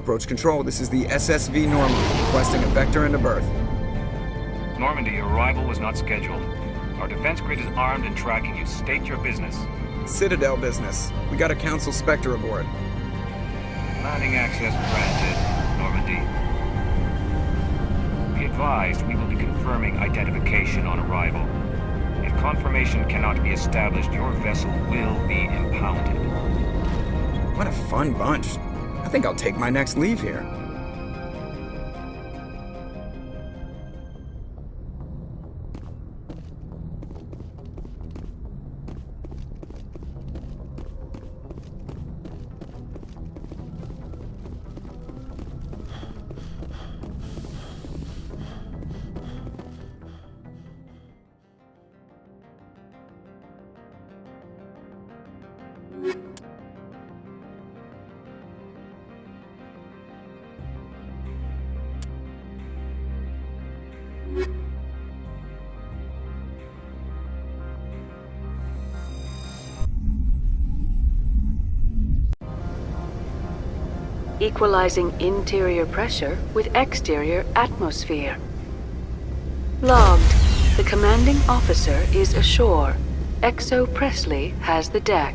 Approach control, this is the SSV Normandy, requesting a vector into berth. Normandy, your arrival was not scheduled. Our defense grid is armed and tracking you. State your business. Citadel business. We got a Council Spectre aboard. Landing access granted, Normandy. Be advised, we will be confirming identification on arrival. If confirmation cannot be established, your vessel will be impounded. What a fun bunch. I think I'll take my next leave here. Equalizing interior pressure with exterior atmosphere. Logged. The commanding officer is ashore. Exo Presley has the deck.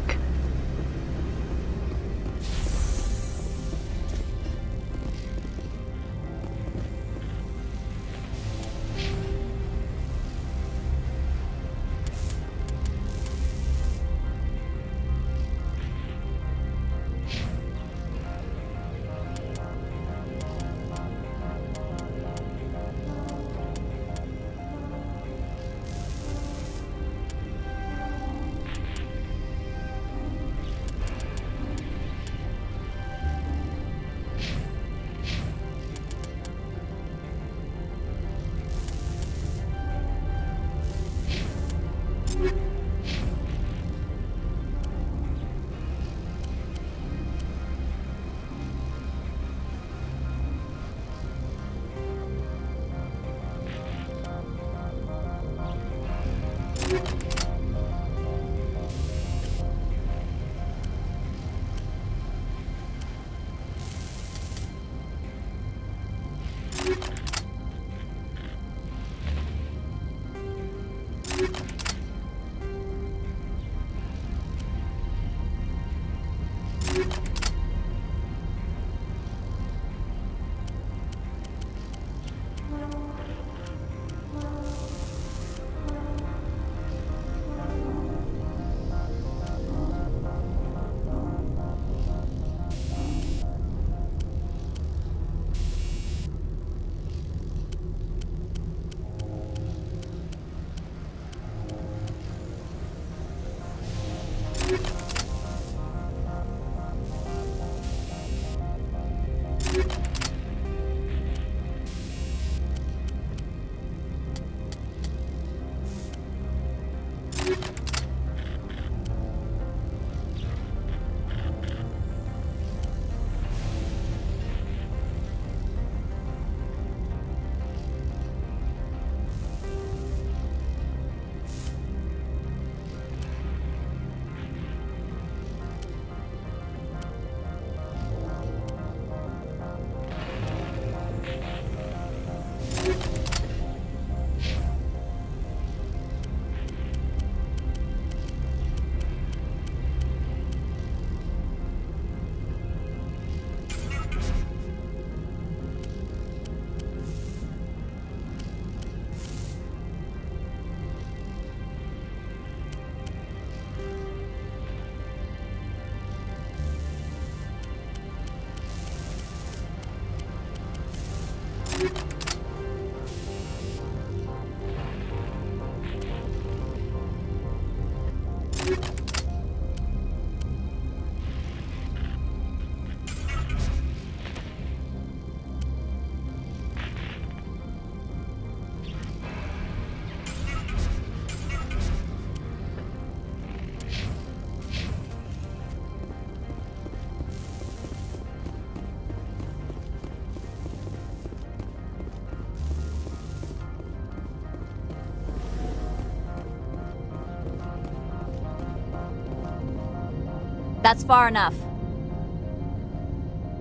That's far enough.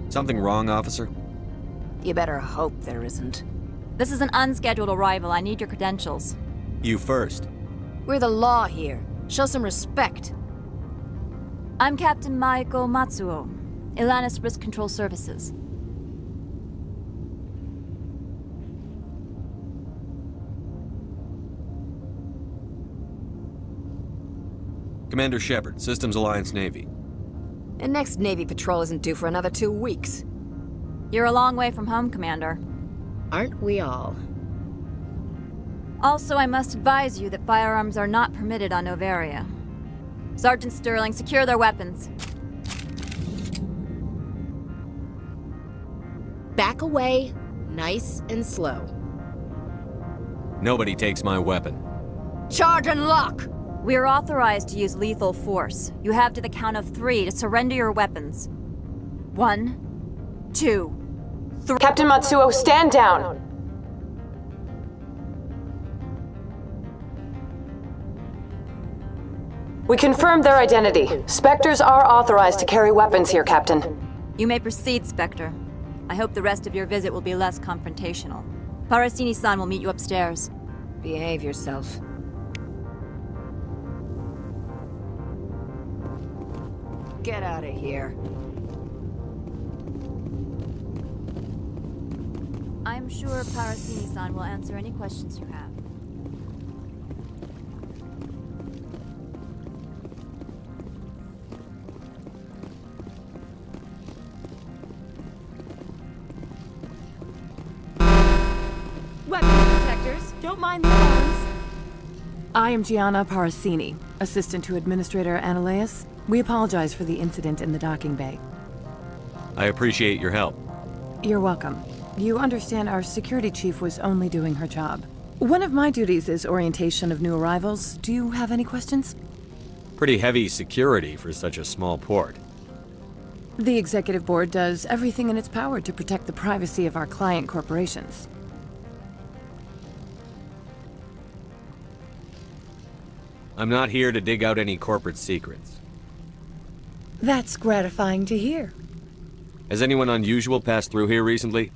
Something wrong, officer? You better hope there isn't. This is an unscheduled arrival. I need your credentials. You first. We're the law here. Show some respect. I'm Captain Maiko Matsuo, Ilanis Risk Control Services. Commander Shepard, Systems Alliance Navy. And next Navy patrol isn't due for another 2 weeks. You're a long way from home, Commander. Aren't we all? Also, I must advise you that firearms are not permitted on Noveria. Sergeant Sterling, secure their weapons. Back away, nice and slow. Nobody takes my weapon. Charge and lock! We are authorized to use lethal force. You have to the count of 3 to surrender your weapons. 1, 2, 3. Captain Matsuo, stand down! We confirmed their identity. Spectres are authorized to carry weapons here, Captain. You may proceed, Spectre. I hope the rest of your visit will be less confrontational. Parasini-san will meet you upstairs. Behave yourself. Get out of here. I'm sure Parasini-san will answer any questions you have. Weapon detectors, don't mind the alarms. I am Gianna Parasini, assistant to Administrator Ananias. We apologize for the incident in the docking bay. I appreciate your help. You're welcome. You understand our security chief was only doing her job. One of my duties is orientation of new arrivals. Do you have any questions? Pretty heavy security for such a small port. The executive board does everything in its power to protect the privacy of our client corporations. I'm not here to dig out any corporate secrets. That's gratifying to hear. Has anyone unusual passed through here recently?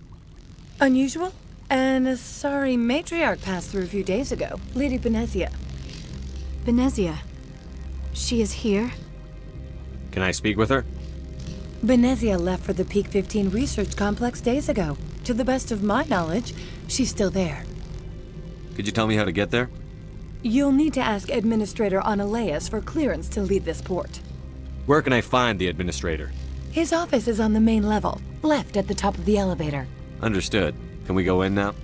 Unusual? And a sorry matriarch passed through a few days ago. Lady Benezia. Benezia? She is here? Can I speak with her? Benezia left for the Peak 15 research complex days ago. To the best of my knowledge, she's still there. Could you tell me how to get there? You'll need to ask Administrator Ananias for clearance to leave this port. Where can I find the administrator? His office is on the main level, left at the top of the elevator. Understood. Can we go in now?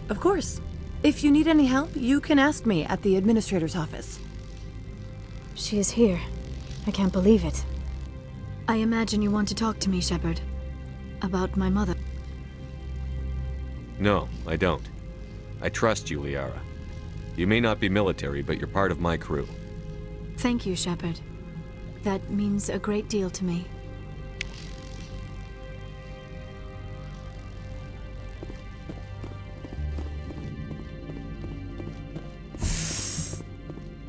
Of course. If you need any help, you can ask me at the administrator's office. She is here. I can't believe it. I imagine you want to talk to me, Shepard. About my mother. No, I don't. I trust you, Liara. You may not be military, but you're part of my crew. Thank you, Shepard. That means a great deal to me.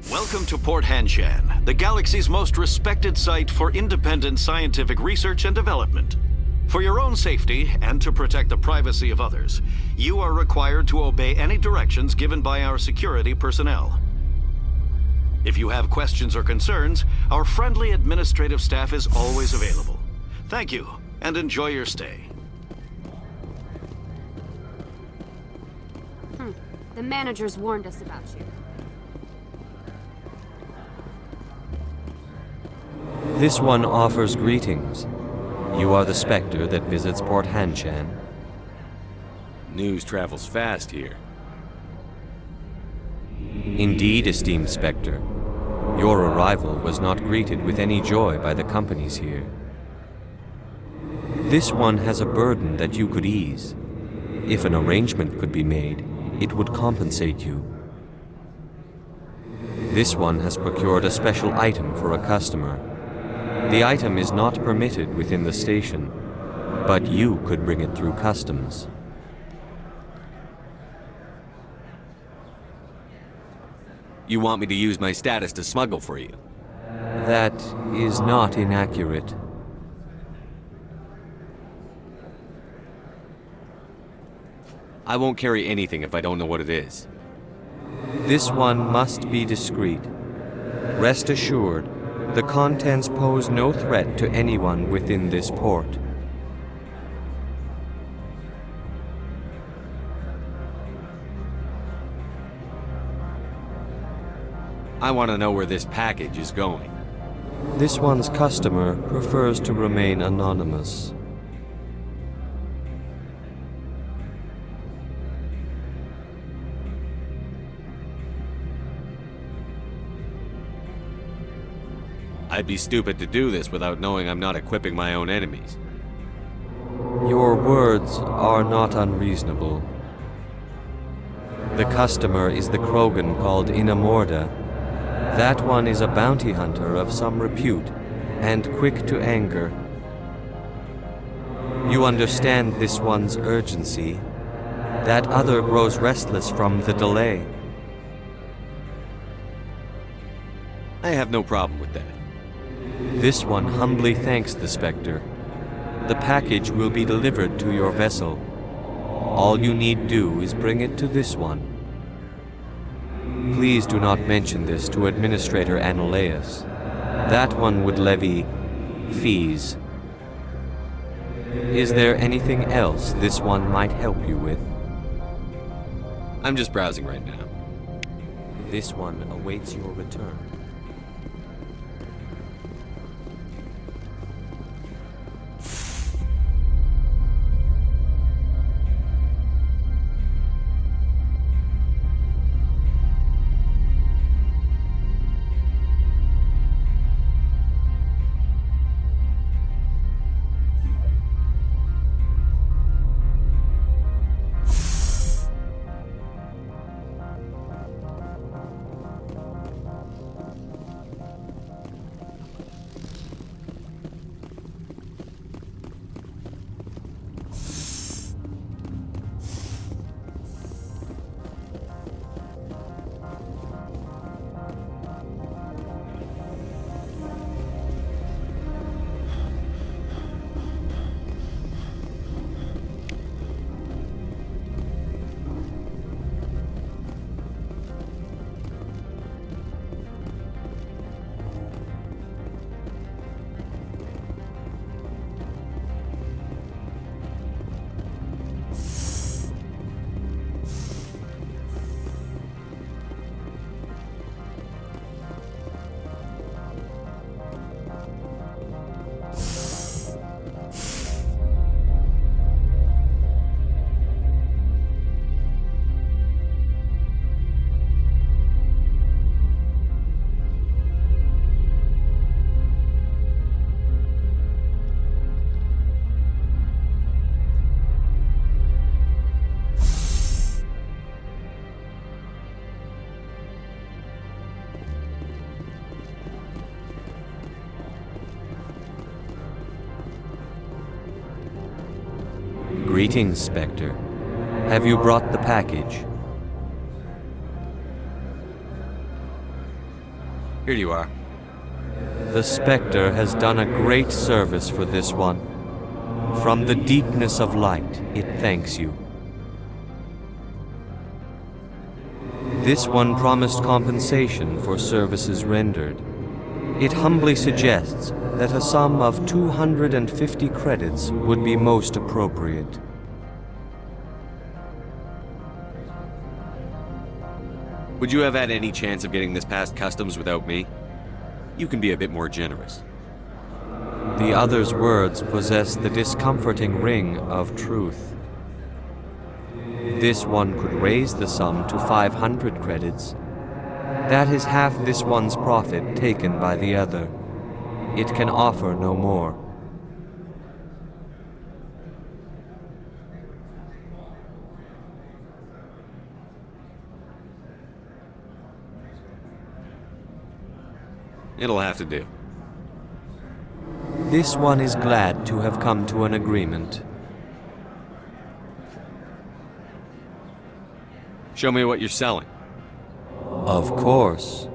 Welcome to Port Hanshan, the galaxy's most respected site for independent scientific research and development. For your own safety and to protect the privacy of others, you are required to obey any directions given by our security personnel. If you have questions or concerns, our friendly administrative staff is always available. Thank you, and enjoy your stay. The managers warned us about you. This one offers greetings. You are the Spectre that visits Port Hanshan. News travels fast here. Indeed, esteemed Spectre. Your arrival was not greeted with any joy by the companies here. This one has a burden that you could ease. If an arrangement could be made, it would compensate you. This one has procured a special item for a customer. The item is not permitted within the station, but you could bring it through customs. You want me to use my status to smuggle for you? That is not inaccurate. I won't carry anything if I don't know what it is. This one must be discreet. Rest assured, the contents pose no threat to anyone within this port. I want to know where this package is going. This one's customer prefers to remain anonymous. I'd be stupid to do this without knowing I'm not equipping my own enemies. Your words are not unreasonable. The customer is the Krogan called Inamorda. That one is a bounty hunter of some repute, and quick to anger. You understand this one's urgency. That other grows restless from the delay. I have no problem with that. This one humbly thanks the Spectre. The package will be delivered to your vessel. All you need do is bring it to this one. Please do not mention this to Administrator Analaeus. That one would levy fees. Is there anything else this one might help you with? I'm just browsing right now. This one awaits your return. Greetings, Spectre. Have you brought the package? Here you are. The Spectre has done a great service for this one. From the deepness of light, it thanks you. This one promised compensation for services rendered. It humbly suggests that a sum of 250 credits would be most appropriate. Would you have had any chance of getting this past customs without me? You can be a bit more generous. The other's words possess the discomforting ring of truth. This one could raise the sum to 500 credits, That is half this one's profit taken by the other. It can offer no more. It'll have to do. This one is glad to have come to an agreement. Show me what you're selling. Of course.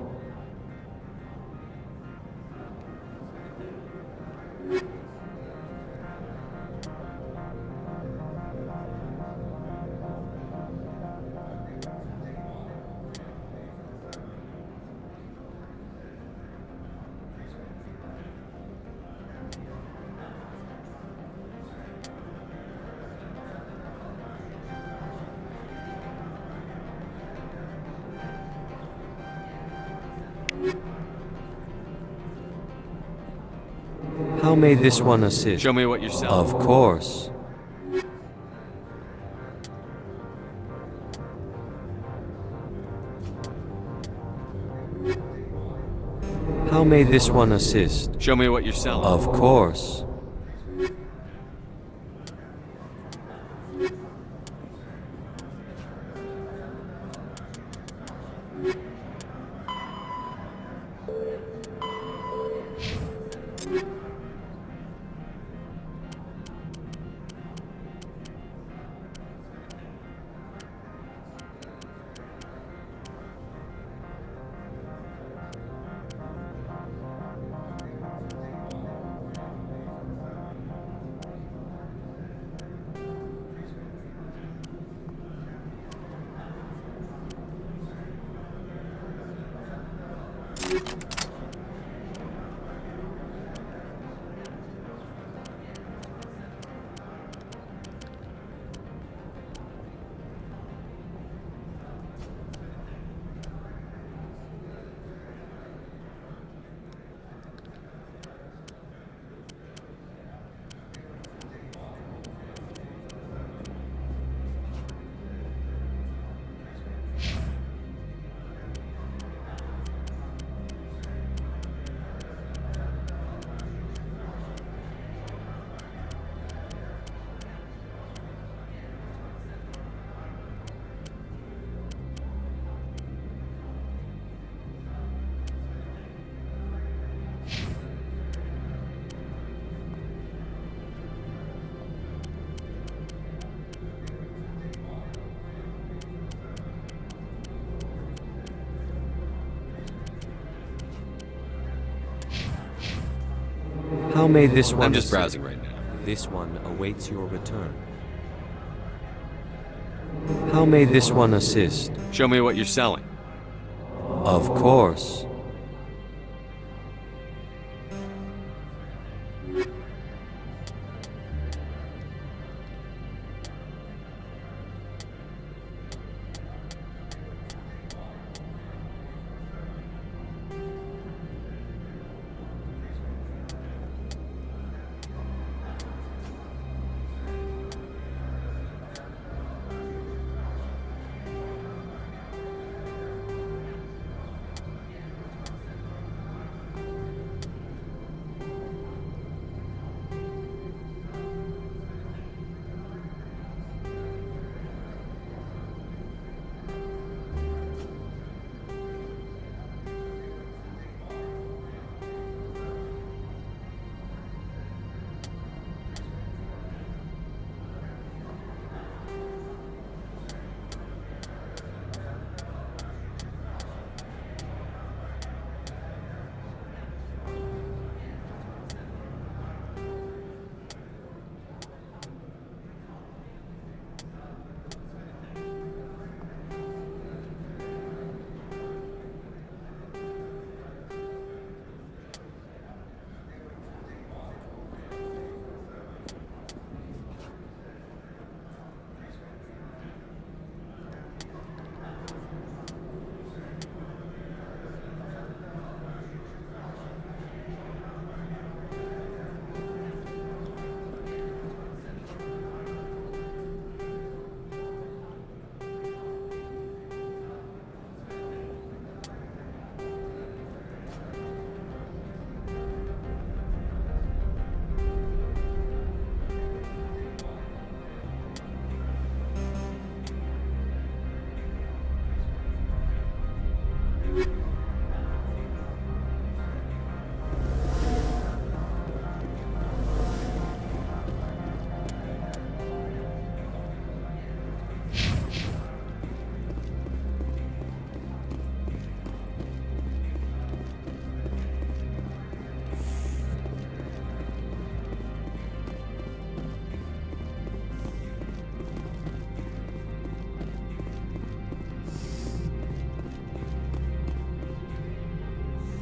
How may this one assist? Show me what you're selling. Of course. How may this one assist? Show me what you're selling. Of course. How may this one I'm just assist? browsing right now. This one awaits your return. How may this one assist? Show me what you're selling. Of course.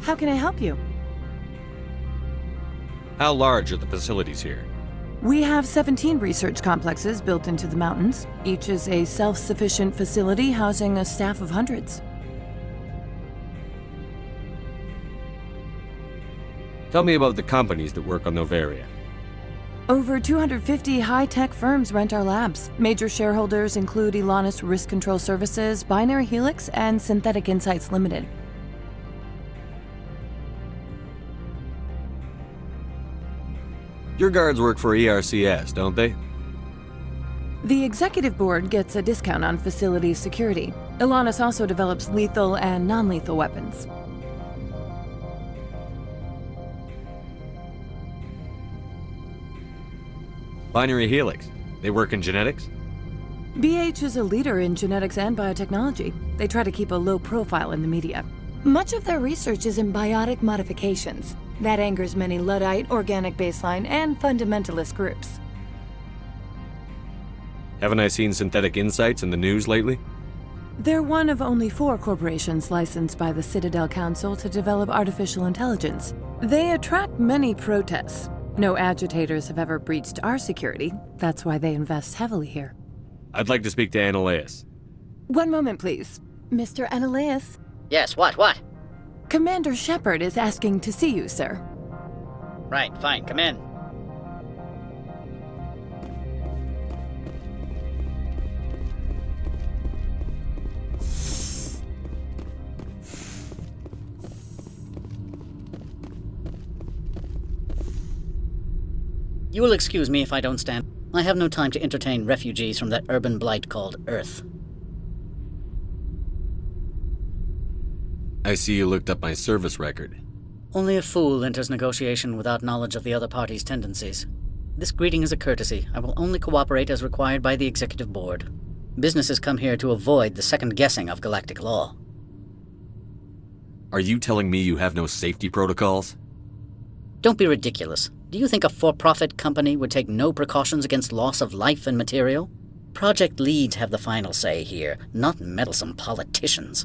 How can I help you? How large are the facilities here? We have 17 research complexes built into the mountains. Each is a self-sufficient facility housing a staff of hundreds. Tell me about the companies that work on Noveria. Over 250 high-tech firms rent our labs. Major shareholders include Elanus Risk Control Services, Binary Helix, and Synthetic Insights Limited. Your guards work for ERCS, don't they? The executive board gets a discount on facility security. Elanus also develops lethal and non-lethal weapons. Binary Helix. They work in genetics? BH is a leader in genetics and biotechnology. They try to keep a low profile in the media. Much of their research is in biotic modifications. That angers many Luddite, organic baseline, and fundamentalist groups. Haven't I seen Synthetic Insights in the news lately? They're one of only 4 corporations licensed by the Citadel Council to develop artificial intelligence. They attract many protests. No agitators have ever breached our security. That's why they invest heavily here. I'd like to speak to Annaleus. One moment, please. Mr. Annaleus? Yes, what? Commander Shepard is asking to see you, sir. Right, fine, come in. You will excuse me if I don't stand. I have no time to entertain refugees from that urban blight called Earth. I see you looked up my service record. Only a fool enters negotiation without knowledge of the other party's tendencies. This greeting is a courtesy. I will only cooperate as required by the executive board. Businesses come here to avoid the second guessing of galactic law. Are you telling me you have no safety protocols? Don't be ridiculous. Do you think a for-profit company would take no precautions against loss of life and material? Project leads have the final say here, not meddlesome politicians.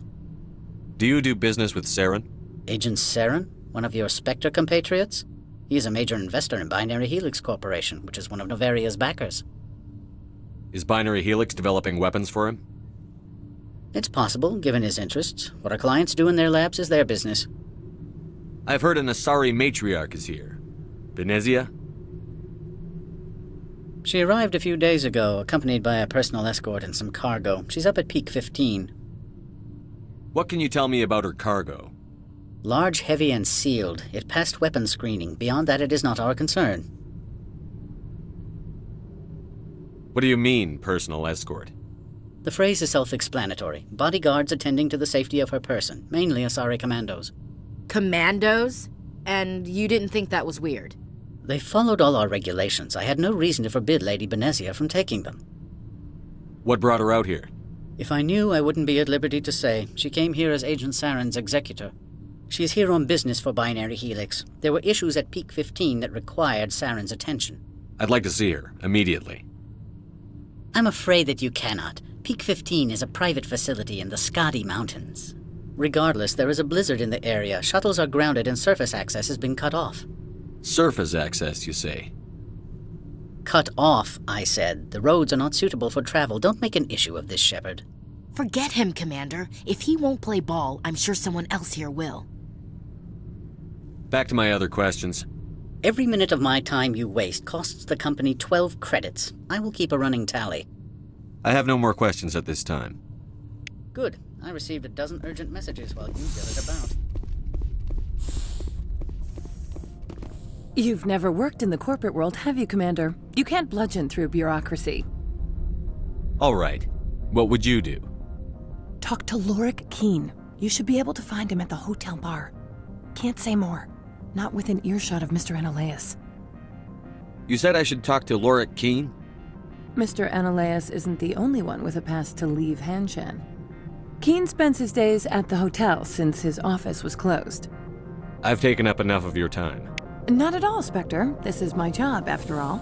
Do you do business with Saren? Agent Saren? One of your Spectre compatriots? He is a major investor in Binary Helix Corporation, which is one of Noveria's backers. Is Binary Helix developing weapons for him? It's possible, given his interests. What our clients do in their labs is their business. I've heard an Asari matriarch is here. Venezia? She arrived a few days ago, accompanied by a personal escort and some cargo. She's up at Peak 15. What can you tell me about her cargo? Large, heavy, and sealed. It passed weapons screening. Beyond that, it is not our concern. What do you mean, personal escort? The phrase is self-explanatory. Bodyguards attending to the safety of her person, mainly Asari commandos. Commandos? And you didn't think that was weird? They followed all our regulations. I had no reason to forbid Lady Benezia from taking them. What brought her out here? If I knew, I wouldn't be at liberty to say. She came here as Agent Saren's executor. She is here on business for Binary Helix. There were issues at Peak 15 that required Saren's attention. I'd like to see her, immediately. I'm afraid that you cannot. Peak 15 is a private facility in the Skadi Mountains. Regardless, there is a blizzard in the area. Shuttles are grounded and surface access has been cut off. Surface access, you say? Cut off, I said. The roads are not suitable for travel. Don't make an issue of this, Shepard. Forget him, Commander. If he won't play ball, I'm sure someone else here will. Back to my other questions. Every minute of my time you waste costs the company 12 credits. I will keep a running tally. I have no more questions at this time. Good. I received a dozen urgent messages while you jittered about. You've never worked in the corporate world, have you, Commander? You can't bludgeon through bureaucracy. All right. What would you do? Talk to Lorik Keen. You should be able to find him at the hotel bar. Can't say more. Not within earshot of Mr. Annaleus. You said I should talk to Lorik Keen? Mr. Annaleus isn't the only one with a pass to leave Hanshan. Keen spends his days at the hotel since his office was closed. I've taken up enough of your time. Not at all, Spectre. This is my job, after all.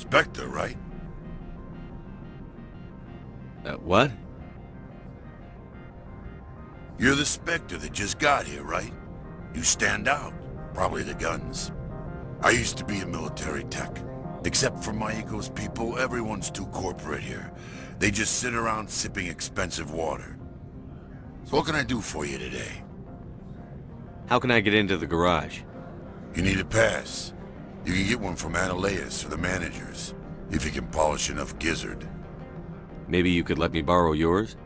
Spectre, right? What? You're the Spectre that just got here, right? You stand out. Probably the guns. I used to be in military tech. Except for my eco's people, everyone's too corporate here. They just sit around sipping expensive water. So what can I do for you today? How can I get into the garage? You need a pass. You can get one from Ananias or the managers, if you can polish enough gizzard. Maybe you could let me borrow yours?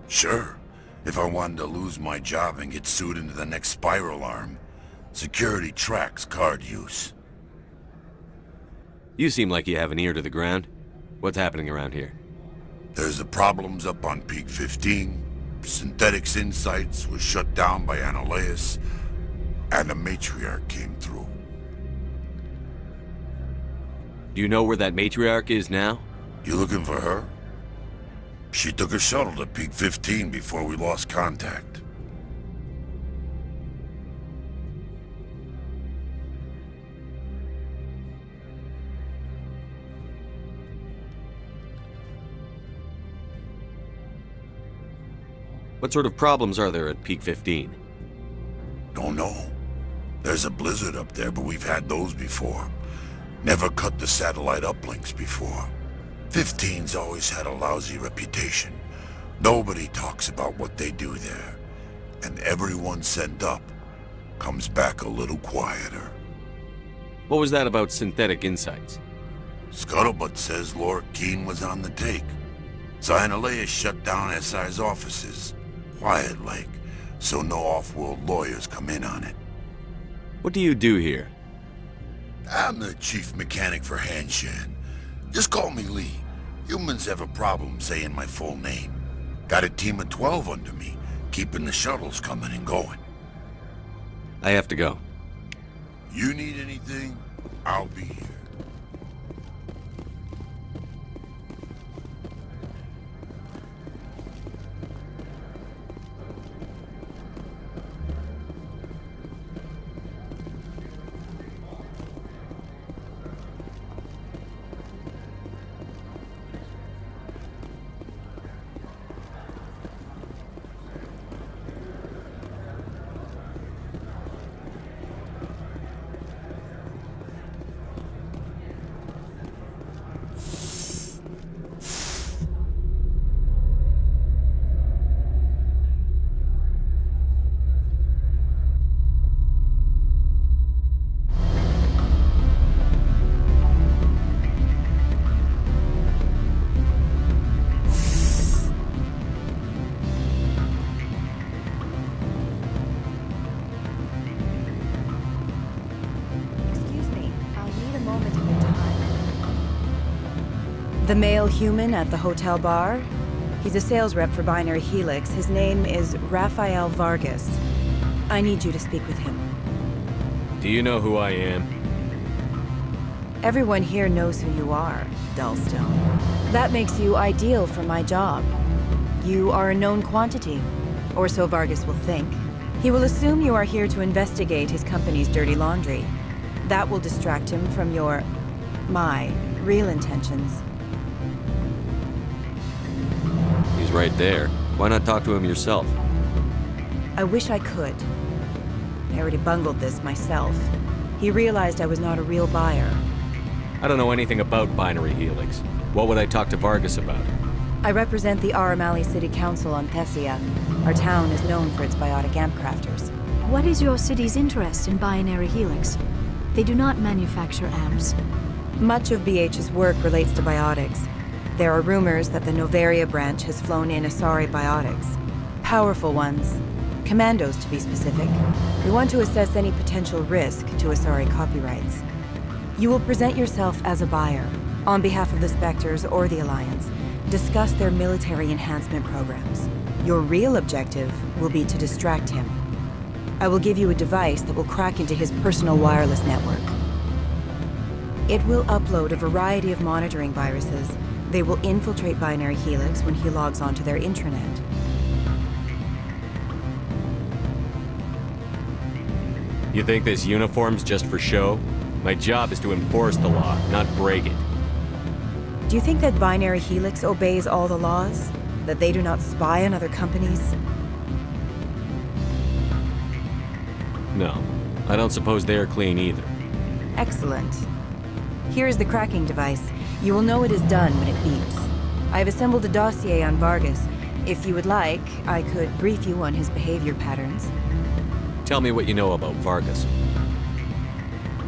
Sure. If I wanted to lose my job and get sued into the next spiral arm. Security tracks card use. You seem like you have an ear to the ground. What's happening around here? There's the problems up on Peak 15. Synthetics Insights was shut down by Ananias, and the matriarch came through. Do you know where that matriarch is now? You looking for her? She took a shuttle to Peak 15 before we lost contact. What sort of problems are there at Peak 15? Don't know. There's a blizzard up there, but we've had those before. Never cut the satellite uplinks before. 15's always had a lousy reputation. Nobody talks about what they do there. And everyone sent up comes back a little quieter. What was that about Synthetic Insights? Scuttlebutt says Laura Keene was on the take. So Ananias shut down SI's offices. Quiet like, so no off-world lawyers come in on it. What do you do here? I'm the chief mechanic for Hanshan. Just call me Lee. Humans have a problem saying my full name. Got a team of 12 under me, keeping the shuttles coming and going. I have to go. You need anything, I'll be here. The male human at the hotel bar? He's a sales rep for Binary Helix. His name is Rafael Vargas. I need you to speak with him. Do you know who I am? Everyone here knows who you are, Dullstone. That makes you ideal for my job. You are a known quantity, or so Vargas will think. He will assume you are here to investigate his company's dirty laundry. That will distract him from my real intentions. He's right there. Why not talk to him yourself? I wish I could. I already bungled this myself. He realized I was not a real buyer. I don't know anything about Binary Helix. What would I talk to Vargas about? I represent the Aramali City Council on Thessia. Our town is known for its biotic amp crafters. What is your city's interest in Binary Helix? They do not manufacture amps. Much of BH's work relates to biotics. There are rumors that the Novaria branch has flown in Asari biotics. Powerful ones. Commandos, to be specific. We want to assess any potential risk to Asari copyrights. You will present yourself as a buyer, on behalf of the Spectres or the Alliance. Discuss their military enhancement programs. Your real objective will be to distract him. I will give you a device that will crack into his personal wireless network. It will upload a variety of monitoring viruses. They will infiltrate Binary Helix when he logs onto their intranet. You think this uniform's just for show? My job is to enforce the law, not break it. Do you think that Binary Helix obeys all the laws? That they do not spy on other companies? No, I don't suppose they're clean either. Excellent. Here is the cracking device. You will know it is done when it beeps. I have assembled a dossier on Vargas. If you would like, I could brief you on his behavior patterns. Tell me what you know about Vargas.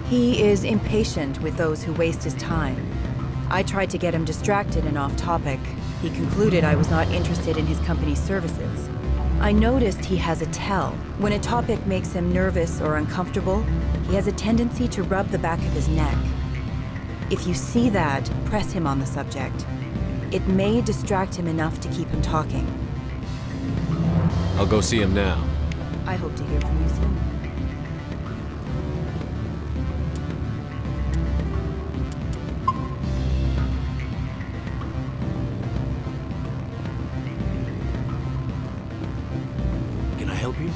He is impatient with those who waste his time. I tried to get him distracted and off topic. He concluded I was not interested in his company's services. I noticed he has a tell. When a topic makes him nervous or uncomfortable, he has a tendency to rub the back of his neck. If you see that, press him on the subject. It may distract him enough to keep him talking. I'll go see him now. I hope to hear from you soon. Can I help you?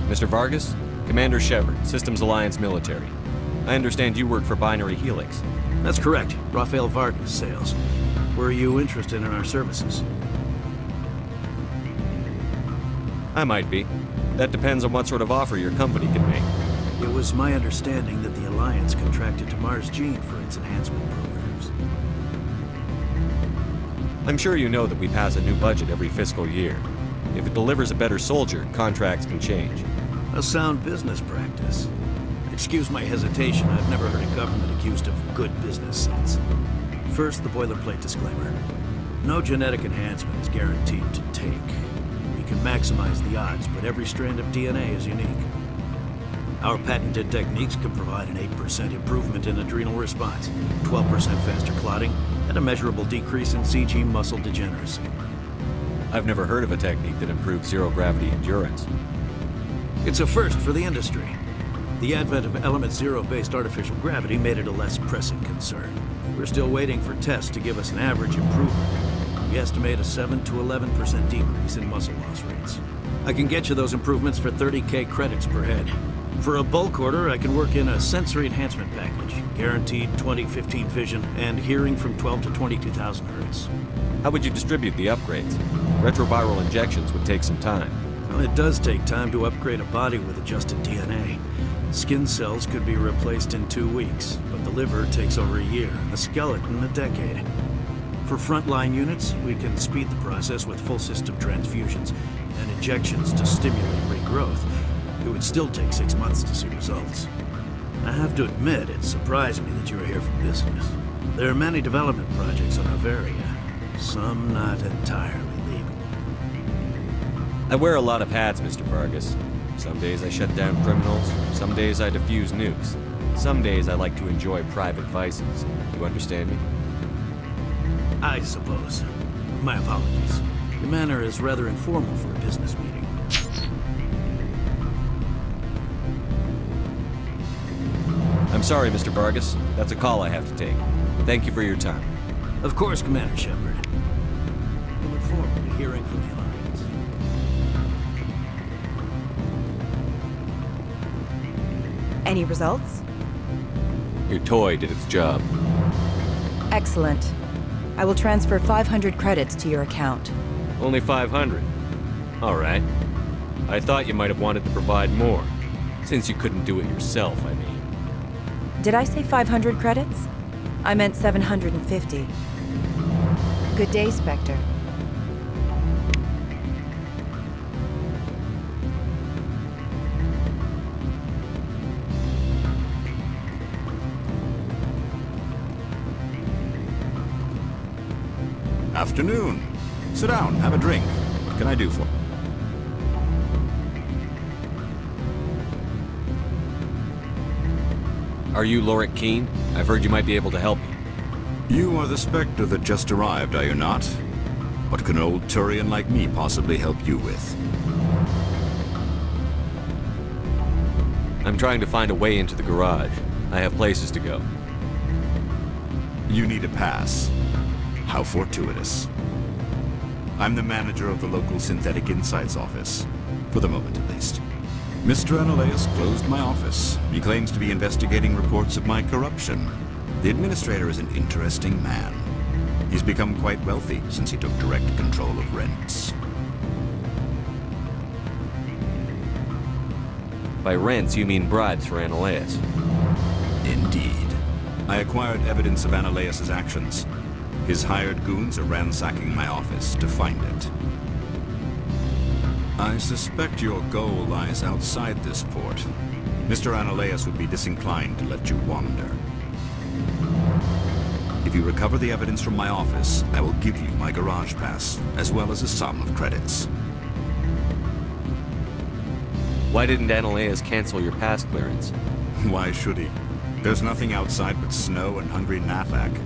Mr. Vargas? Commander Shepard, Systems Alliance Military. I understand you work for Binary Helix. That's correct. Rafael Vargas, sales. Were you interested in our services? I might be. That depends on what sort of offer your company can make. It was my understanding that the Alliance contracted to Mars Gene for its enhancement programs. I'm sure you know that we pass a new budget every fiscal year. If it delivers a better soldier, contracts can change. A sound business practice. Excuse my hesitation, I've never heard a government accused of good business sense. First, the boilerplate disclaimer. No genetic enhancement is guaranteed to take. We can maximize the odds, but every strand of DNA is unique. Our patented techniques can provide an 8% improvement in adrenal response, 12% faster clotting, and a measurable decrease in CG muscle degeneracy. I've never heard of a technique that improves zero-gravity endurance. It's a first for the industry. The advent of element zero-based artificial gravity made it a less pressing concern. We're still waiting for tests to give us an average improvement. We estimate a 7 to 11% decrease in muscle loss rates. I can get you those improvements for 30K credits per head. For a bulk order, I can work in a sensory enhancement package, guaranteed 20/15 vision, and hearing from 12 to 22,000 hertz. How would you distribute the upgrades? Retroviral injections would take some time. Well, it does take time to upgrade a body with adjusted DNA. Skin cells could be replaced in 2 weeks, but the liver takes over a year, and the skeleton a decade. For frontline units, we can speed the process with full system transfusions and injections to stimulate regrowth. It would still take 6 months to see results. I have to admit, it surprised me that you were here for business. There are many development projects on Noveria, some not entirely legal. I wear a lot of hats, Mr. Vargas. Some days I shut down criminals, some days I defuse nukes. Some days I like to enjoy private vices. You understand me? I suppose. My apologies. Your manner is rather informal for a business meeting. I'm sorry, Mr. Vargas. That's a call I have to take. Thank you for your time. Of course, Commander Shepard. We look forward to hearing from the Alliance. Any results? Your toy did its job. Excellent. I will transfer 500 credits to your account. Only 500. All right. I thought you might have wanted to provide more. Since you couldn't do it yourself, I mean. Did I say 500 credits? I meant 750. Good day, Spectre. Afternoon. Sit down, have a drink. What can I do for you? Are you Lorik Keen? I've heard you might be able to help me. You are the Spectre that just arrived, are you not? What can an old Turian like me possibly help you with? I'm trying to find a way into the garage. I have places to go. You need a pass. How fortuitous. I'm the manager of the local Synthetic Insights office. For the moment, at least. Mr. Analeus closed my office. He claims to be investigating reports of my corruption. The administrator is an interesting man. He's become quite wealthy since he took direct control of rents. By rents, you mean bribes for Ananias. Indeed. I acquired evidence of Ananias' actions. His hired goons are ransacking my office to find it. I suspect your goal lies outside this port. Mr. Ananias would be disinclined to let you wander. If you recover the evidence from my office, I will give you my garage pass, as well as a sum of credits. Why didn't Ananias cancel your pass clearance? Why should he? There's nothing outside but snow and hungry Nafak.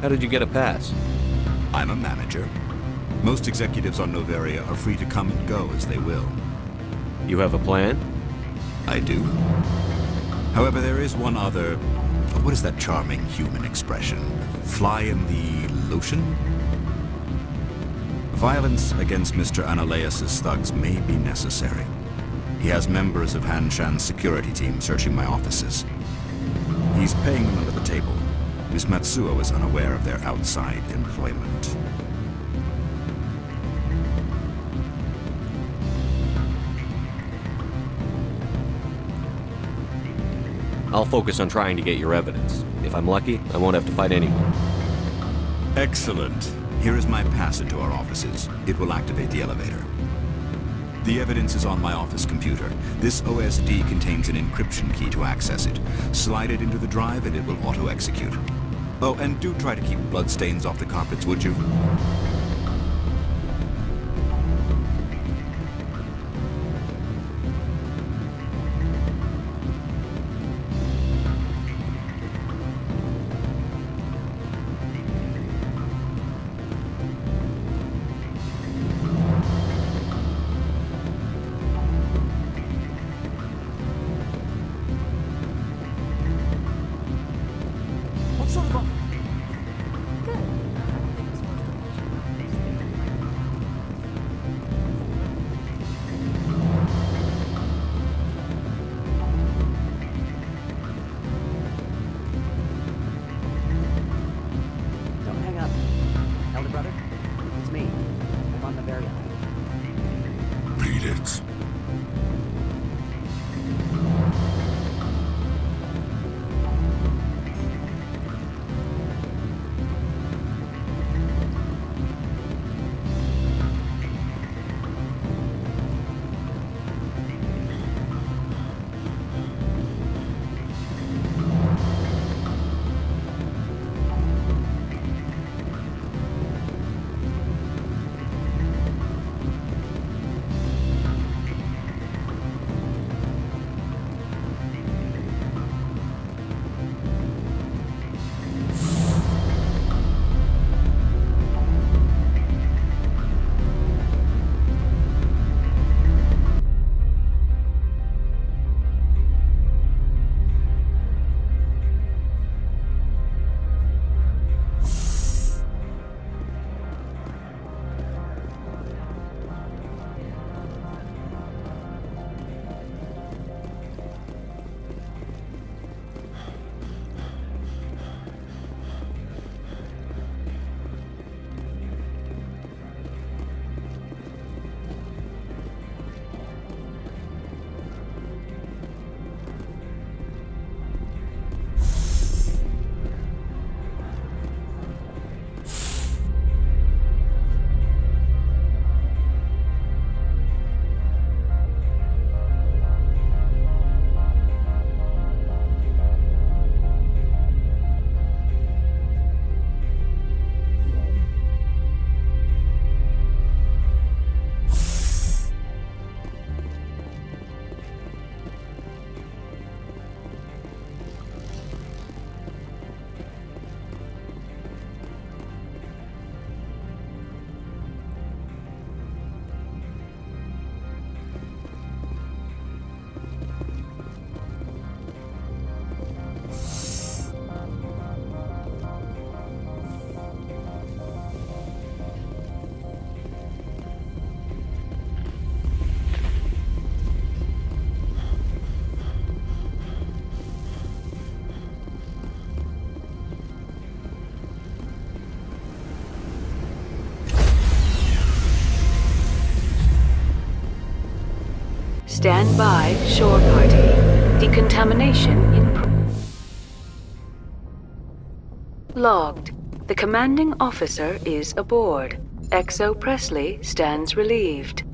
How did you get a pass? I'm a manager. Most executives on Noveria are free to come and go as they will. You have a plan? I do. However, there is one other... What is that charming human expression? Fly in the lotion? Violence against Mr. Ananias' thugs may be necessary. He has members of Han Shan's security team searching my offices. He's paying them under the table. Miss Matsuo is unaware of their outside employment. I'll focus on trying to get your evidence. If I'm lucky, I won't have to fight anyone. Excellent. Here is my pass into our offices. It will activate the elevator. The evidence is on my office computer. This OSD contains an encryption key to access it. Slide it into the drive and it will auto-execute. Oh, and do try to keep bloodstains off the carpets, would you? Stand by, shore party. Decontamination in Logged. The commanding officer is aboard. XO Presley stands relieved.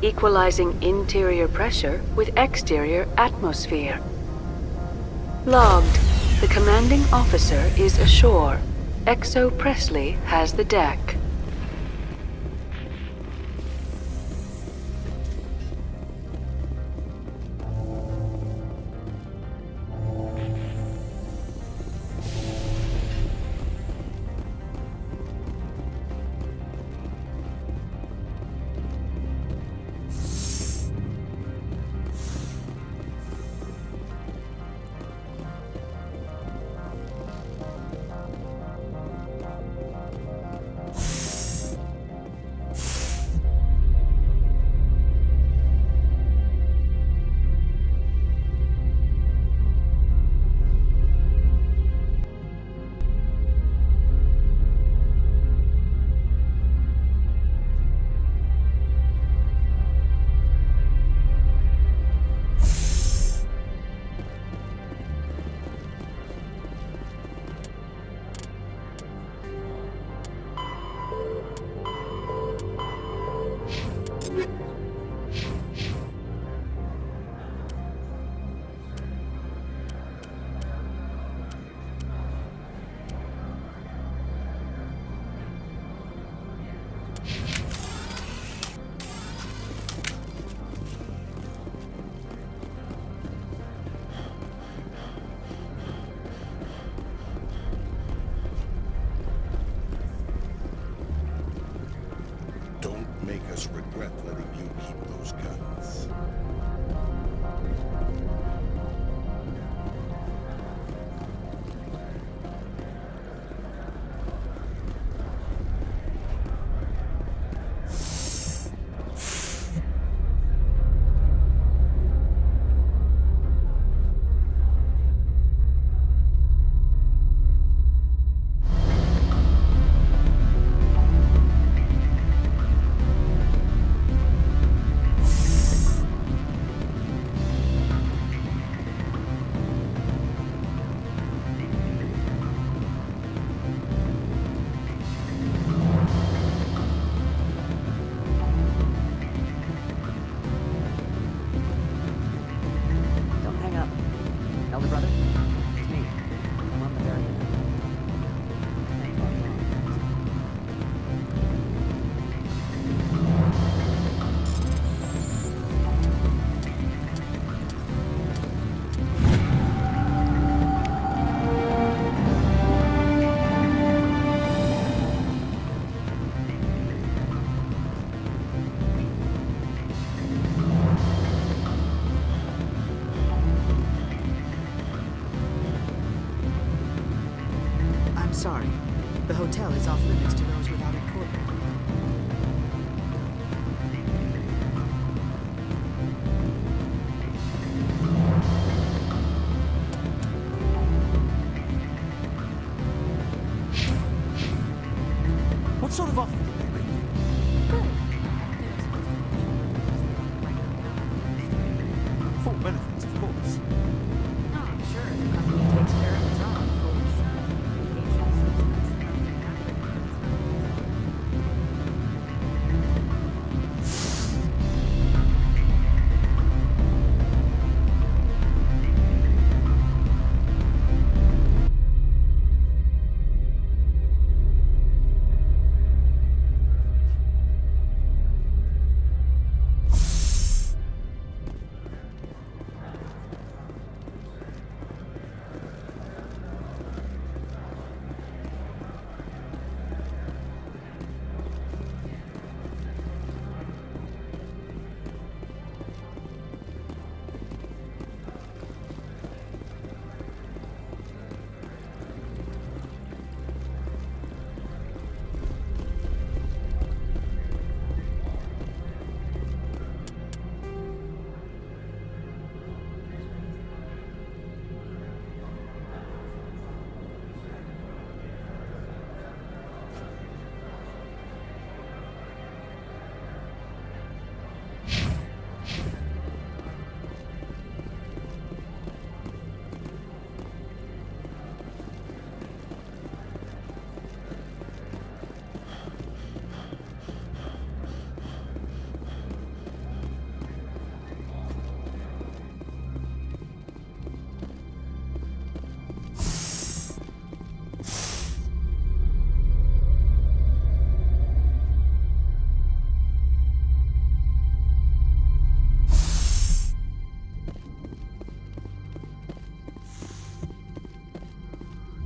Equalizing interior pressure with exterior atmosphere. Logged. The commanding officer is ashore. XO Presley has the deck. Make us regret letting you keep those guns. Sorry. The hotel is off limits to those without a corporate account. What sort of offer did they make you? Full benefits, of course. Oh, I'm sure the company takes care of its own. Full insurance, vacations,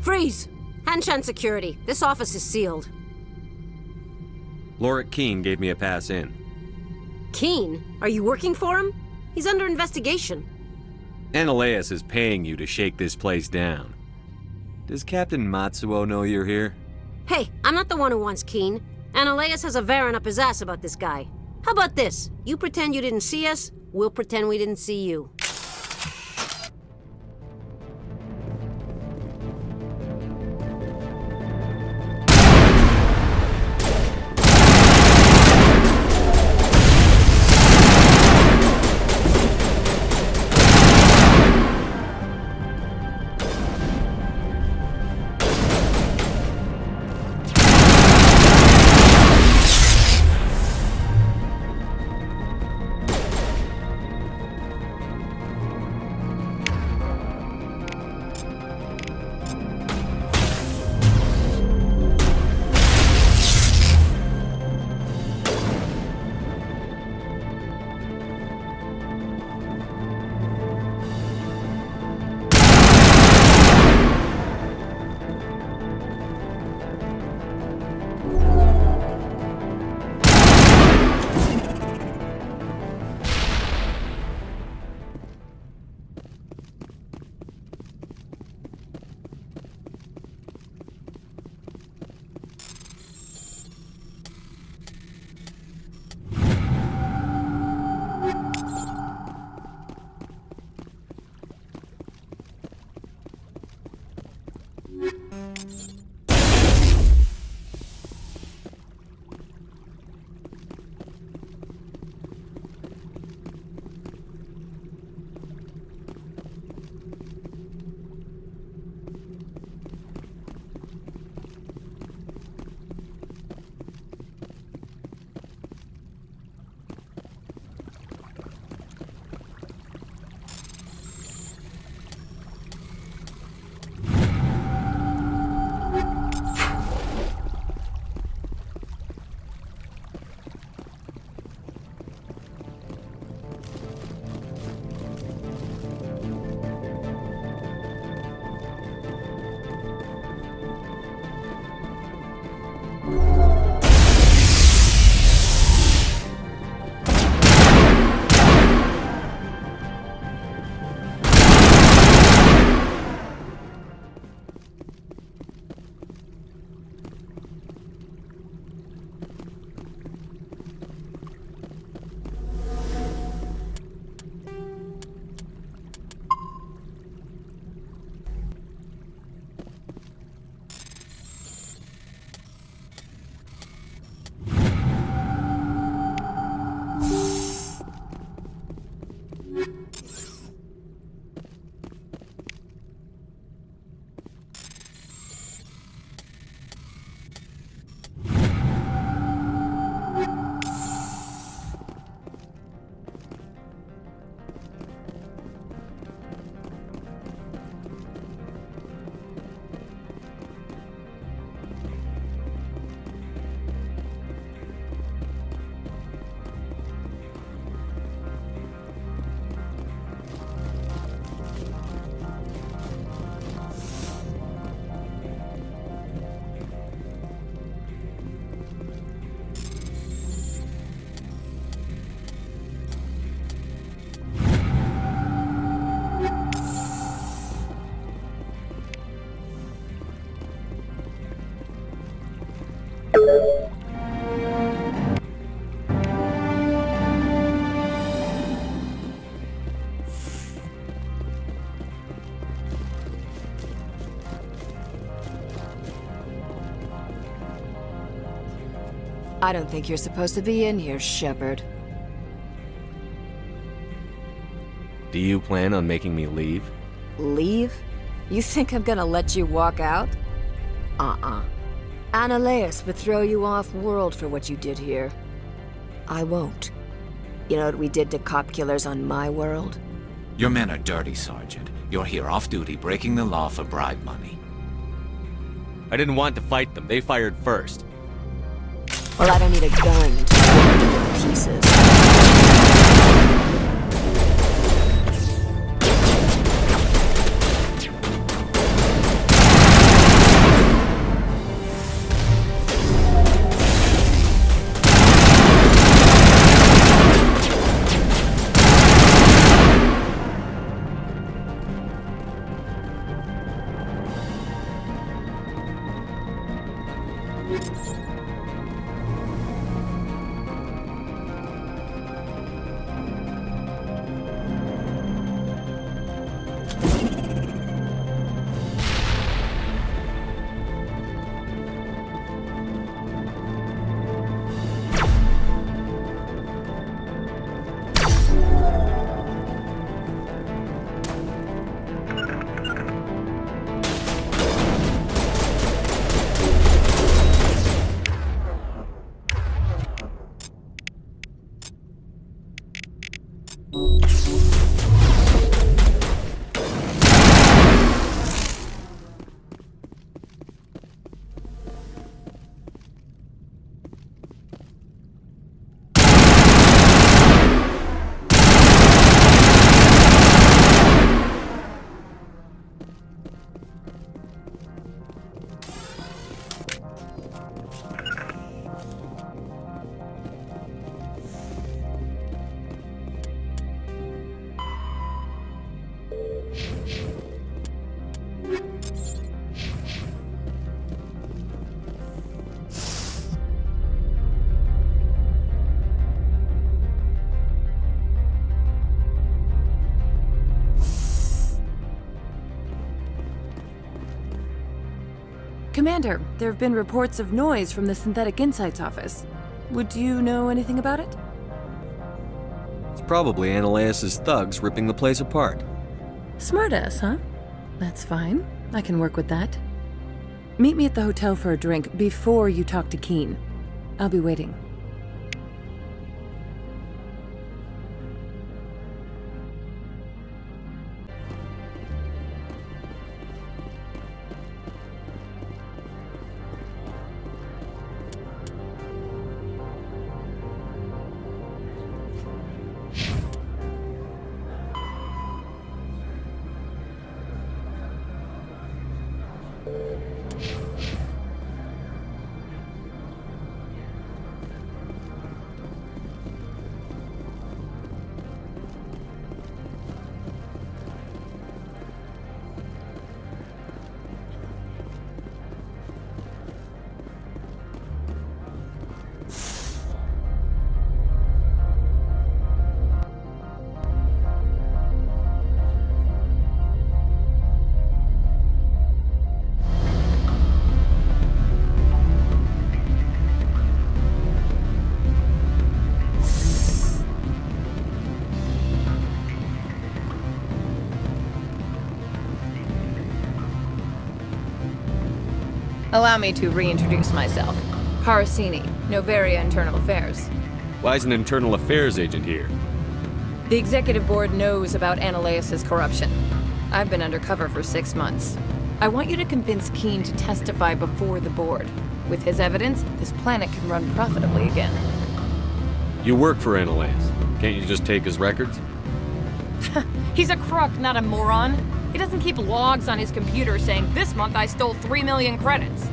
Freeze! Hanshan security. This office is sealed. Lorik Keene gave me a pass in. Keene? Are you working for him? He's under investigation. Ananias is paying you to shake this place down. Does Captain Matsuo know you're here? Hey, I'm not the one who wants Keene. Ananias has a Varen up his ass about this guy. How about this? You pretend you didn't see us, we'll pretend we didn't see you. I don't think you're supposed to be in here, Shepard. Do you plan on making me leave? Leave? You think I'm gonna let you walk out? Ananias would throw you off-world for what you did here. I won't. You know what we did to cop killers on my world? Your men are dirty, Sergeant. You're here off-duty, breaking the law for bribe money. I didn't want to fight them. They fired first. Well, I don't need a gun to break them into pieces. Commander, there have been reports of noise from the Synthetic Insights office. Would you know anything about it? It's probably Ananias' thugs ripping the place apart. Smartass, huh? That's fine. I can work with that. Meet me at the hotel for a drink before you talk to Keen. I'll be waiting. Allow me to reintroduce myself. Parasini, Novaria Internal Affairs. Why is an internal affairs agent here? The executive board knows about Ananias' corruption. I've been undercover for 6 months. I want you to convince Keen to testify before the board. With his evidence, this planet can run profitably again. You work for Ananias. Can't you just take his records? He's a crook, not a moron. He doesn't keep logs on his computer saying, "This month I stole 3 million credits."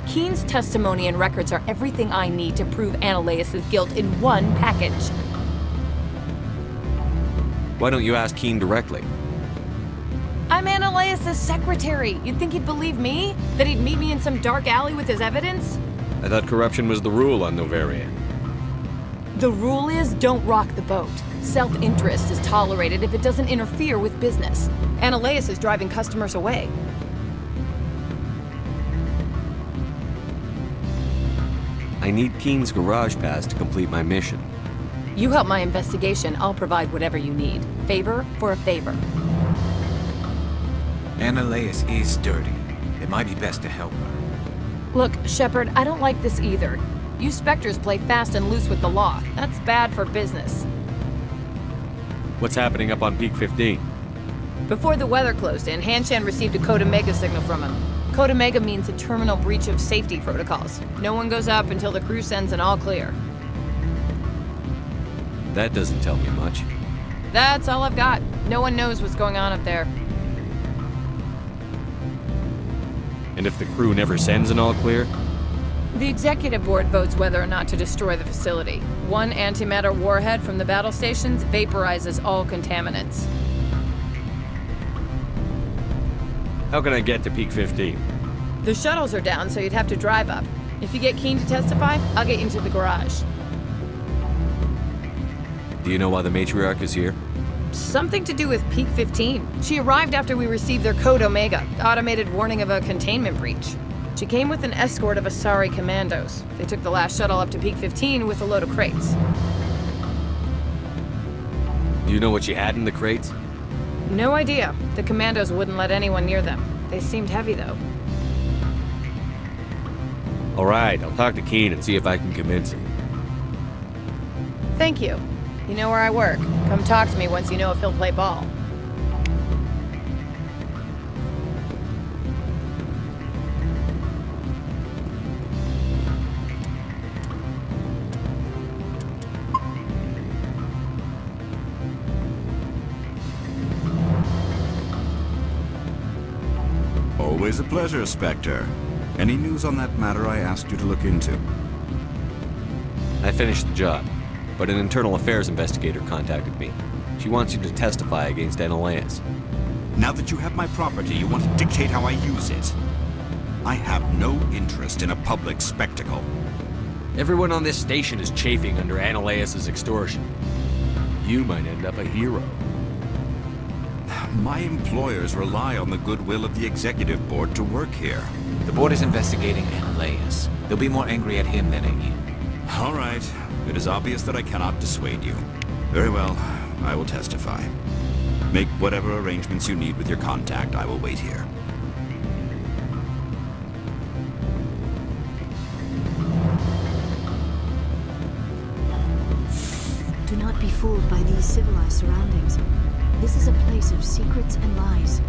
Keen's testimony and records are everything I need to prove Ananias' guilt in one package. Why don't you ask Keen directly? I'm Ananias' secretary. You'd think he'd believe me? That he'd meet me in some dark alley with his evidence? I thought corruption was the rule on Novaria. The rule is, don't rock the boat. Self-interest is tolerated if it doesn't interfere with business. Ananias is driving customers away. I need Keen's garage pass to complete my mission. You help my investigation, I'll provide whatever you need. Favor for a favor. Ananias is dirty. It might be best to help her. Look, Shepard, I don't like this either. You Spectres play fast and loose with the law. That's bad for business. What's happening up on Peak 15? Before the weather closed in, Hanshan received a Code Omega signal from him. Code Omega means a terminal breach of safety protocols. No one goes up until the crew sends an all clear. That doesn't tell me much. That's all I've got. No one knows what's going on up there. And if the crew never sends an all clear? The executive board votes whether or not to destroy the facility. One antimatter warhead from the battle stations vaporizes all The shuttles are down, so you'd have to drive up. If you get Keen to testify, I'll get you into the garage. Do you know why the matriarch is here? Something to do with Peak 15. She arrived after we received their Code Omega, automated warning of a containment breach. She came with an escort of Asari commandos. They took the last shuttle up to Peak 15 with a load of crates. Do you know what she had in the crates? No idea. The commandos wouldn't let anyone near them. They seemed heavy, though. Alright, I'll talk to Keen and see if I can convince him. Thank you. You know where I work. Come talk to me once you know if he'll play ball. Always a pleasure, Spectre. Any news on that matter I asked you to look into? I finished the job, but an internal affairs investigator contacted me. She wants you to testify against Enelaus. Now that you have my property, you want to dictate how I use it. I have no interest in a public spectacle. Everyone on this station is chafing under Enelaus' extortion. You might end up a hero. My employers rely on the goodwill of the executive board to work here. The board is investigating Enelaus. They'll be more angry at him than at you. All right. It is obvious that I cannot dissuade you. Very well. I will testify. Make whatever arrangements you need with your contact. I will wait here. Do not be fooled by these civilized surroundings. This is a place of secrets and lies.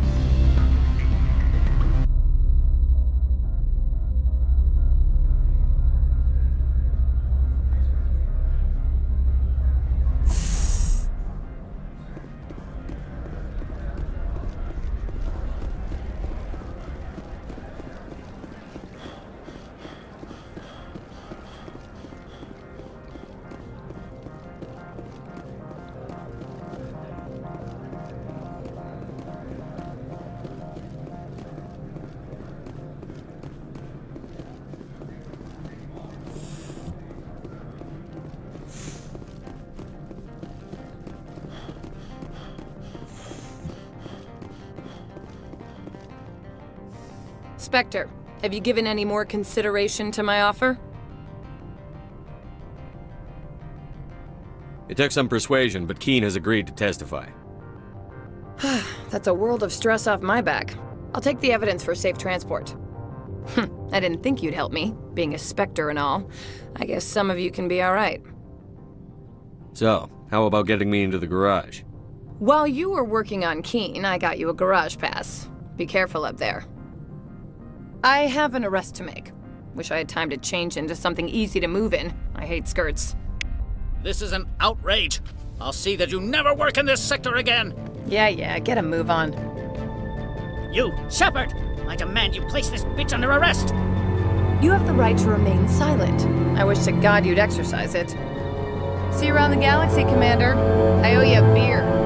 Spectre, have you given any more consideration to my offer? It took some persuasion, but Keen has agreed to testify. That's a world of stress off my back. I'll take the evidence for safe transport. I didn't think you'd help me, being a Spectre and all. I guess some of you can be alright. So, how about getting me into the garage? While you were working on Keen, I got you a garage pass. Be careful up there. I have an arrest to make. Wish I had time to change into something easy to move in. I hate skirts. This is an outrage. I'll see that you never work in this sector again. Yeah, get a move on. You, Shepard! I demand you place this bitch under arrest! You have the right to remain silent. I wish to God you'd exercise it. See you around the galaxy, Commander. I owe you a beer.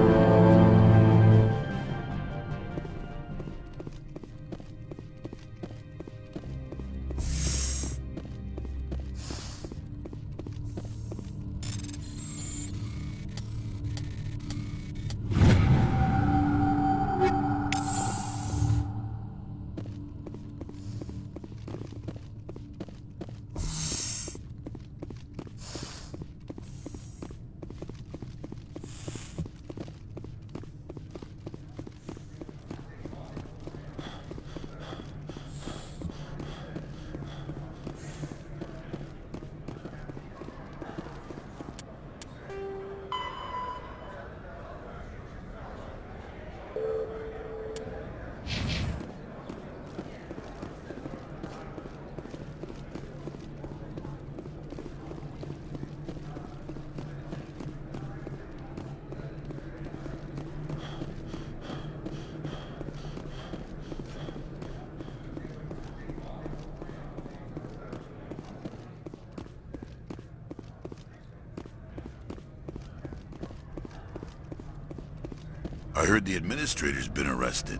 I heard the administrator's been arrested.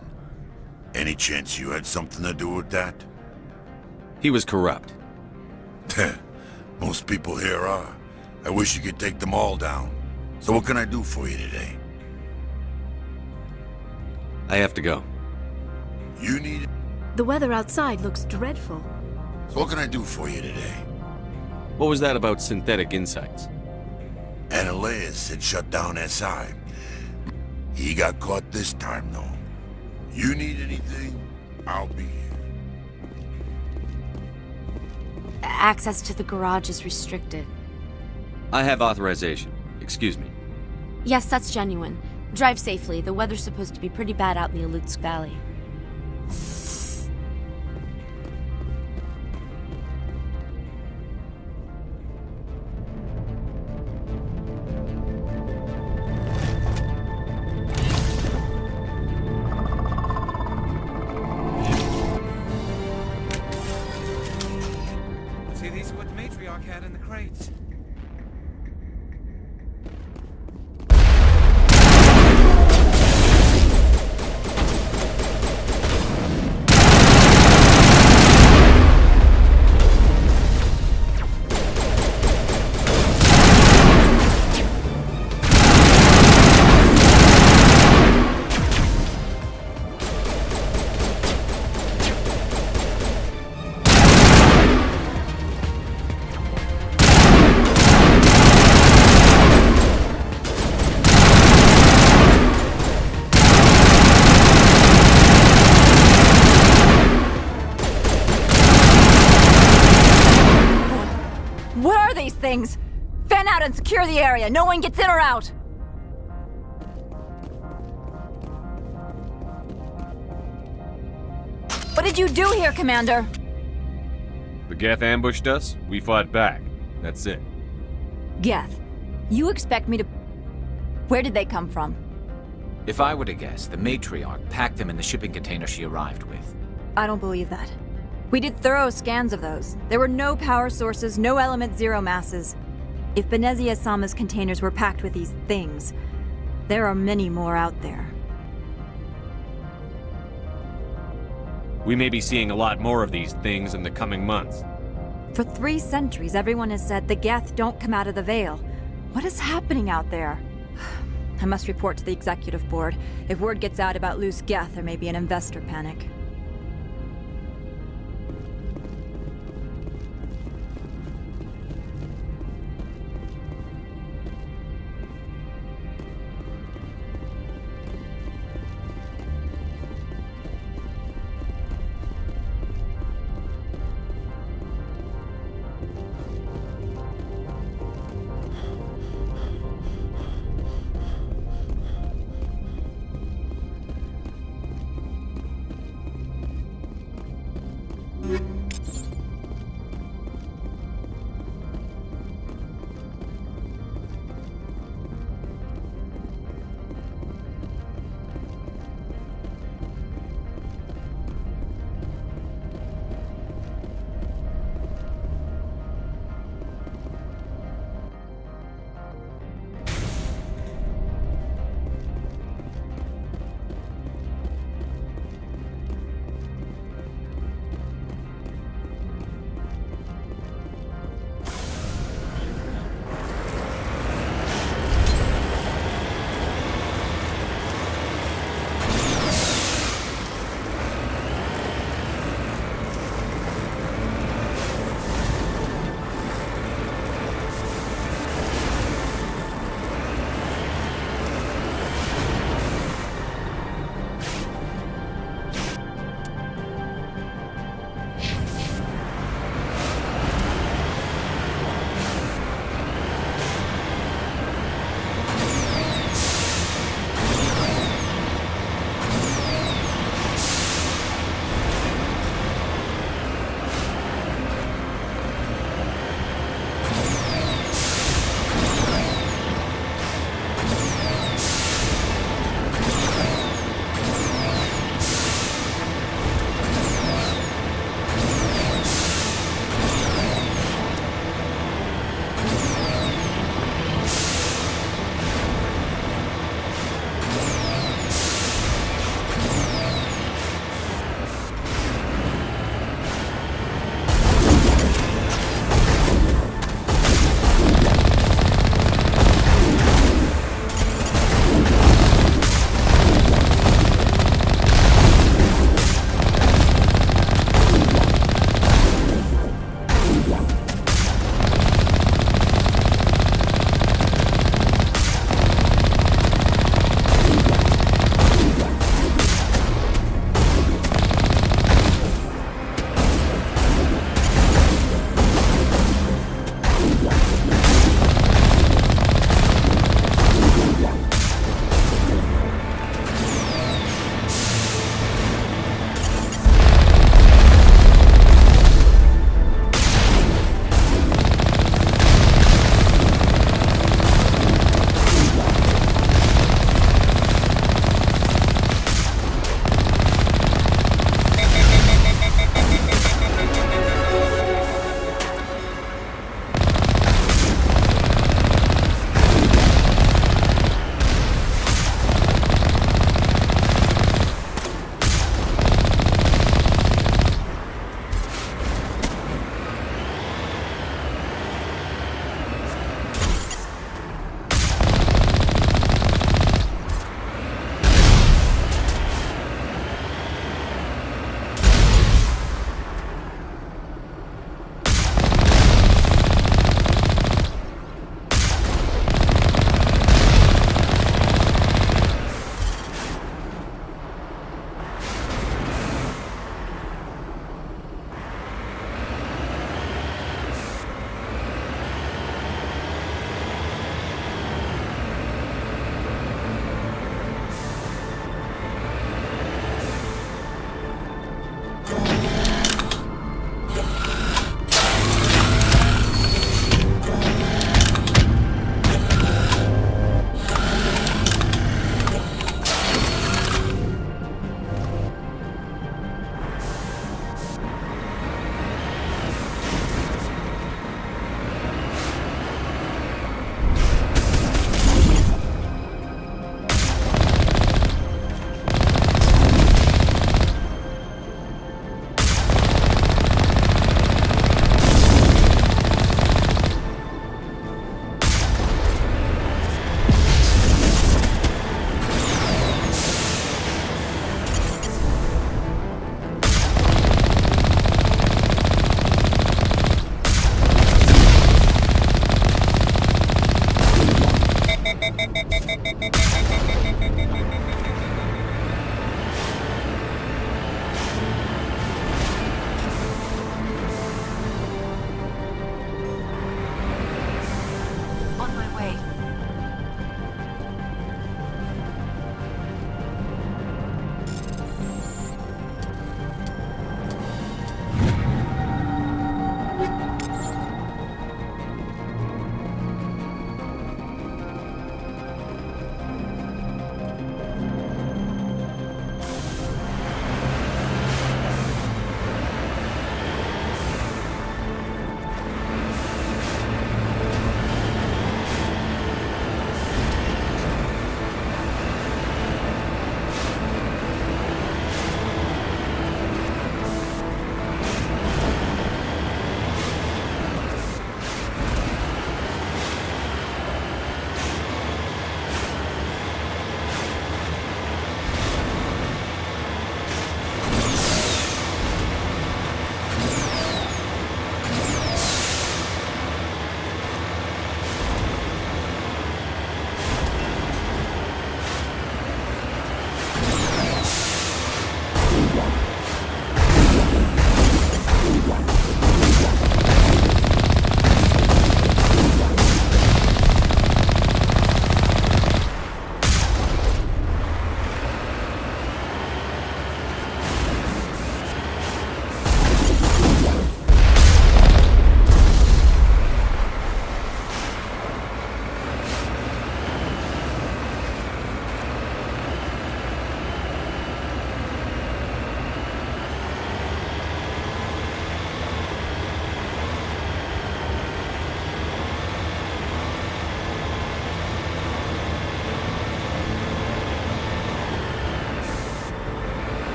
Any chance you had something to do with that? He was corrupt. Most people here are. I wish you could take them all down. So what can I do for you today? I have to go. You need it? The weather outside looks dreadful. So what can I do for you today? What was that about synthetic insights? Ananias had shut down SI. He got caught this time, though. You need anything? I'll be here. Access to the garage is restricted. I have authorization. Excuse me. Yes, that's genuine. Drive safely. The weather's supposed to be pretty bad out in the Alutsk Valley. See, these are what the matriarch had in the crates. What are these things? Fan out and secure the area. No one gets in or out. What did you do here, Commander? The Geth ambushed us, we fought back. That's it. Geth, you expect me to... Where did they come from? If I were to guess, the matriarch packed them in the shipping container she arrived with. I don't believe that. We did thorough scans of those. There were no power sources, no element zero masses. If Benezia Sama's containers were packed with these things, there are many more out there. We may be seeing a lot more of these things in the coming months. For 3 centuries, everyone has said the Geth don't come out of the Veil. What is happening out there? I must report to the executive board. If word gets out about loose Geth, there may be an investor panic.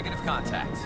negative contact.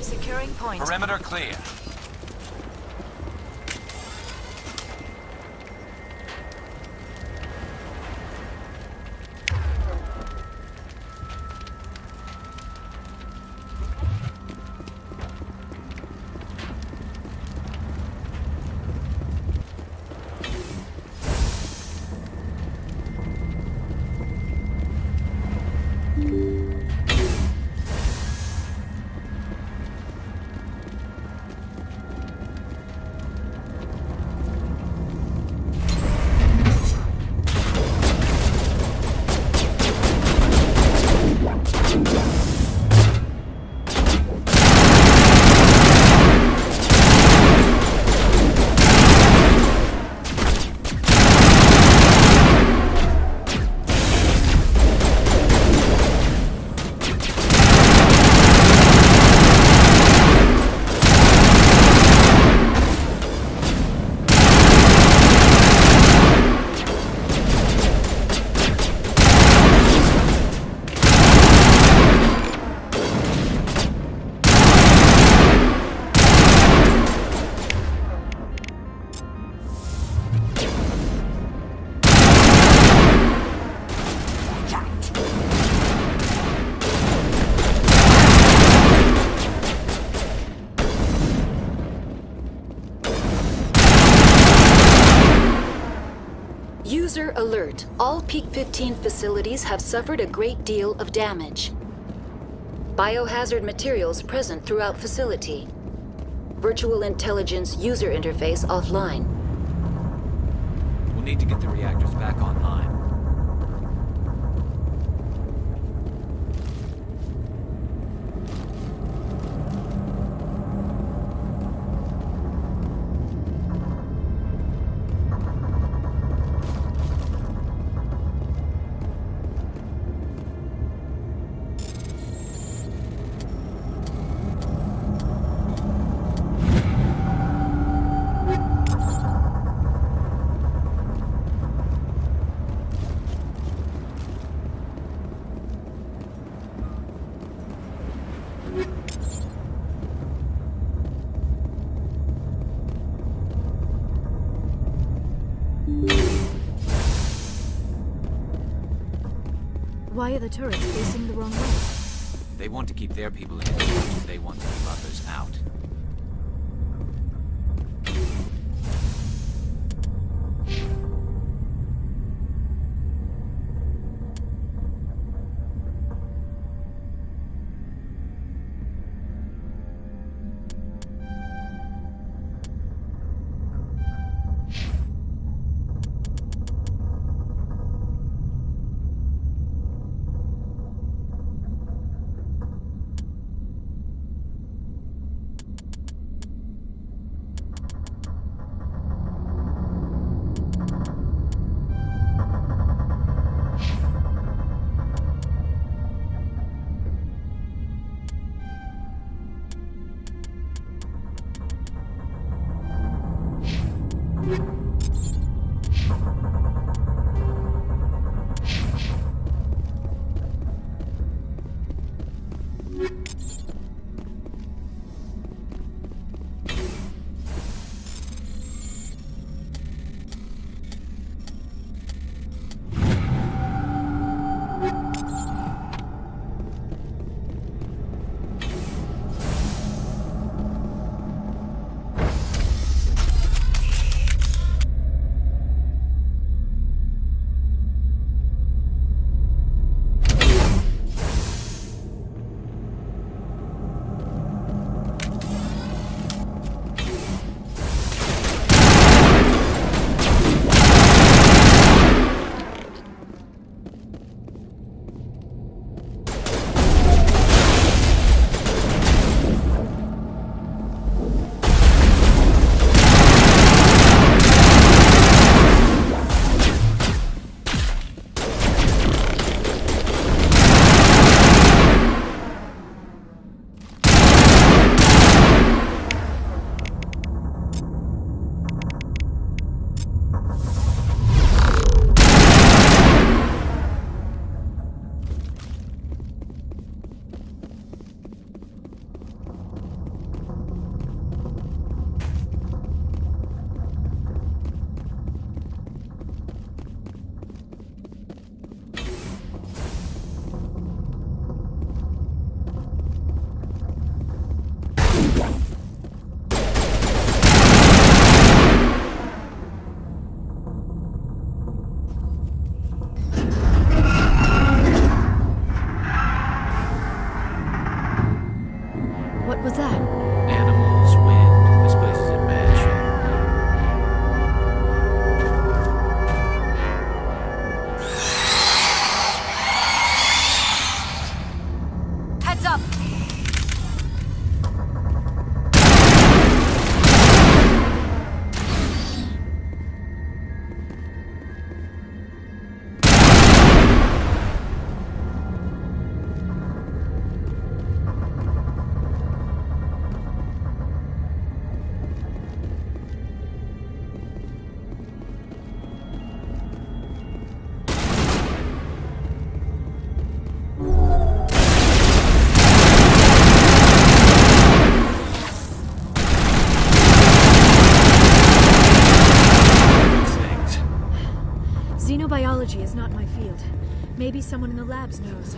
Securing point. Perimeter clear. User alert. All Peak 15 facilities have suffered a great deal of damage. Biohazard materials present throughout facility. Virtual intelligence user interface offline. We'll need to get the reactors back online. Why are the turrets facing the wrong way? They want to keep their people in as much as they want to keep others out. What was that? Animals, wind. This place is in bad shape. Heads up! Xenobiology is not my field. Maybe someone in the labs knows.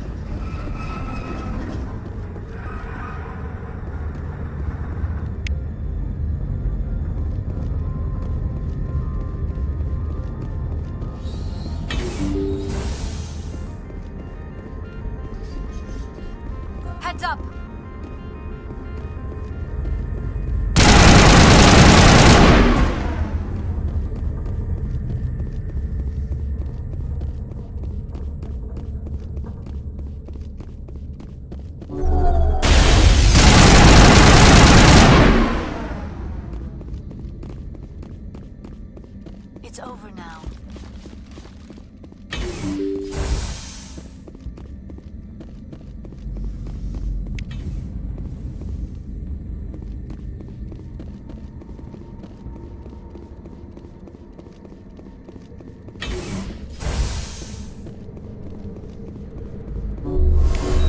Heads up! It's over now.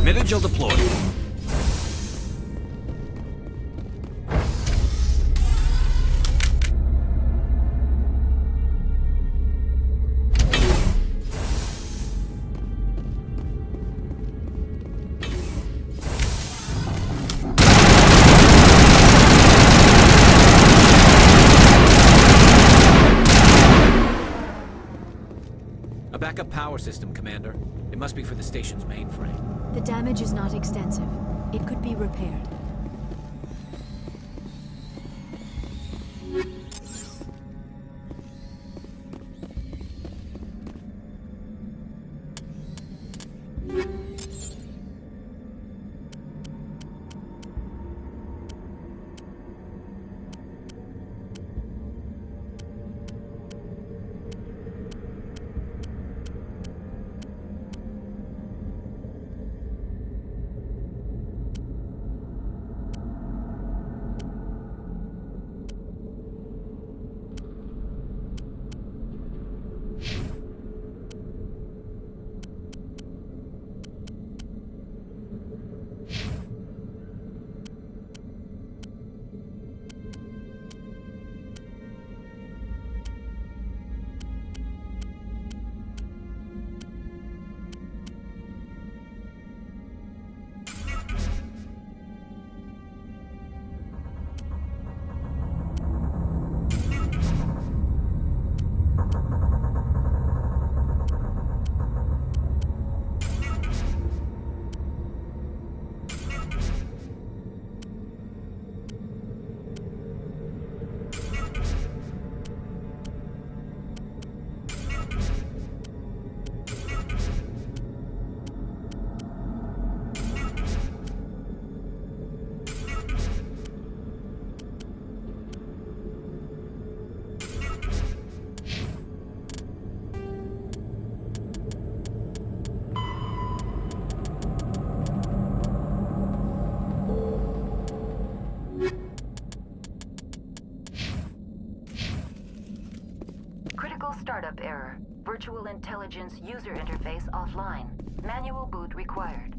Mid-Vigil deployed. A backup power system, Commander. It must be for the station's mainframe. The damage is not extensive. It could be repaired. Startup error. Virtual intelligence user interface offline. Manual boot required.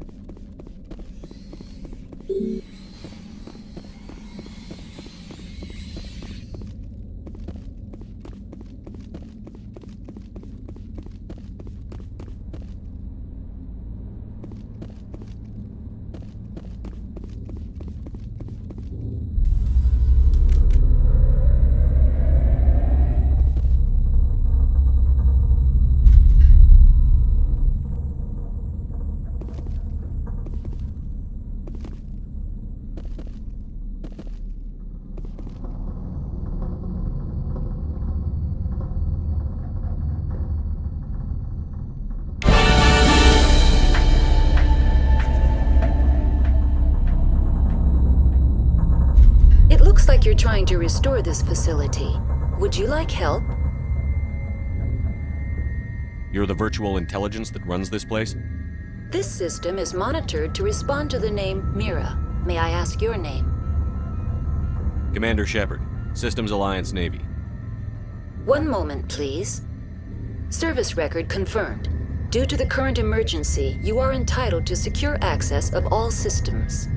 Looks like you're trying to restore this facility. Would you like help? You're the virtual intelligence that runs this place? This system is monitored to respond to the name Mira. May I ask your name? Commander Shepard, Systems Alliance Navy. One moment, please. Service record confirmed. Due to the current emergency, you are entitled to secure access of all systems.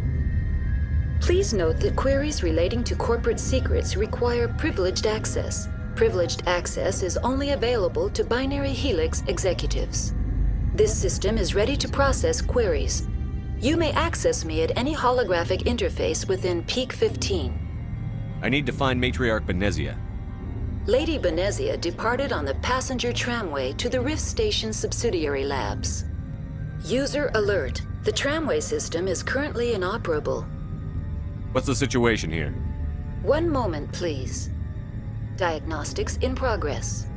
Please note that queries relating to corporate secrets require privileged access. Privileged access is only available to Binary Helix executives. This system is ready to process queries. You may access me at any holographic interface within Peak 15. I need to find Matriarch Benezia. Lady Benezia departed on the passenger tramway to the Rift Station subsidiary labs. User alert. The tramway system is currently inoperable. What's the situation here? One moment, please. Diagnostics in progress.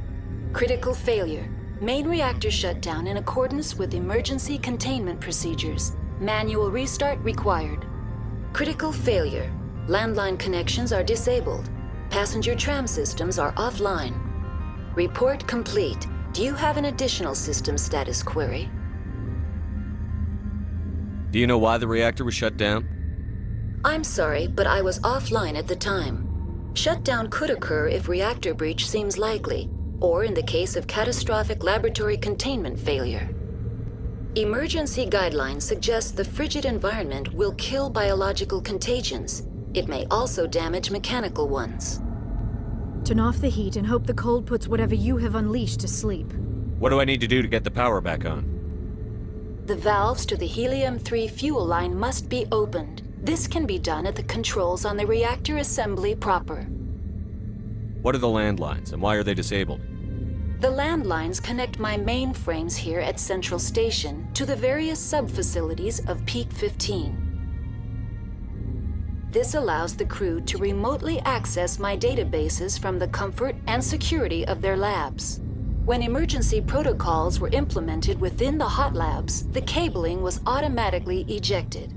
Critical failure. Main reactor shut down in accordance with emergency containment procedures. Manual restart required. Critical failure. Landline connections are disabled. Passenger tram systems are offline. Report complete. Do you have an additional system status query? Do you know why the reactor was shut down? I'm sorry, but I was offline at the time. Shutdown could occur if reactor breach seems likely, or in the case of catastrophic laboratory containment failure. Emergency guidelines suggest the frigid environment will kill biological contagions. It may also damage mechanical ones. Turn off the heat and hope the cold puts whatever you have unleashed to sleep. What do I need to do to get the power back on? The valves to the helium-3 fuel line must be opened. This can be done at the controls on the reactor assembly proper. What are the landlines, and why are they disabled? The landlines connect my mainframes here at Central Station to the various sub-facilities of Peak 15. This allows the crew to remotely access my databases from the comfort and security of their labs. When emergency protocols were implemented within the hot labs, the cabling was automatically ejected.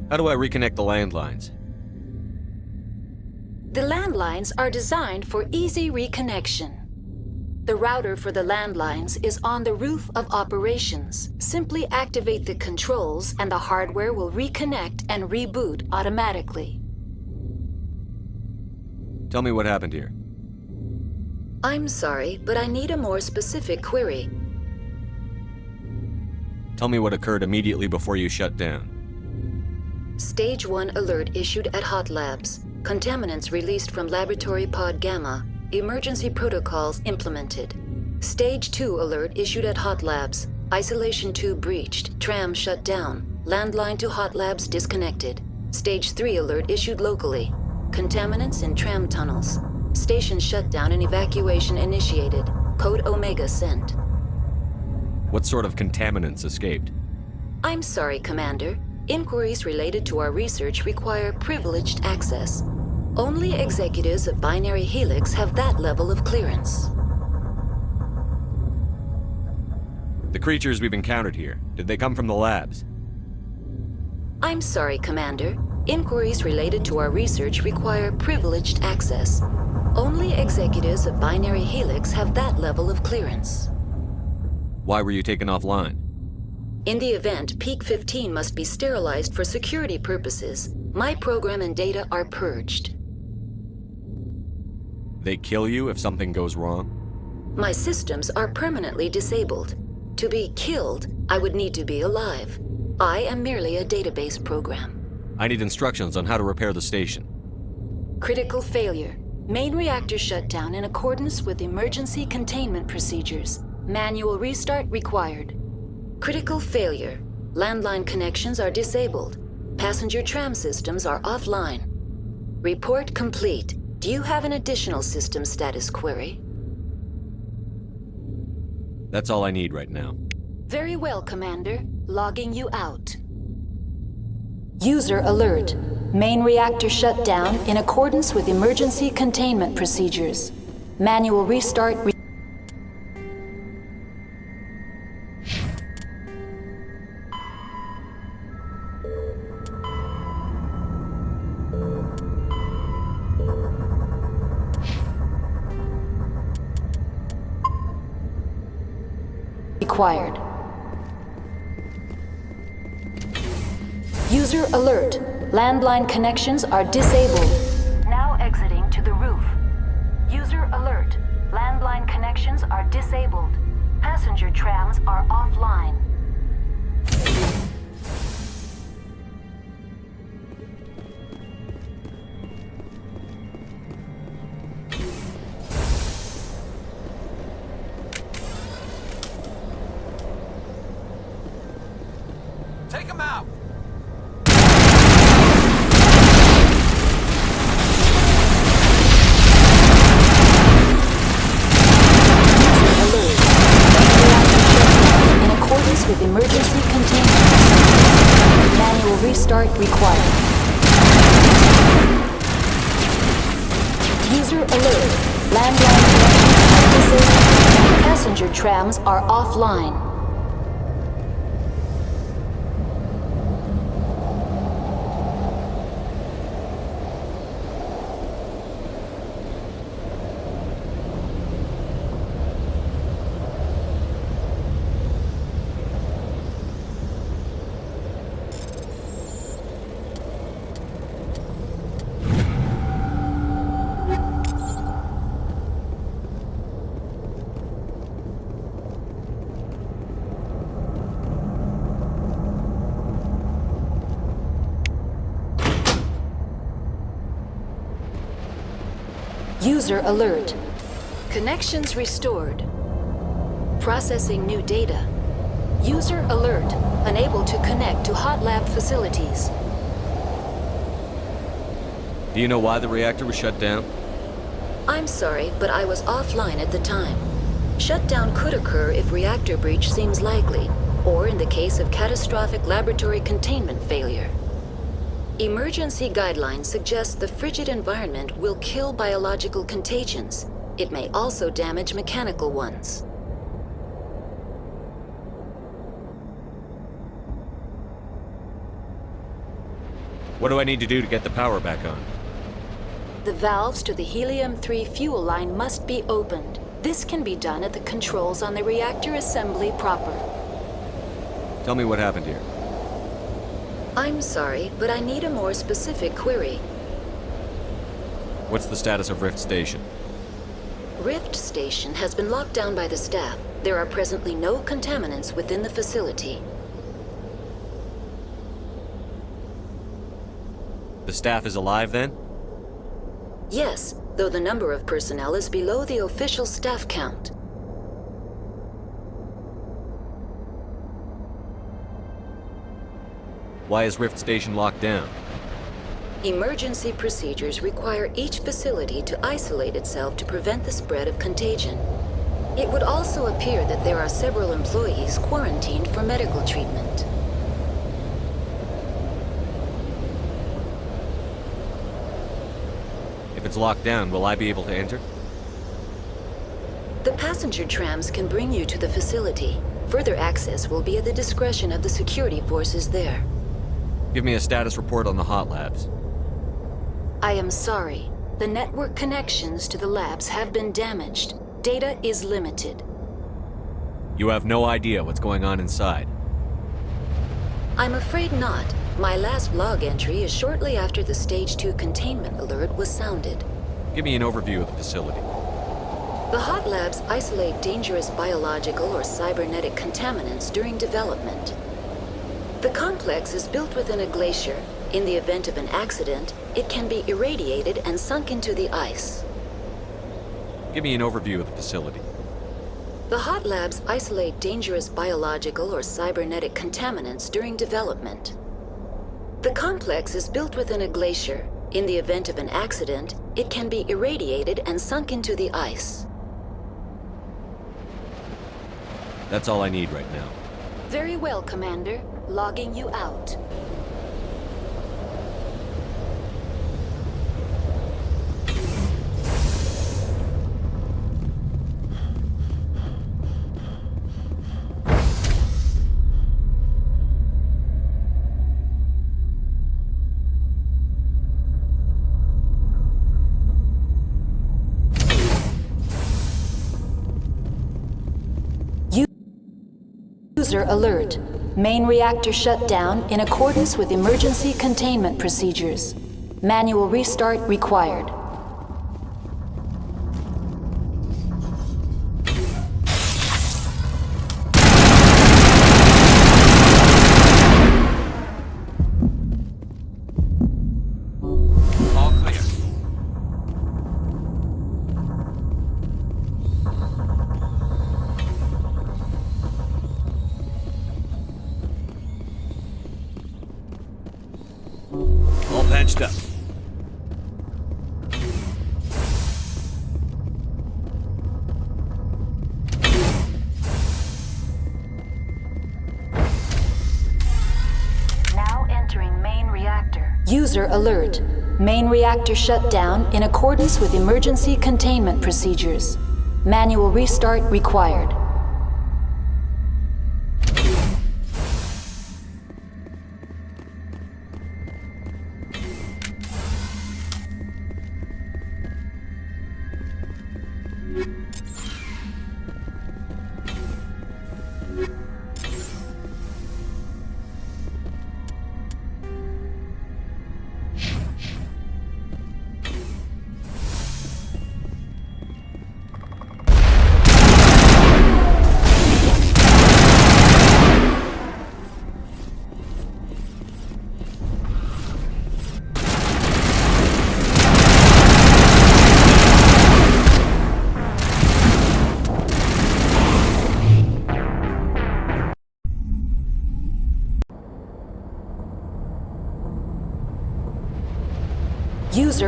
How do I reconnect the landlines? The landlines are designed for easy reconnection. The router for the landlines is on the roof of operations. Simply activate the controls and the hardware will reconnect and reboot automatically. Tell me what happened here. I'm sorry, but I need a more specific query. Tell me what occurred immediately before you shut down. Stage 1 alert issued at Hot Labs. Contaminants released from Laboratory Pod Gamma. Emergency protocols implemented. Stage 2 alert issued at Hot Labs. Isolation tube breached. Tram shut down. Landline to Hot Labs disconnected. Stage 3 alert issued locally. Contaminants in tram tunnels. Station shutdown and evacuation initiated. Code Omega sent. What sort of contaminants escaped? I'm sorry, Commander. Inquiries related to our research require privileged access. Only executives of Binary Helix have that level of clearance. The creatures we've encountered here, did they come from the labs? I'm sorry, Commander. Inquiries related to our research require privileged access. Only executives of Binary Helix have that level of clearance. Why were you taken offline? In the event, Peak 15 must be sterilized for security purposes. My program and data are purged. They kill you if something goes wrong? My systems are permanently disabled. To be killed, I would need to be alive. I am merely a database program. I need instructions on how to repair the station. Critical failure. Main reactor shut down in accordance with emergency containment procedures. Manual restart required. Critical failure. Landline connections are disabled. Passenger tram systems are offline. Report complete. Do you have an additional system status query? That's all I need right now. Very well, Commander. Logging you out. User alert. Main reactor shut down in accordance with emergency containment procedures. Manual restart required. User alert. Landline connections are disabled. Now exiting to the roof. User alert. Landline connections are disabled. Passenger trams are offline. Take him out! In accordance with emergency containment. Manual restart required. User alert. Landline connections are disabled. Passenger trams are offline. User alert. Connections restored. Processing new data. User alert. Unable to connect to hot lab facilities. Do you know why the reactor was shut down? I'm sorry, but I was offline at the time. Shutdown could occur if reactor breach seems likely, or in the case of catastrophic laboratory containment failure. Emergency guidelines suggest the frigid environment will kill biological contagions. It may also damage mechanical ones. What do I need to do to get the power back on? The valves to the helium-3 fuel line must be opened. This can be done at the controls on the reactor assembly proper. Tell me what happened here. I'm sorry, but I need a more specific query. What's the status of Rift Station? Rift Station has been locked down by the staff. There are presently no contaminants within the facility. The staff is alive then? Yes, though the number of personnel is below the official staff count. Why is Rift Station locked down? Emergency procedures require each facility to isolate itself to prevent the spread of contagion. It would also appear that there are several employees quarantined for medical treatment. If it's locked down, will I be able to enter? The passenger trams can bring you to the facility. Further access will be at the discretion of the security forces there. Give me a status report on the hot labs. I am sorry. The network connections to the labs have been damaged. Data is limited. You have no idea what's going on inside. I'm afraid not. My last log entry is shortly after the Stage 2 containment alert was sounded. Give me an overview of the facility. The hot labs isolate dangerous biological or cybernetic contaminants during development. The complex is built within a glacier. In the event of an accident, it can be irradiated and sunk into the ice. Give me an overview of the facility. The hot labs isolate dangerous biological or cybernetic contaminants during development. The complex is built within a glacier. In the event of an accident, it can be irradiated and sunk into the ice. That's all I need right now. Very well, Commander. Logging you out. User alert. Main reactor shut down in accordance with emergency containment procedures. Manual restart required. All clear. All patched up. Now entering main reactor. User alert. Main reactor shut down in accordance with emergency containment procedures. Manual restart required.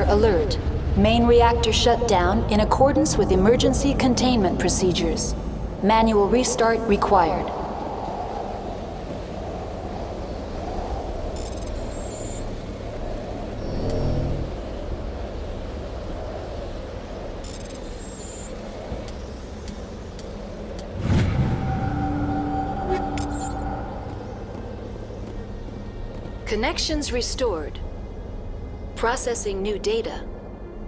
alert. Main reactor shut down in accordance with emergency containment procedures. Manual restart required. Connections restored. Processing new data.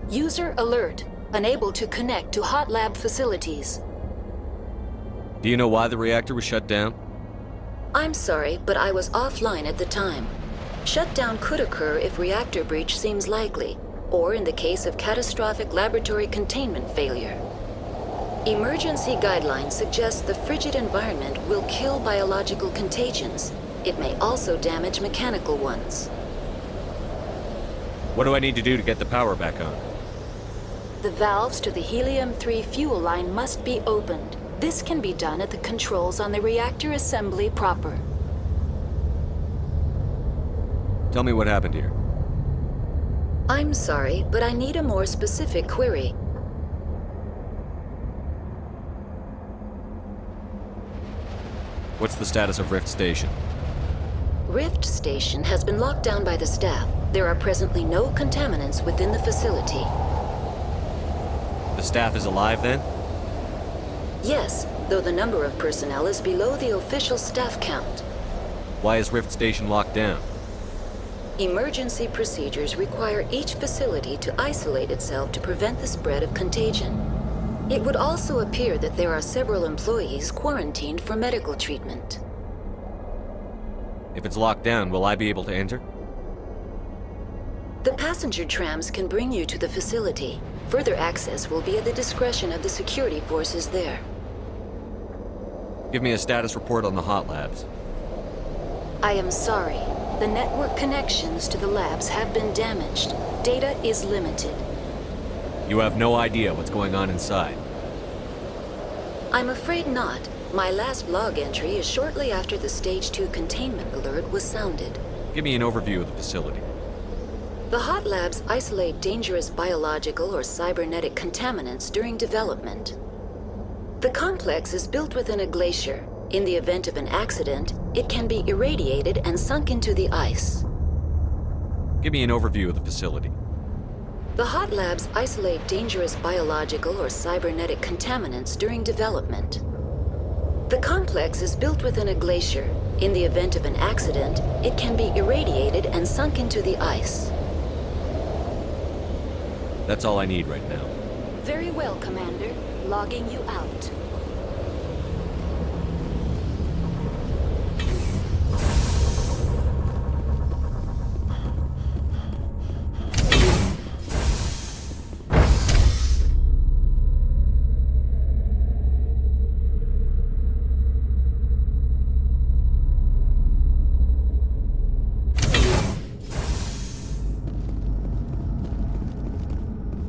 User alert. Unable to connect to hot lab facilities. Do you know why the reactor was shut down? I'm sorry, but I was offline at the time. Shutdown could occur if reactor breach seems likely, or in the case of catastrophic laboratory containment failure. Emergency guidelines suggest the frigid environment will kill biological contagions. It may also damage mechanical ones. What do I need to do to get the power back on? The valves to the helium-3 fuel line must be opened. This can be done at the controls on the reactor assembly proper. Tell me what happened here. I'm sorry, but I need a more specific query. What's the status of Rift Station? Rift Station has been locked down by the staff. There are presently no contaminants within the facility. The staff is alive then? Yes, though the number of personnel is below the official staff count. Why is Rift Station locked down? Emergency procedures require each facility to isolate itself to prevent the spread of contagion. It would also appear that there are several employees quarantined for medical treatment. If it's locked down, will I be able to enter? The passenger trams can bring you to the facility. Further access will be at the discretion of the security forces there. Give me a status report on the hot labs. I am sorry. The network connections to the labs have been damaged. Data is limited. You have no idea what's going on inside. I'm afraid not. My last log entry is shortly after the Stage 2 containment alert was sounded. Give me an overview of the facility. The hot labs isolate dangerous biological or cybernetic contaminants during development. The complex is built within a glacier. In the event of an accident, it can be irradiated and sunk into the ice. Give me an overview of the facility. The hot labs isolate dangerous biological or cybernetic contaminants during development. The complex is built within a glacier. In the event of an accident, it can be irradiated and sunk into the ice. That's all I need right now. Very well, Commander. Logging you out.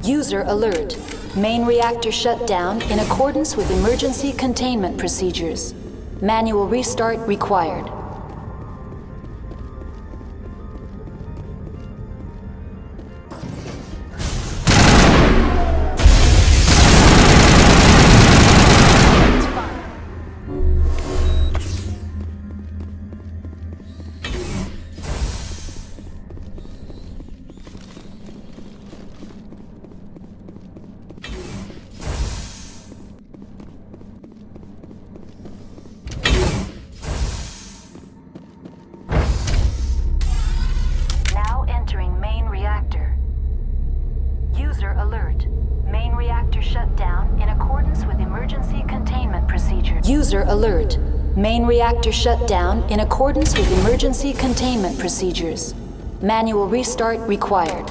User alert. Main reactor shut down in accordance with emergency containment procedures. Manual restart required. User alert. Main reactor shut down in accordance with emergency containment procedures. Manual restart required.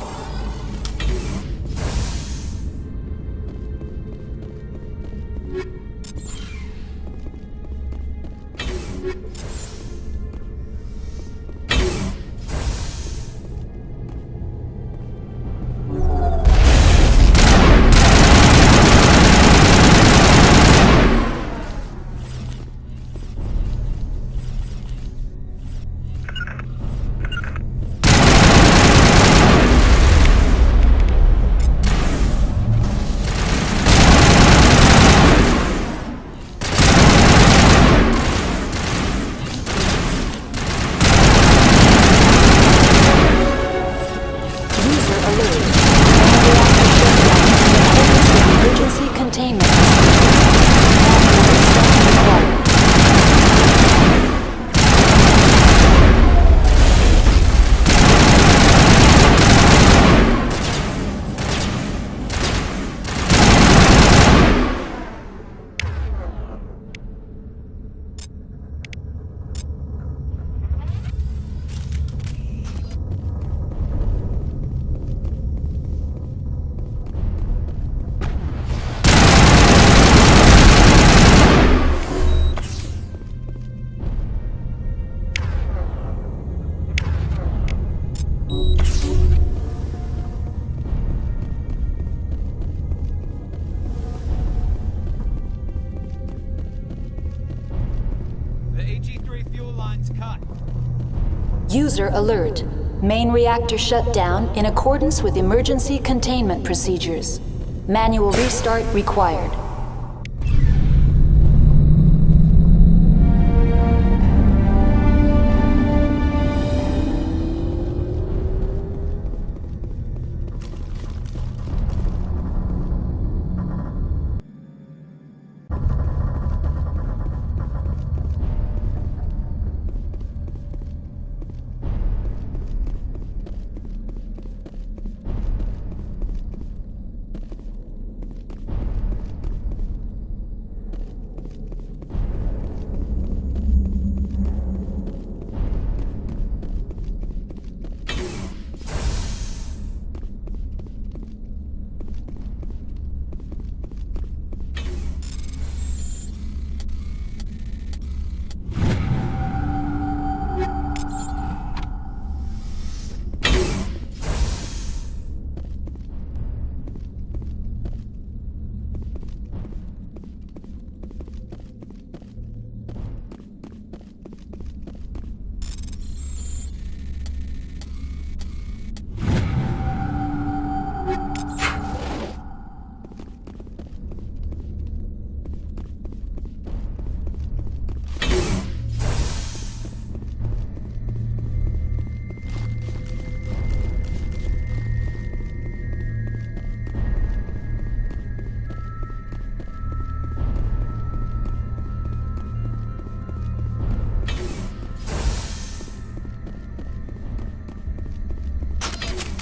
User alert. Main reactor shut down in accordance with emergency containment procedures. Manual restart required.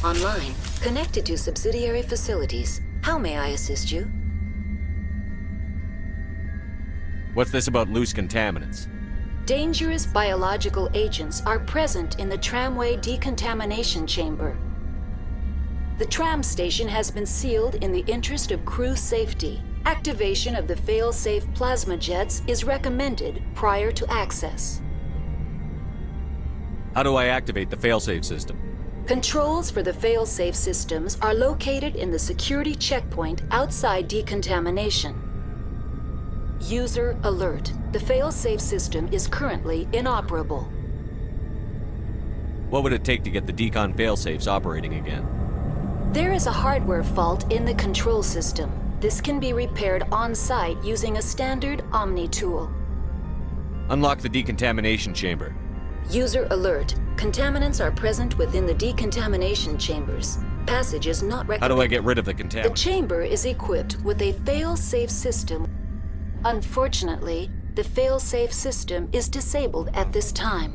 Online. Connected to subsidiary facilities. How may I assist you? What's this about loose contaminants? Dangerous biological agents are present in the tramway decontamination chamber. The tram station has been sealed in the interest of crew safety. Activation of the fail-safe plasma jets is recommended prior to access. How do I activate the failsafe system? Controls for the fail-safe systems are located in the security checkpoint outside decontamination. User alert. The fail-safe system is currently inoperable. What would it take to get the decon failsafes operating again? There is a hardware fault in the control system. This can be repaired on-site using a standard Omni tool. Unlock the decontamination chamber. User alert. Contaminants are present within the decontamination chambers. Passage is not recommended. How do I get rid of the contaminants? The chamber is equipped with a fail-safe system. Unfortunately, the fail-safe system is disabled at this time.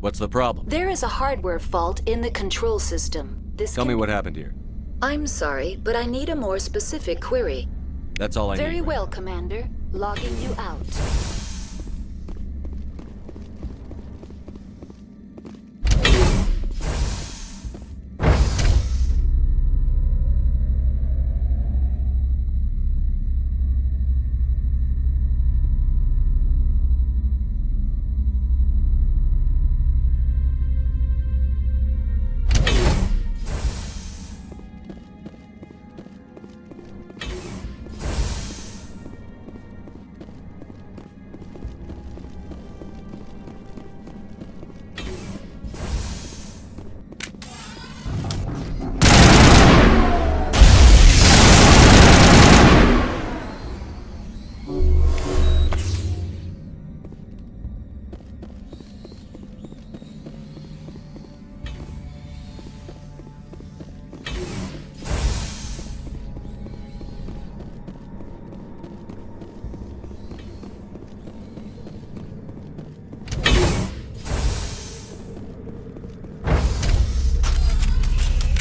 What's the problem? There is a hardware fault in the control system. Tell me what happened here. I'm sorry, but I need a more specific query. That's all I need. Very well, Commander. Logging you out.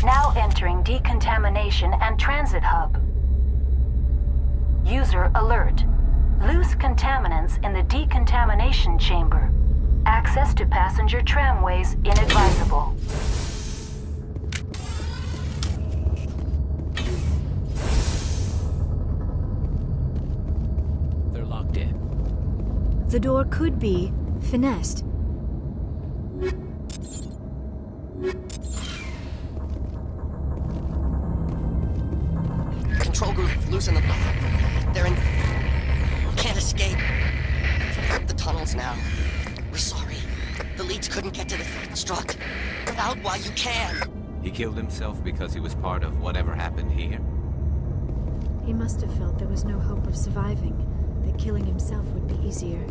Now entering decontamination and transit hub. User alert. Loose contaminants in the decontamination chamber. Access to passenger tramways inadvisable. They're locked in. The door could be finessed. Control group, loosen them. They're in... Can't escape. The tunnels now. We're sorry. The leads couldn't get to the struck. Get out while you can. He killed himself because he was part of whatever happened here? He must have felt there was no hope of surviving, that killing himself would be easier.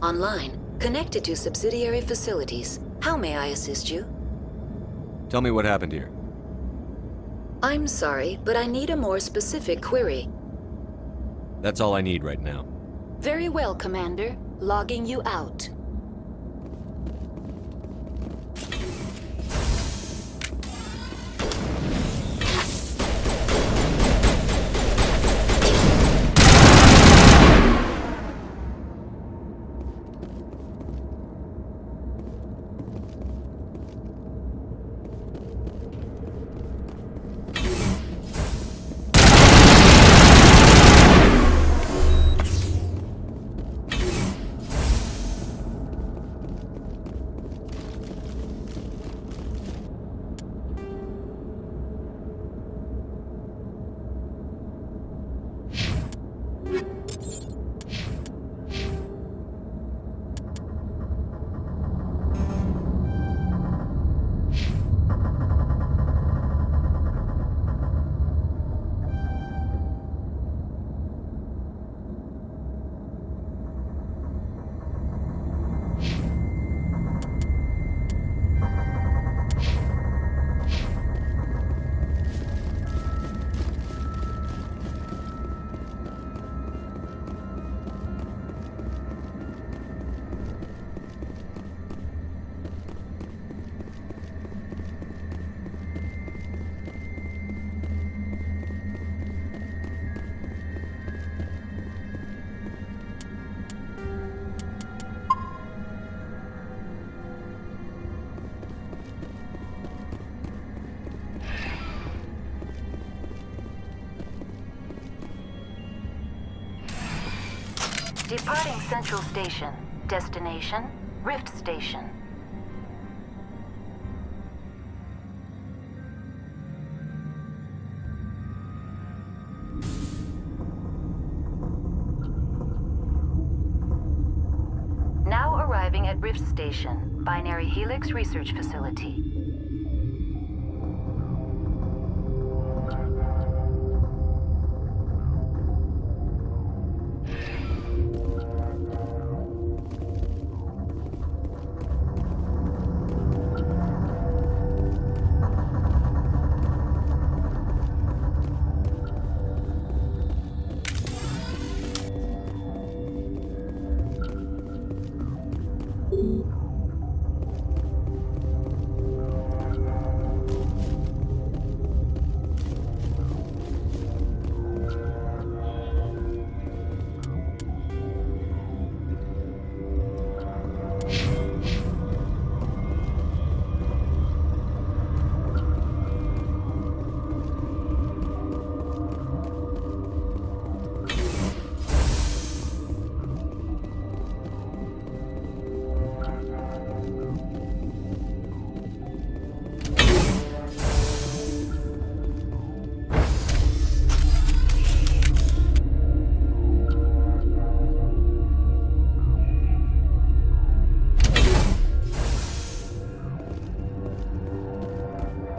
Online, connected to subsidiary facilities. How may I assist you? Tell me what happened here. I'm sorry, but I need a more specific query. That's all I need right now. Very well, Commander. Logging you out. Departing Central Station. Destination, Rift Station. Now arriving at Rift Station, Binary Helix Research Facility.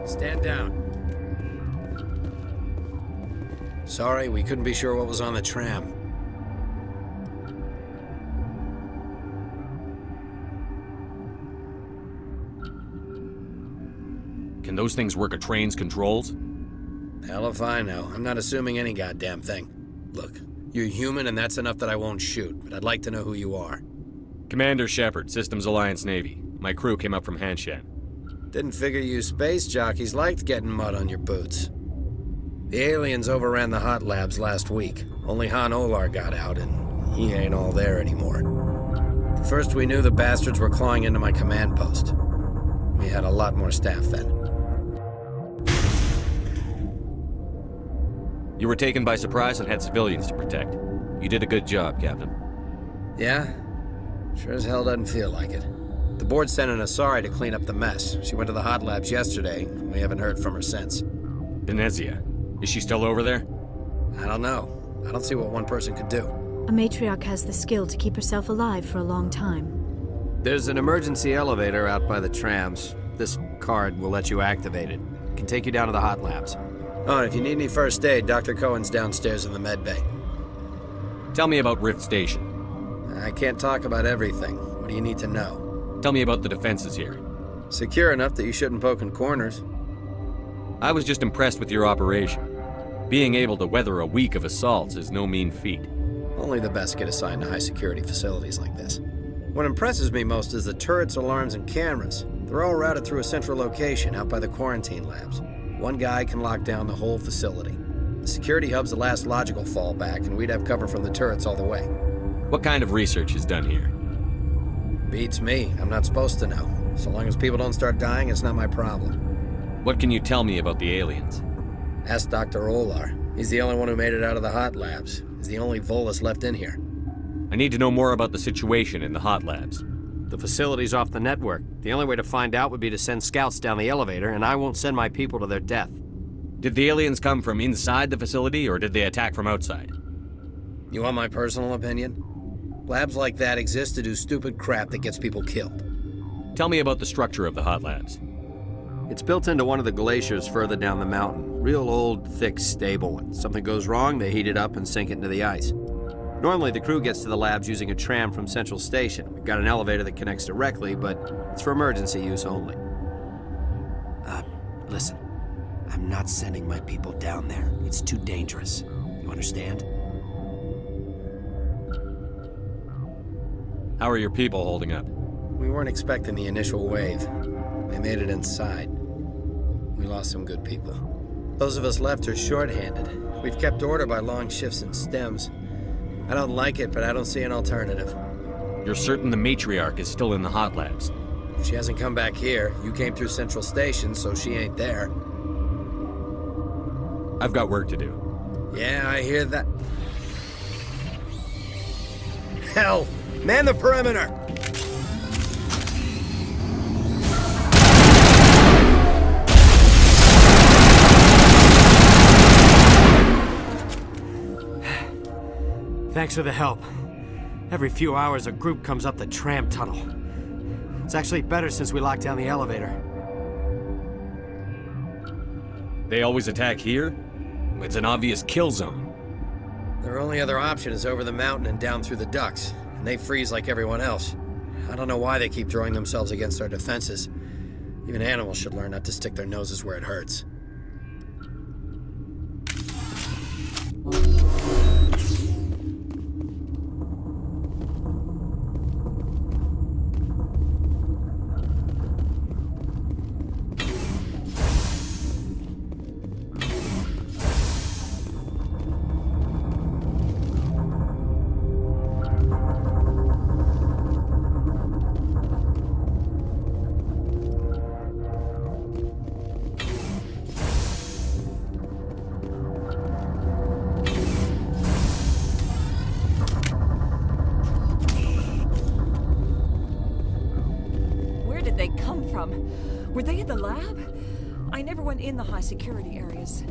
Stand down. Sorry, we couldn't be sure what was on the tram. Can those things work a train's controls? Hell if I know. I'm not assuming any goddamn thing. Look, you're human and that's enough that I won't shoot, but I'd like to know who you are. Commander Shepard, Systems Alliance Navy. My crew came up from Hanshan. Didn't figure you space jockeys liked getting mud on your boots. The aliens overran the hot labs last week. Only Han Olar got out, and he ain't all there anymore. First we knew the bastards were clawing into my command post. We had a lot more staff then. You were taken by surprise and had civilians to protect. You did a good job, Captain. Yeah? Sure as hell doesn't feel like it. The board sent an Asari to clean up the mess. She went to the hot labs yesterday. We haven't heard from her since. Venezia. Is she still over there? I don't know. I don't see what one person could do. A matriarch has the skill to keep herself alive for a long time. There's an emergency elevator out by the trams. This card will let you activate it. It can take you down to the hot labs. Oh, and if you need any first aid, Dr. Cohen's downstairs in the med bay. Tell me about Rift Station. I can't talk about everything. What do you need to know? Tell me about the defenses here. Secure enough that you shouldn't poke in corners. I was just impressed with your operation. Being able to weather a week of assaults is no mean feat. Only the best get assigned to high-security facilities like this. What impresses me most is the turrets, alarms, and cameras. They're all routed through a central location out by the quarantine labs. One guy can lock down the whole facility. The security hub's the last logical fallback, and we'd have cover from the turrets all the way. What kind of research is done here? Beats me. I'm not supposed to know. So long as people don't start dying, it's not my problem. What can you tell me about the aliens? Ask Dr. Olar. He's the only one who made it out of the hot labs. He's the only Volus left in here. I need to know more about the situation in the hot labs. The facility's off the network. The only way to find out would be to send scouts down the elevator, and I won't send my people to their death. Did the aliens come from inside the facility, or did they attack from outside? You want my personal opinion? Labs like that exist to do stupid crap that gets people killed. Tell me about the structure of the hot labs. It's built into one of the glaciers further down the mountain. Real old, thick, stable one. Something goes wrong, they heat it up and sink it into the ice. Normally, the crew gets to the labs using a tram from Central Station. We've got an elevator that connects directly, but it's for emergency use only. Listen. I'm not sending my people down there. It's too dangerous. You understand? How are your people holding up? We weren't expecting the initial wave. They made it inside. We lost some good people. Those of us left are short-handed. We've kept order by long shifts and stems. I don't like it, but I don't see an alternative. You're certain the matriarch is still in the hot labs? She hasn't come back here. You came through Central Station, so she ain't there. I've got work to do. Yeah, I hear that. Hell! Man the perimeter! Thanks for the help. Every few hours, a group comes up the tram tunnel. It's actually better since we locked down the elevator. They always attack here? It's an obvious kill zone. Their only other option is over the mountain and down through the ducts, and they freeze like everyone else. I don't know why they keep throwing themselves against our defenses. Even animals should learn not to stick their noses where it hurts. Were they at the lab? I never went in the high security areas.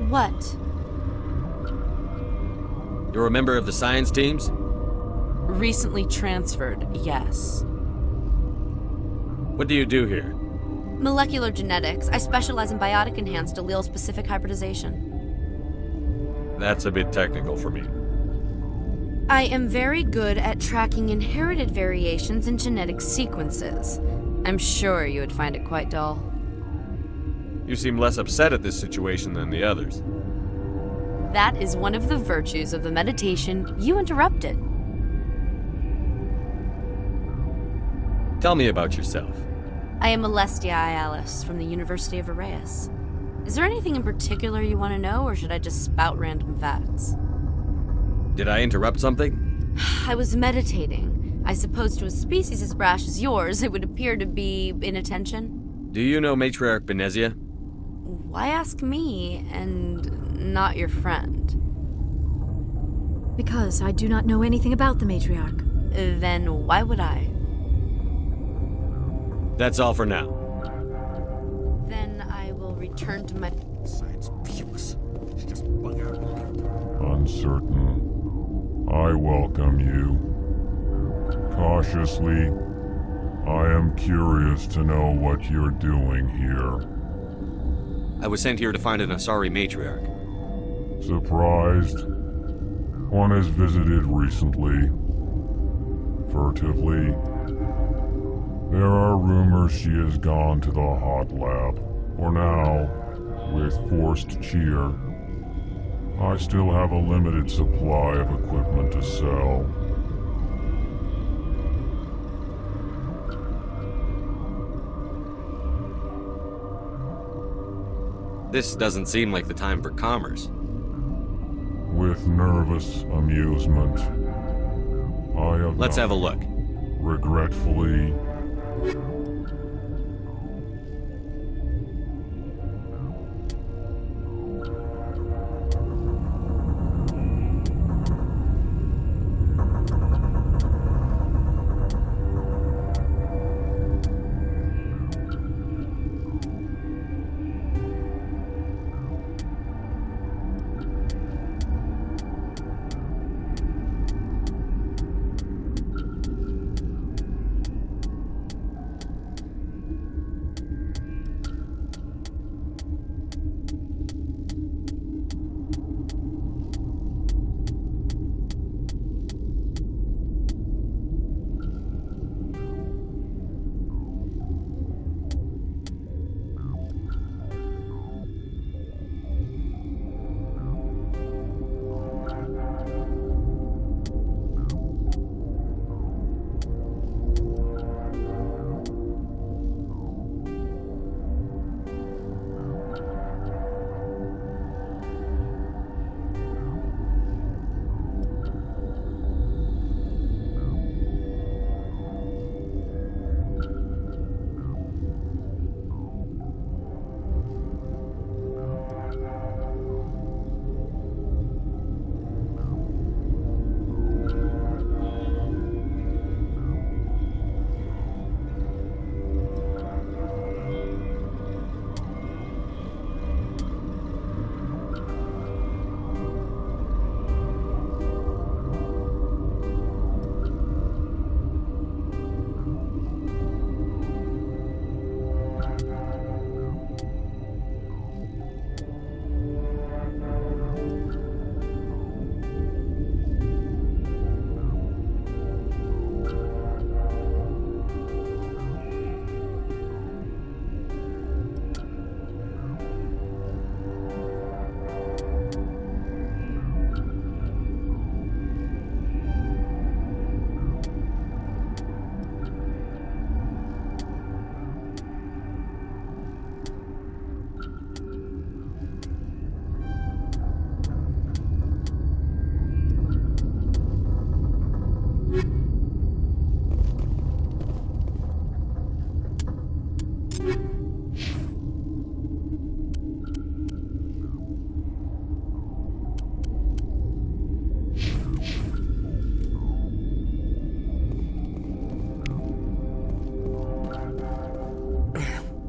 What? You're a member of the science teams? Recently transferred, yes. What do you do here? Molecular genetics. I specialize in biotic-enhanced allele-specific hybridization. That's a bit technical for me. I am very good at tracking inherited variations in genetic sequences. I'm sure you would find it quite dull. You seem less upset at this situation than the others. That is one of the virtues of the meditation you interrupted. Tell me about yourself. I am Alestia Ialis from the University of WREX. Is there anything in particular you want to know, or should I just spout random facts? Did I interrupt something? I was meditating. I suppose to a species as brash as yours, it would appear to be inattention. Do you know Matriarch Benezia? Why ask me, and not your friend? Because I do not know anything about the matriarch. Then why would I? That's all for now. Then I will return to my... Science viewers. She just bug out. Uncertain. I welcome you. Cautiously, I am curious to know what you're doing here. I was sent here to find an Asari matriarch. Surprised? One has visited recently. Furtively. There are rumors she has gone to the hot lab. For now, with forced cheer, I still have a limited supply of equipment to sell. This doesn't seem like the time for commerce. With nervous amusement, I have... Let's have a look. Regretfully...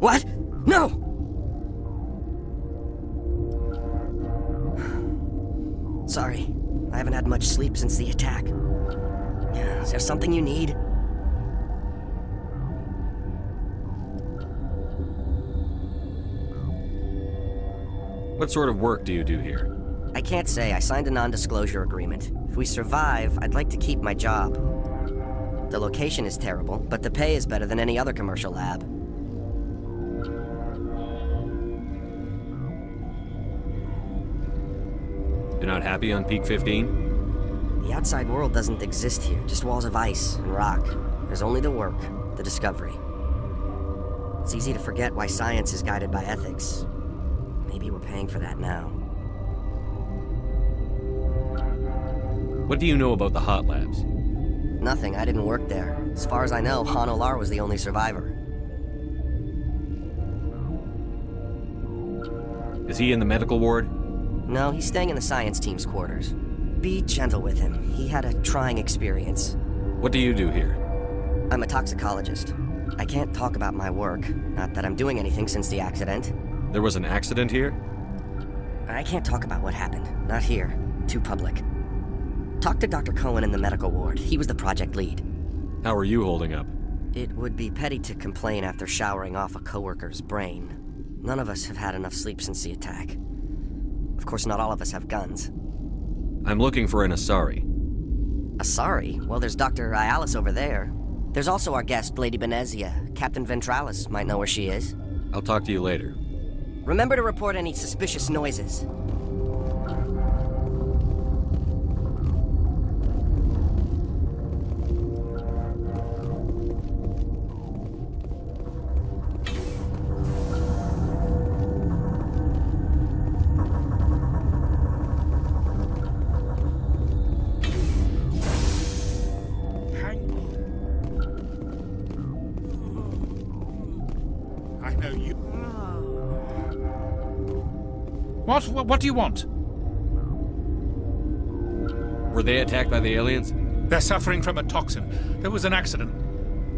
What? No! Sorry, I haven't had much sleep since the attack. Is there something you need? What sort of work do you do here? I can't say. I signed a non-disclosure agreement. If we survive, I'd like to keep my job. The location is terrible, but the pay is better than any other commercial lab. You're not happy on Peak 15? The outside world doesn't exist here, just walls of ice and rock. There's only the work, the discovery. It's easy to forget why science is guided by ethics. Maybe we're paying for that now. What do you know about the hot labs? Nothing, I didn't work there. As far as I know, Han Olar was the only survivor. Is he in the medical ward? No, he's staying in the science team's quarters. Be gentle with him. He had a trying experience. What do you do here? I'm a toxicologist. I can't talk about my work. Not that I'm doing anything since the accident. There was an accident here? I can't talk about what happened. Not here. Too public. Talk to Dr. Cohen in the medical ward. He was the project lead. How are you holding up? It would be petty to complain after showering off a coworker's brain. None of us have had enough sleep since the attack. Of course, not all of us have guns. I'm looking for an Asari. Asari? Well, there's Dr. Ialis over there. There's also our guest, Lady Benezia. Captain Ventralis might know where she is. I'll talk to you later. Remember to report any suspicious noises. What do you want? Were they attacked by the aliens? They're suffering from a toxin. There was an accident.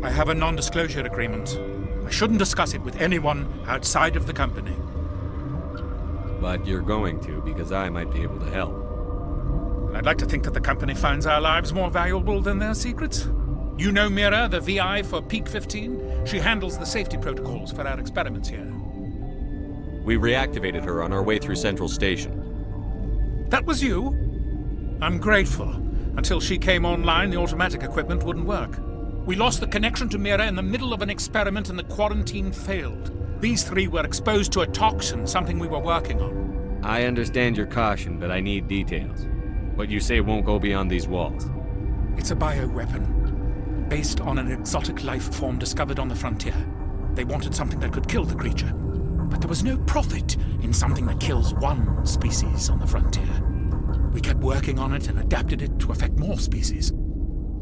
I have a non-disclosure agreement. I shouldn't discuss it with anyone outside of the company. But you're going to, because I might be able to help. And I'd like to think that the company finds our lives more valuable than their secrets. You know Mira, the VI for Peak 15? She handles the safety protocols for our experiments here. We reactivated her on our way through Central Station. That was you? I'm grateful. Until she came online, the automatic equipment wouldn't work. We lost the connection to Mira in the middle of an experiment and the quarantine failed. These three were exposed to a toxin, something we were working on. I understand your caution, but I need details. What you say won't go beyond these walls. It's a bioweapon, based on an exotic life form discovered on the frontier. They wanted something that could kill the creature. But there was no profit in something that kills one species on the frontier. We kept working on it and adapted it to affect more species.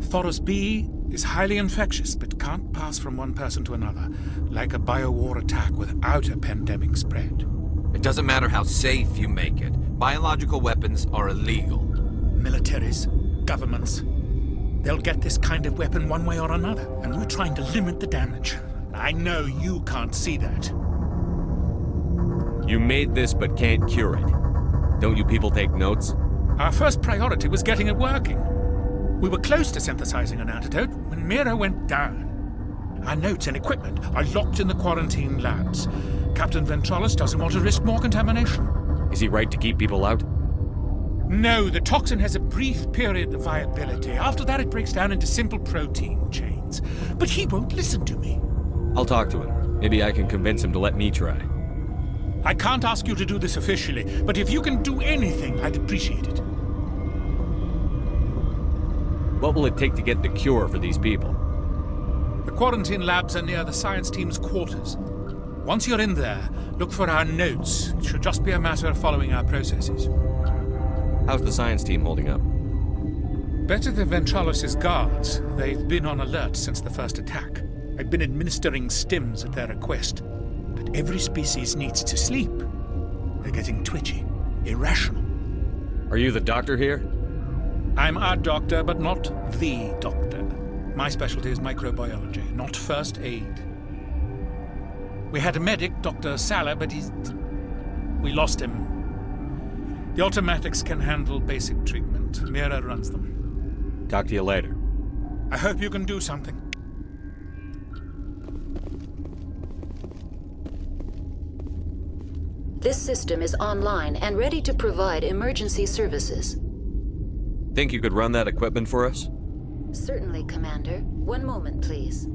Thoros B is highly infectious, but can't pass from one person to another, like a biowar attack without a pandemic spread. It doesn't matter how safe you make it. Biological weapons are illegal. Militaries, governments, they'll get this kind of weapon one way or another, and we're trying to limit the damage. I know you can't see that. You made this but can't cure it. Don't you people take notes? Our first priority was getting it working. We were close to synthesizing an antidote when Mira went down. Our notes and equipment are locked in the quarantine labs. Captain Ventralis doesn't want to risk more contamination. Is he right to keep people out? No, the toxin has a brief period of viability. After that, it breaks down into simple protein chains. But he won't listen to me. I'll talk to him. Maybe I can convince him to let me try. I can't ask you to do this officially, but if you can do anything, I'd appreciate it. What will it take to get the cure for these people? The quarantine labs are near the science team's quarters. Once you're in there, look for our notes. It should just be a matter of following our processes. How's the science team holding up? Better than Ventralis' guards. They've been on alert since the first attack. I've been administering stims at their request. But every species needs to sleep. They're getting twitchy, irrational. Are you the doctor here? I'm our doctor, but not the doctor. My specialty is microbiology, not first aid. We had a medic, Dr. Salah, but we lost him. The automatics can handle basic treatment. Mira runs them. Talk to you later. I hope you can do something. This system is online and ready to provide emergency services. Think you could run that equipment for us? Certainly, Commander. One moment, please.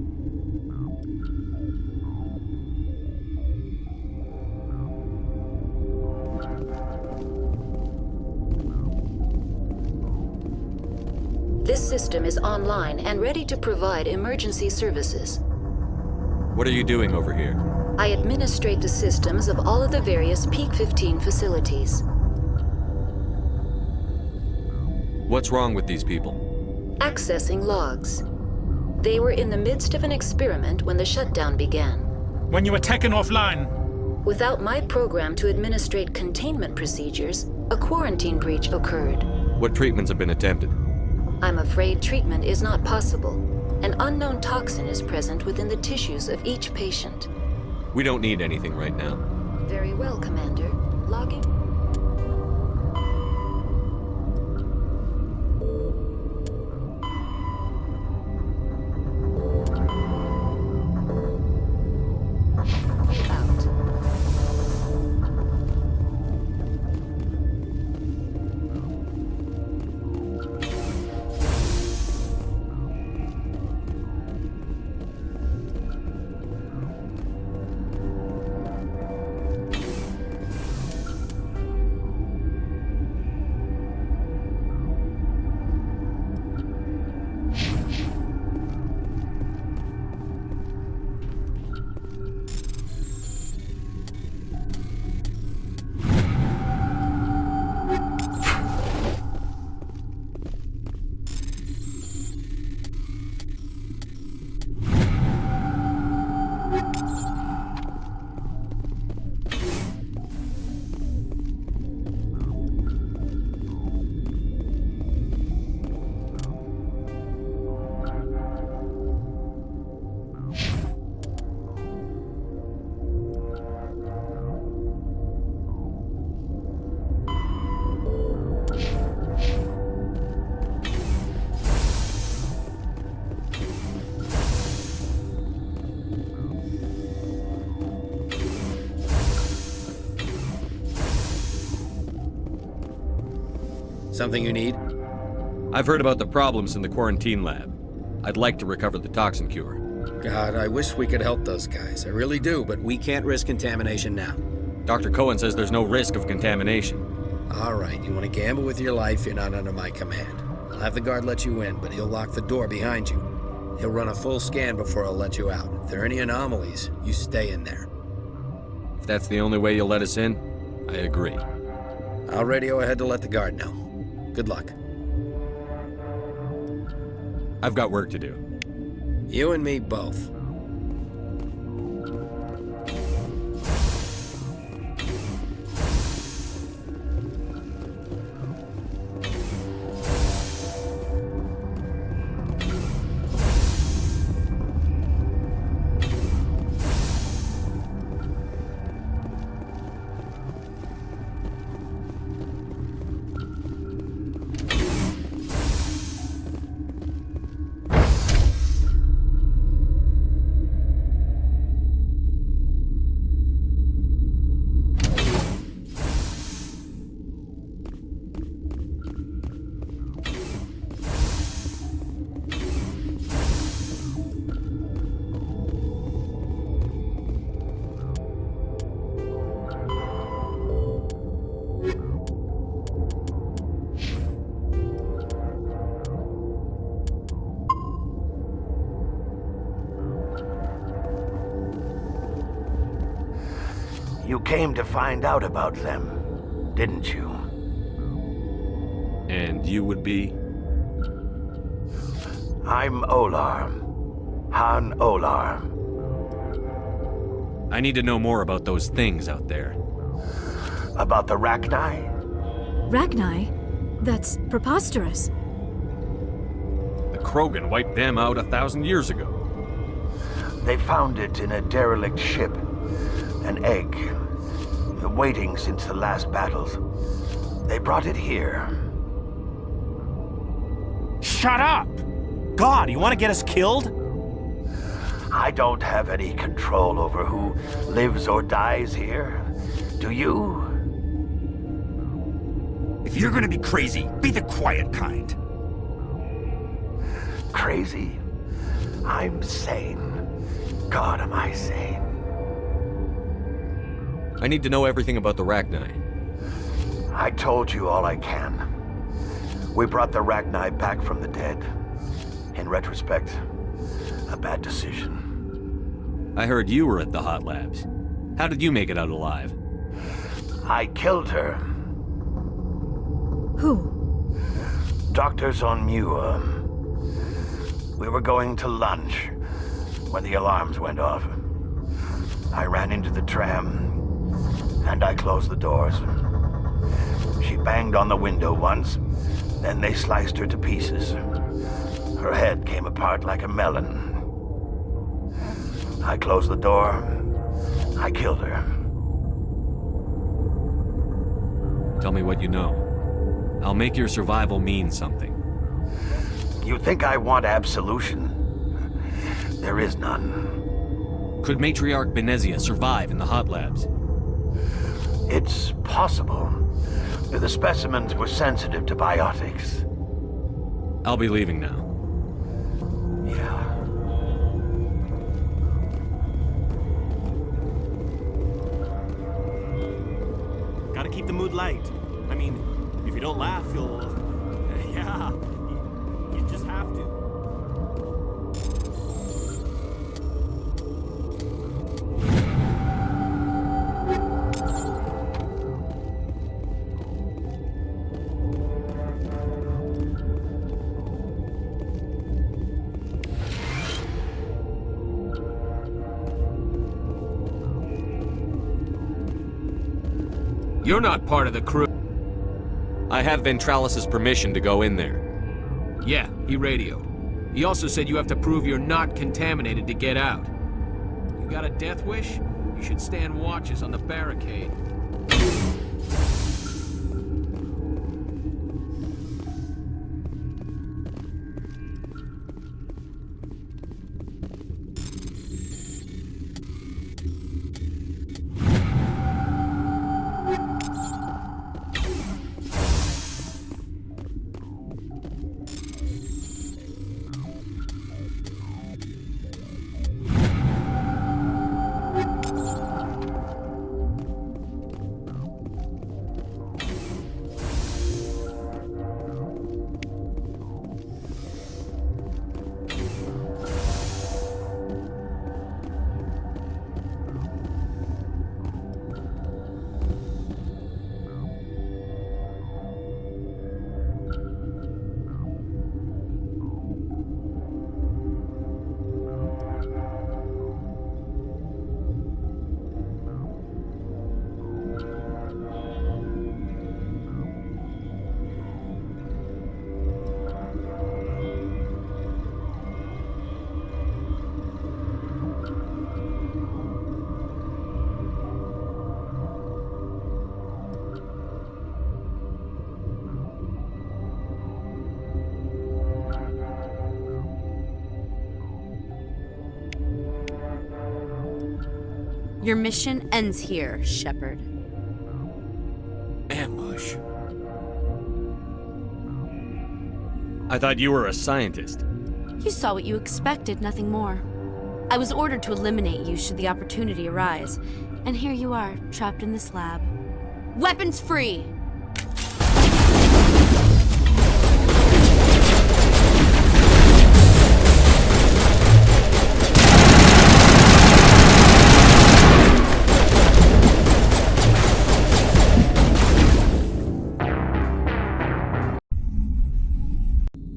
This system is online and ready to provide emergency services. What are you doing over here? I administrate the systems of all of the various Peak 15 facilities. What's wrong with these people? Accessing logs. They were in the midst of an experiment when the shutdown began. When you were taken offline. Without my program to administrate containment procedures, a quarantine breach occurred. What treatments have been attempted? I'm afraid treatment is not possible. An unknown toxin is present within the tissues of each patient. We don't need anything right now. Very well, Commander. Logging. Something you need? I've heard about the problems in the quarantine lab. I'd like to recover the toxin cure. God, I wish we could help those guys. I really do, but we can't risk contamination now. Dr. Cohen says there's no risk of contamination. All right, you want to gamble with your life, you're not under my command. I'll have the guard let you in, but he'll lock the door behind you. He'll run a full scan before he'll let you out. If there are any anomalies, you stay in there. If that's the only way you'll let us in, I agree. I'll radio ahead to let the guard know. Good luck. I've got work to do. You and me both. You came to find out about them, didn't you? And you would be? I'm Olar. Han Olar. I need to know more about those things out there. About the Rachni? Rachni? That's preposterous. The Krogan wiped them out 1,000 years ago. They found it in a derelict ship. An egg. Waiting since the last battles. They brought it here. Shut up! God, you want to get us killed? I don't have any control over who lives or dies here. Do you? If you're gonna be crazy, be the quiet kind. Crazy? I'm sane. God, am I sane. I need to know everything about the Rachni. I told you all I can. We brought the Rachni back from the dead. In retrospect, a bad decision. I heard you were at the hot labs. How did you make it out alive? I killed her. Who? Doctors on Muir. We were going to lunch when the alarms went off. I ran into the tram, and I closed the doors. She banged on the window once, then they sliced her to pieces. Her head came apart like a melon. I closed the door. I killed her. Tell me what you know. I'll make your survival mean something. You think I want absolution? There is none. Could Matriarch Benezia survive in the hot labs? It's possible. The specimens were sensitive to biotics. I'll be leaving now. Yeah. Gotta keep the mood light. I mean, if you don't laugh, you'll... yeah, you just have to. You're not part of the crew. I have Ventralis's permission to go in there. Yeah, he radioed. He also said you have to prove you're not contaminated to get out. You got a death wish? You should stand watches on the barricade. Your mission ends here, Shepard. Ambush. I thought you were a scientist. You saw what you expected, nothing more. I was ordered to eliminate you should the opportunity arise, and here you are, trapped in this lab. Weapons free!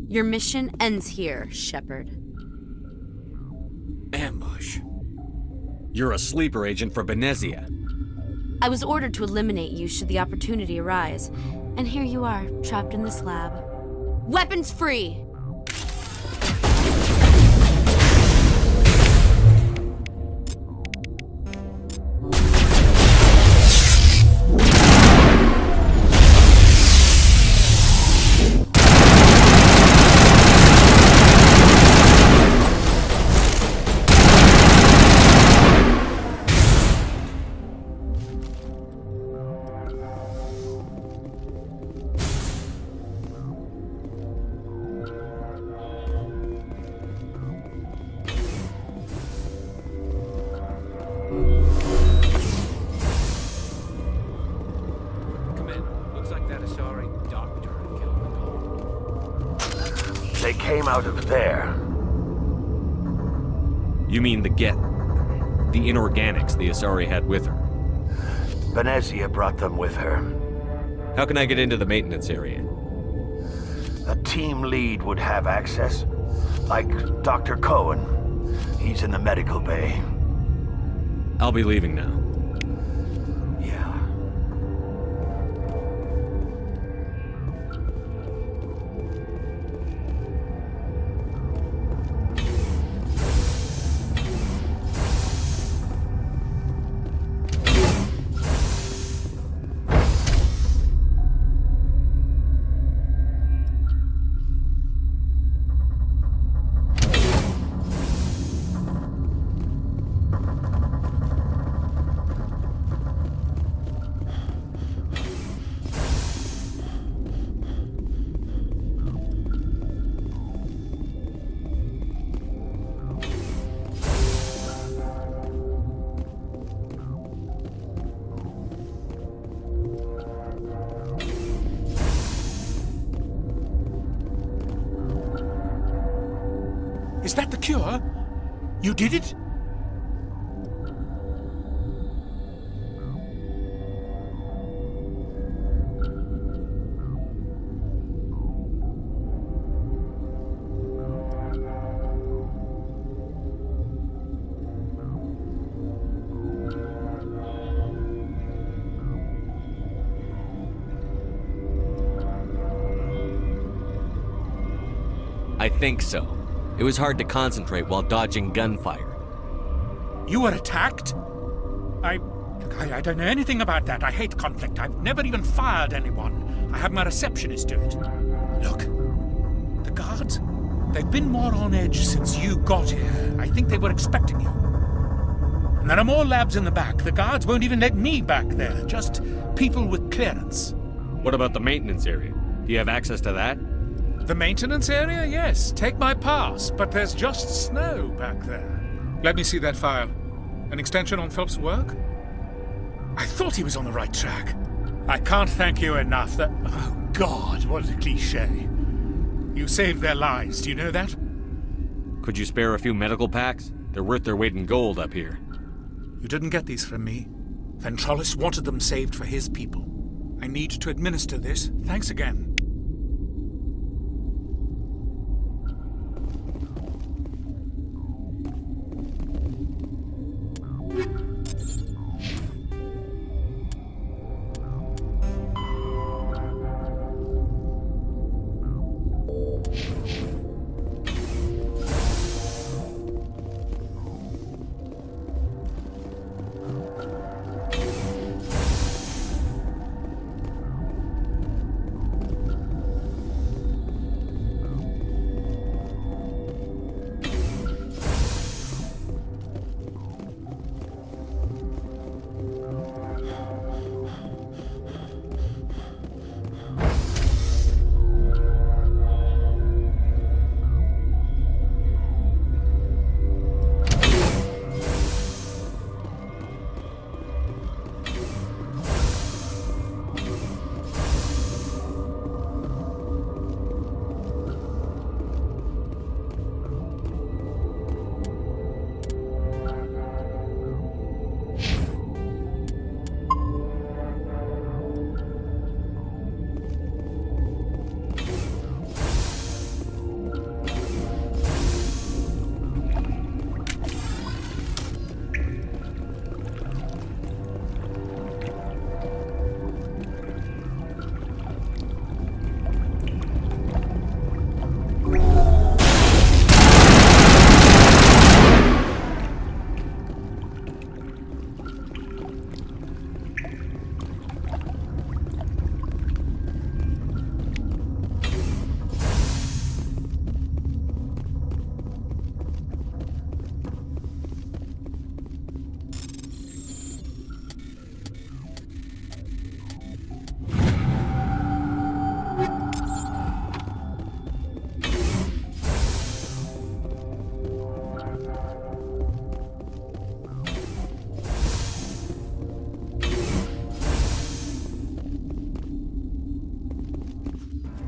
Your mission ends here, Shepard. Ambush. You're a sleeper agent for Benezia. I was ordered to eliminate you should the opportunity arise, and here you are, trapped in this lab. Weapons free! They came out of there. You mean the Geth? The inorganics the Asari had with her? Benezia brought them with her. How can I get into the maintenance area? A team lead would have access. Like Dr. Cohen. He's in the medical bay. I'll be leaving now. Is that the cure? You did it? I think so. It was hard to concentrate while dodging gunfire. You were attacked? I don't know anything about that. I hate conflict. I've never even fired anyone. I have my receptionist do it. Look, the guards, they've been more on edge since you got here. I think they were expecting you. And there are more labs in the back. The guards won't even let me back there. Just people with clearance. What about the maintenance area? Do you have access to that? The maintenance area? Yes. Take my pass. But there's just snow back there. Let me see that file. An extension on Phelps' work? I thought he was on the right track. I can't thank you enough that... Oh, God, what a cliché. You saved their lives. Do you know that? Could you spare a few medical packs? They're worth their weight in gold up here. You didn't get these from me. Ventrolis wanted them saved for his people. I need to administer this. Thanks again.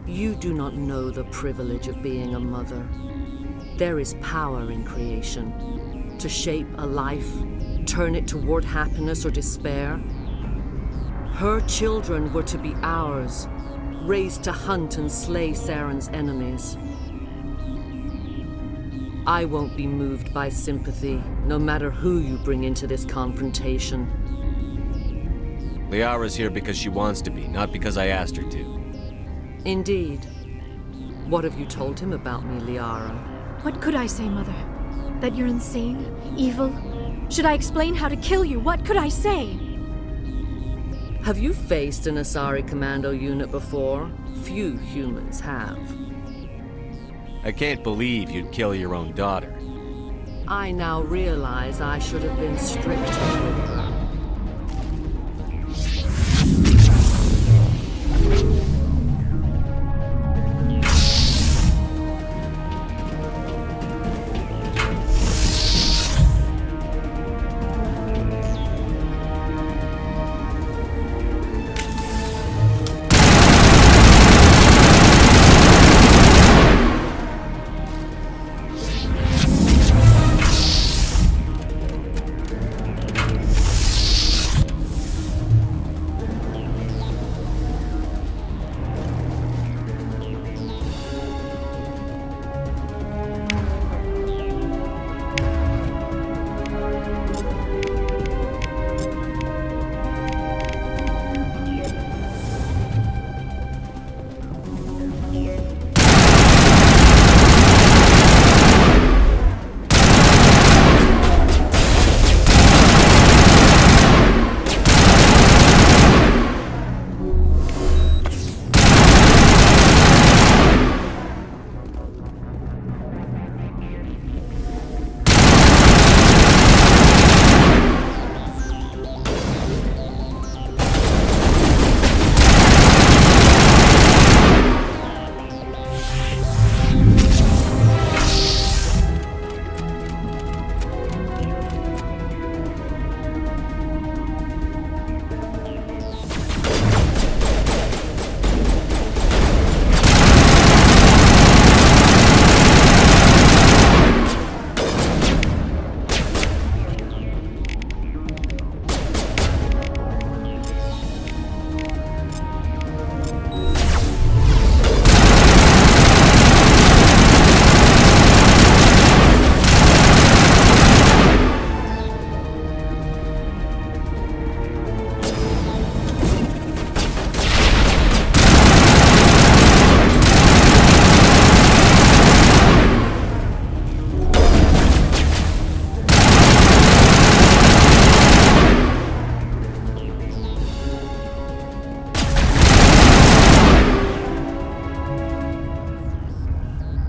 You do not know the privilege of being a mother. There is power in creation. To shape a life, turn it toward happiness or despair. Her children were to be ours. raised to hunt and slay Saren's enemies. I won't be moved by sympathy, no matter who you bring into this confrontation. Liara's here because she wants to be, not because I asked her to. Indeed. What have you told him about me, Liara? What could I say, Mother? That you're insane? Evil? Should I explain how to kill you? What could I say? Have you faced an Asari Commando unit before? Few humans have. I can't believe you'd kill your own daughter. I now realize I should have been stricter with her.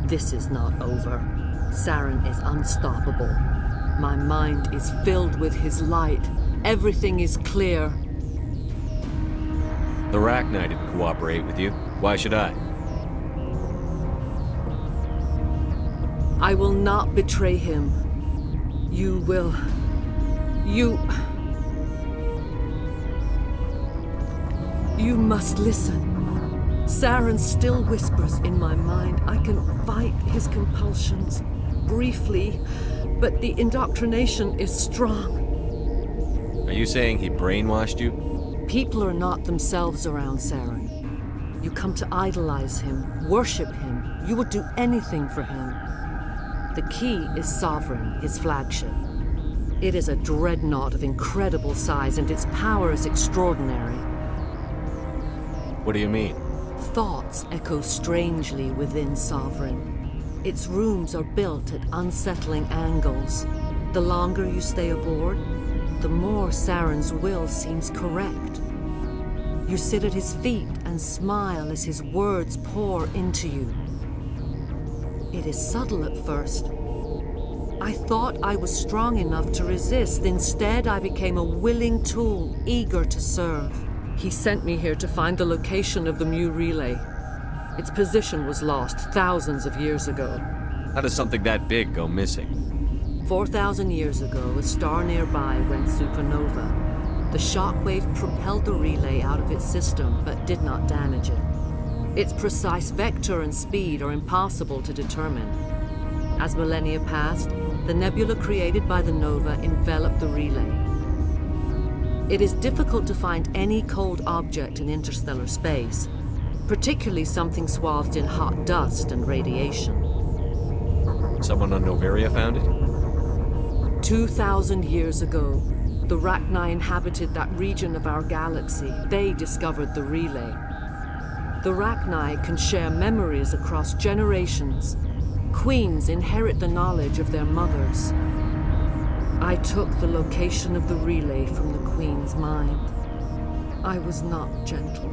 This is not over. Saren is unstoppable. My mind is filled with his light. Everything is clear. The Rachni didn't cooperate with you. Why should I? I will not betray him. You will... You must listen. Saren still whispers in my mind. I can fight his compulsions, briefly, but the indoctrination is strong. Are you saying he brainwashed you? People are not themselves around Saren. You come to idolize him, worship him. You would do anything for him. The key is Sovereign, his flagship. It is a dreadnought of incredible size, and its power is extraordinary. What do you mean? Thoughts echo strangely within Sovereign. Its rooms are built at unsettling angles. The longer you stay aboard, the more Saren's will seems correct. You sit at his feet and smile as his words pour into you. It is subtle at first. I thought I was strong enough to resist. Instead, I became a willing tool, eager to serve. He sent me here to find the location of the Mu relay. Its position was lost thousands of years ago. How does something that big go missing? 4,000 years ago, a star nearby went supernova. The shockwave propelled the relay out of its system, but did not damage it. Its precise vector and speed are impossible to determine. As millennia passed, the nebula created by the nova enveloped the relay. It is difficult to find any cold object in interstellar space. particularly something swathed in hot dust and radiation. Someone on Noveria found it? 2,000 years ago, the Rachni inhabited that region of our galaxy. They discovered the relay. The Rachni can share memories across generations. Queens inherit the knowledge of their mothers. I took the location of the relay from the Queen's mind. I was not gentle.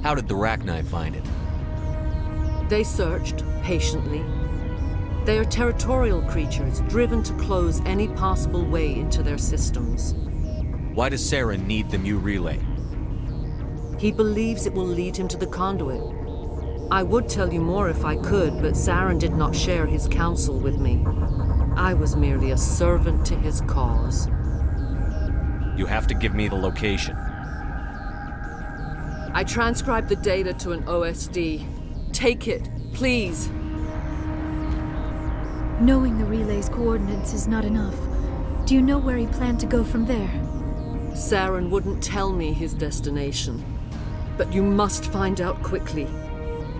How did the Rachni find it? They searched, patiently. They are territorial creatures, driven to close any possible way into their systems. Why does Saren need the new relay? He believes it will lead him to the conduit. I would tell you more if I could, but Saren did not share his counsel with me. I was merely a servant to his cause. You have to give me the location. I transcribed the data to an OSD. Take it, please. Knowing the relay's coordinates is not enough. Do you know where he planned to go from there? Saren wouldn't tell me his destination. But you must find out quickly.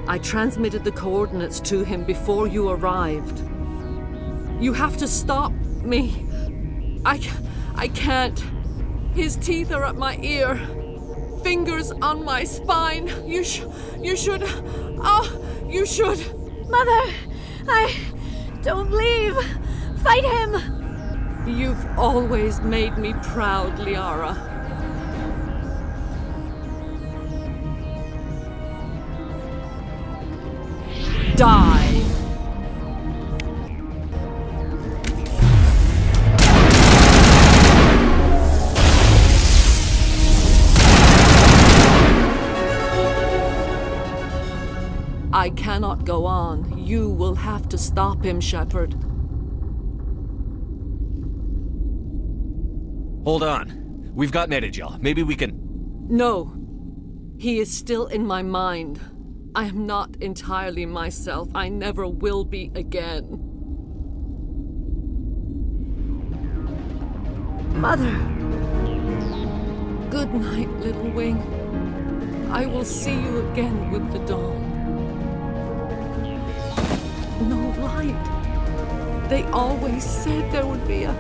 I transmitted the coordinates to him before you arrived. You have to stop me. I can't. His teeth are at my ear. Fingers on my spine. You should. You should. Mother, don't leave. Fight him. You've always made me proud, Liara. Die. I cannot go on. You will have to stop him, Shepard. Hold on. We've got Netagel. Maybe we can... No. He is still in my mind. I am not entirely myself. I never will be again. Mother! Good night, little wing. I will see you again with the dawn. No light. They always said there would be a...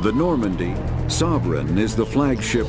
The Normandy, Sovereign is the flagship.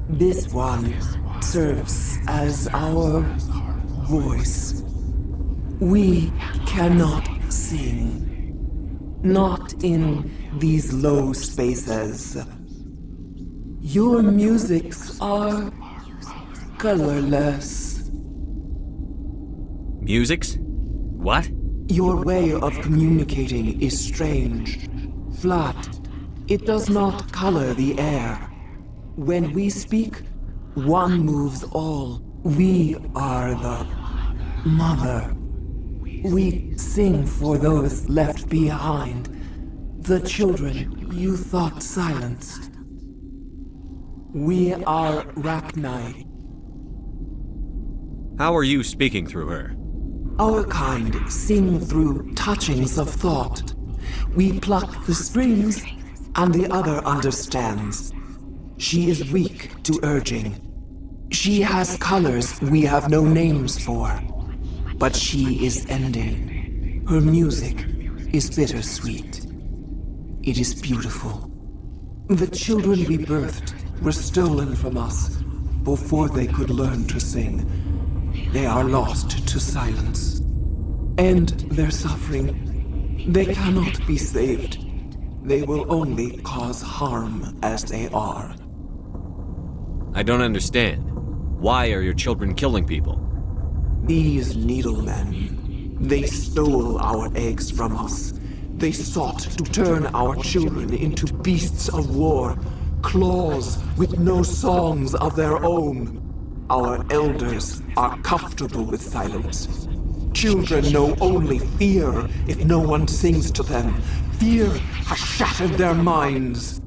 This one serves as our voice. We cannot sing. Not in these low spaces. Your musics are colorless. Musics? What? Your way of communicating is strange. Flat. It does not color the air. When we speak, one moves all. We are the Mother, we sing for those left behind, the children you thought silenced. We are Rachni. How are you speaking through her? Our kind sing through touchings of thought. We pluck the strings, and the other understands. She is weak to urging. She has colors we have no names for. But she is ending. Her music is bittersweet. It is beautiful. The children we birthed were stolen from us before they could learn to sing. They are lost to silence. And their suffering, they cannot be saved. They will only cause harm as they are. I don't understand. Why are your children killing people? These needlemen, they stole our eggs from us. They sought to turn our children into beasts of war, claws with no songs of their own. Our elders are comfortable with silence. Children know only fear if no one sings to them. Fear has shattered their minds.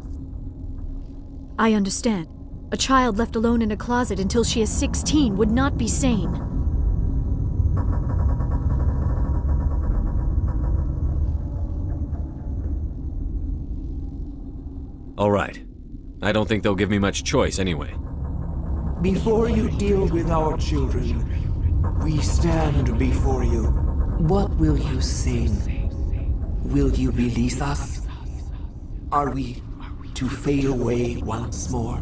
I understand. A child left alone in a closet until she is 16 would not be sane. All right. I don't think they'll give me much choice anyway. Before you deal with our children, we stand before you. What will you sing? Will you release us? Are we to fade away once more?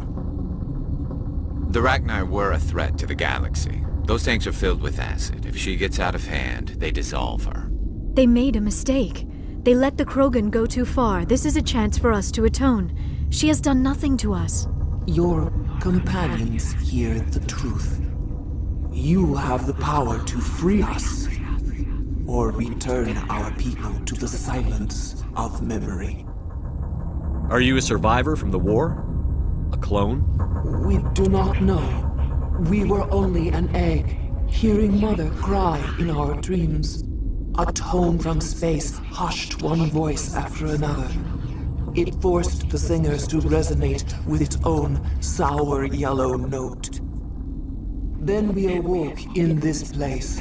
The Rachni were a threat to the galaxy. Those tanks are filled with acid. If she gets out of hand, they dissolve her. They made a mistake. They let the Krogan go too far. This is a chance for us to atone. She has done nothing to us. Your companions hear the truth. You have the power to free us, or return our people to the silence of memory. Are you a survivor from the war? A clone? We do not know. We were only an egg, hearing Mother cry in our dreams. A tone from space hushed one voice after another. It forced the singers to resonate with its own sour yellow note. Then we awoke in this place,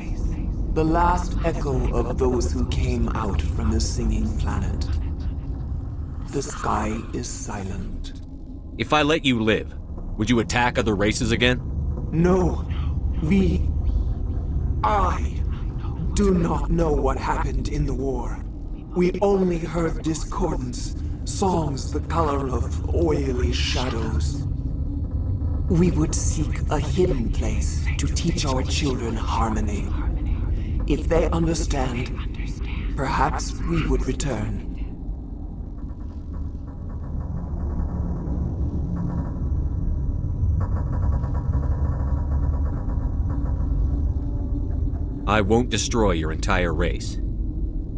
the last echo of those who came out from the singing planet. The sky is silent. If I let you live, would you attack other races again? No, I do not know what happened in the war. We only heard discordance, songs the color of oily shadows. We would seek a hidden place to teach our children harmony. If they understand, perhaps we would return. I won't destroy your entire race.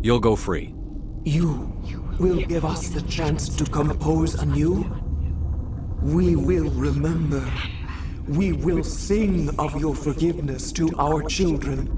You'll go free. You will give us the chance to compose anew? We will remember. We will sing of your forgiveness to our children.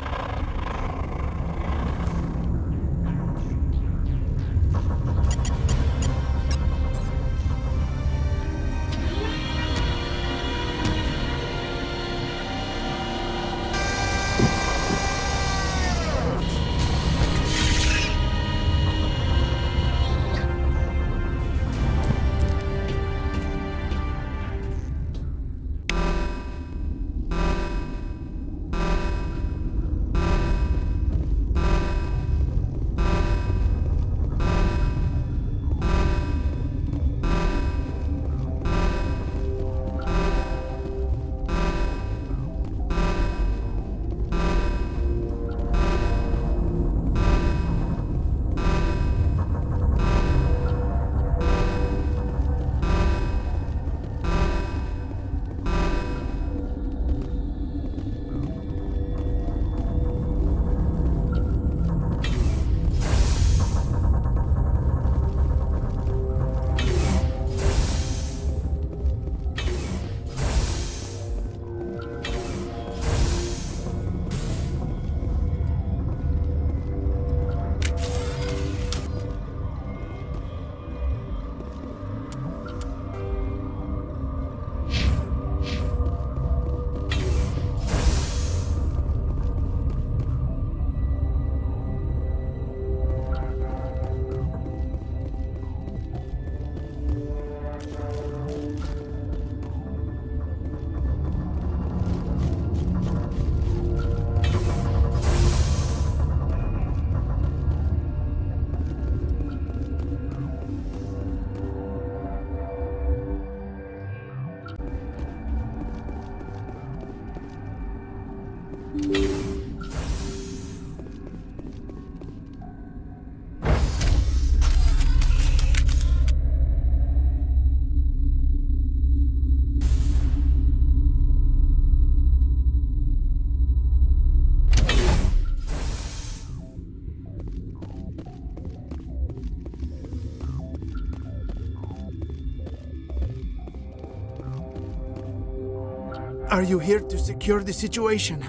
Are you here to secure the situation?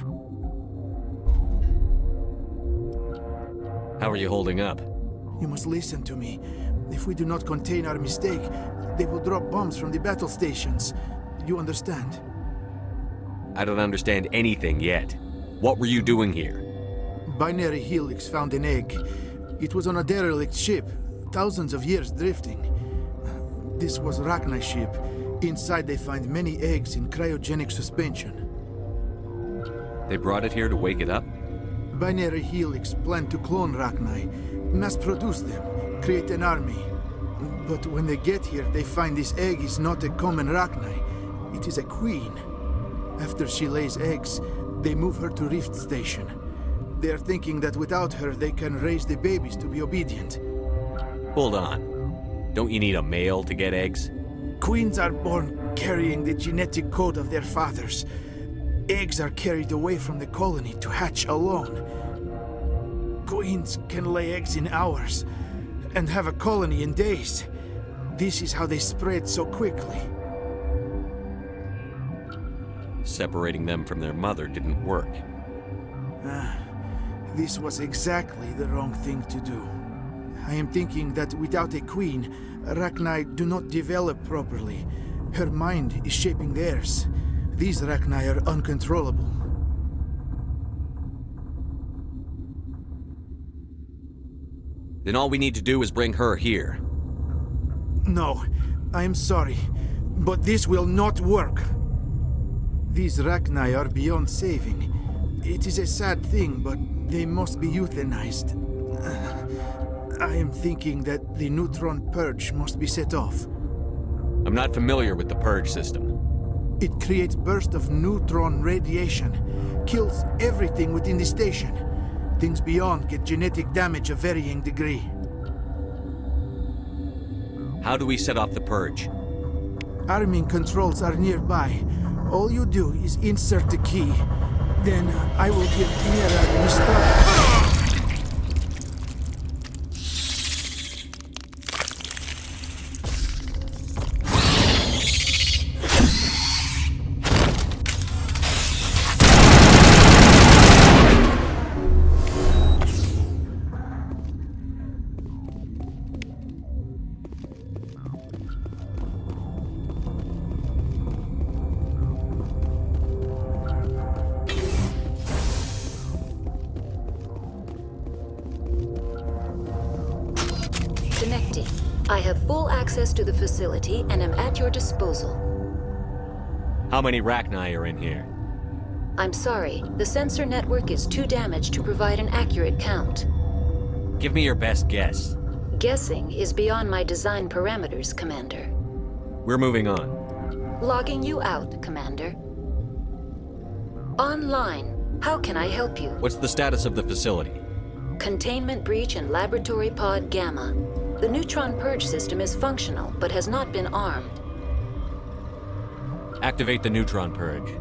How are you holding up? You must listen to me. If we do not contain our mistake, they will drop bombs from the battle stations. You understand? I don't understand anything yet. What were you doing here? Binary Helix found an egg. It was on a derelict ship, thousands of years drifting. This was Rachni's ship. Inside they find many eggs in cryogenic suspension. They brought it here to wake it up? Binary Helix planned to clone Rachni, mass-produce them, create an army. But when they get here, they find this egg is not a common Rachni. It is a queen. After she lays eggs, they move her to Rift Station. They are thinking that without her, they can raise the babies to be obedient. Hold on. Don't you need a male to get eggs? Queens are born carrying the genetic code of their fathers. Eggs are carried away from the colony to hatch alone. Queens can lay eggs in hours and have a colony in days. This is how they spread so quickly. Separating them from their mother didn't work. This was exactly the wrong thing to do. I am thinking that without a queen, Rachni do not develop properly. Her mind is shaping theirs. These Rachni are uncontrollable. Then all we need to do is bring her here. No, I am sorry, but this will not work. These Rachni are beyond saving. It is a sad thing, but they must be euthanized. I am thinking that the neutron purge must be set off. I'm not familiar with the purge system. It creates bursts of neutron radiation, kills everything within the station. Things beyond get genetic damage of varying degree. How do we set off the purge? Arming controls are nearby. All you do is insert the key. Then I will give Mira the start. Connecting. I have full access to the facility and am at your disposal. How many Rachni are in here? I'm sorry, the sensor network is too damaged to provide an accurate count. Give me your best guess. Guessing is beyond my design parameters, Commander. We're moving on. Logging you out, Commander. Online. How can I help you? What's the status of the facility? Containment breach in Laboratory Pod Gamma. The neutron purge system is functional, but has not been armed. Activate the neutron purge.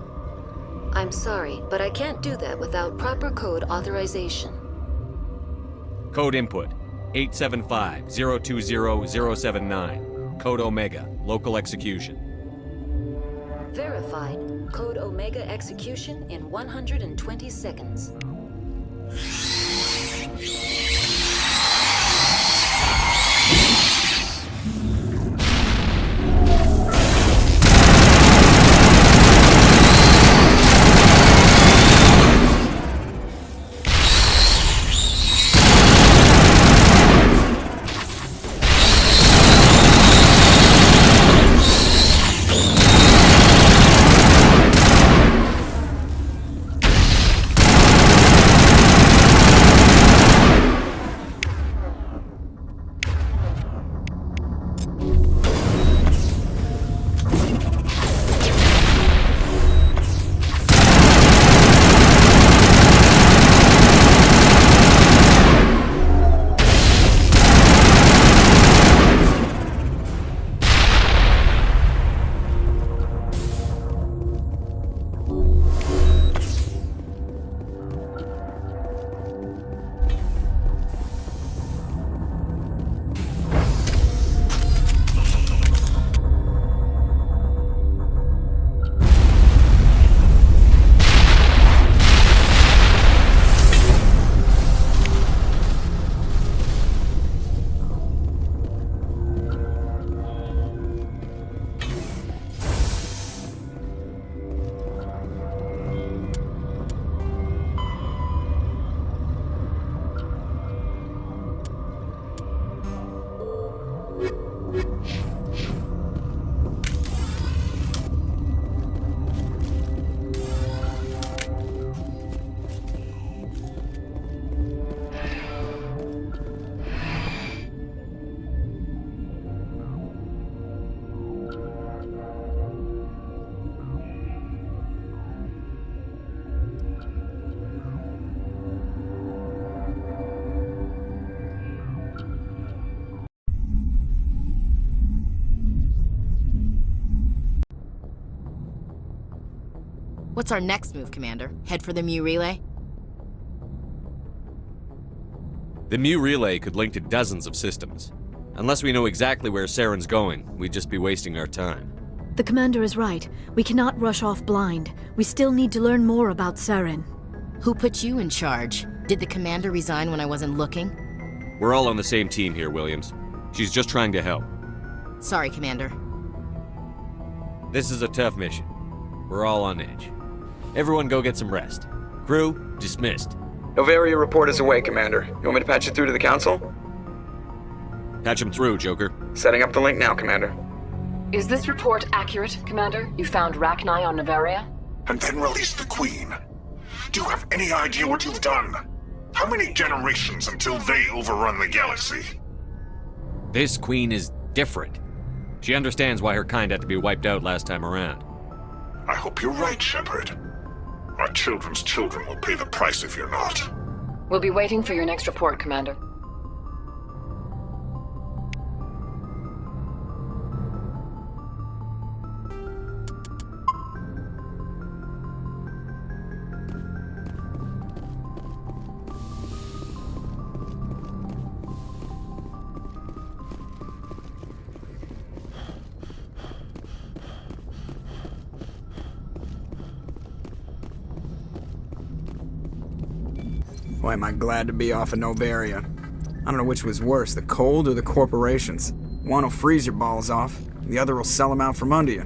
I'm sorry, but I can't do that without proper code authorization. Code input, 875-020-079. Code Omega, local execution. Verified. Code Omega execution in 120 seconds. What's our next move, Commander? Head for the Mu relay? The Mu relay could link to dozens of systems. Unless we know exactly where Saren's going, we'd just be wasting our time. The Commander is right. We cannot rush off blind. We still need to learn more about Saren. Who put you in charge? Did the Commander resign when I wasn't looking? We're all on the same team here, Williams. She's just trying to help. Sorry, Commander. This is a tough mission. We're all on edge. Everyone go get some rest. Crew, dismissed. Novaria report is away, Commander. You want me to patch it through to the Council? Patch him through, Joker. Setting up the link now, Commander. Is this report accurate, Commander? You found Rachni on Novaria? And then released the Queen. Do you have any idea what you've done? How many generations until they overrun the galaxy? This Queen is different. She understands why her kind had to be wiped out last time around. I hope you're right, Shepard. Our children's children will pay the price if you're not. We'll be waiting for your next report, Commander. Boy, am I glad to be off of Novaria. I don't know which was worse, the cold or the corporations. One will freeze your balls off, the other will sell them out from under you.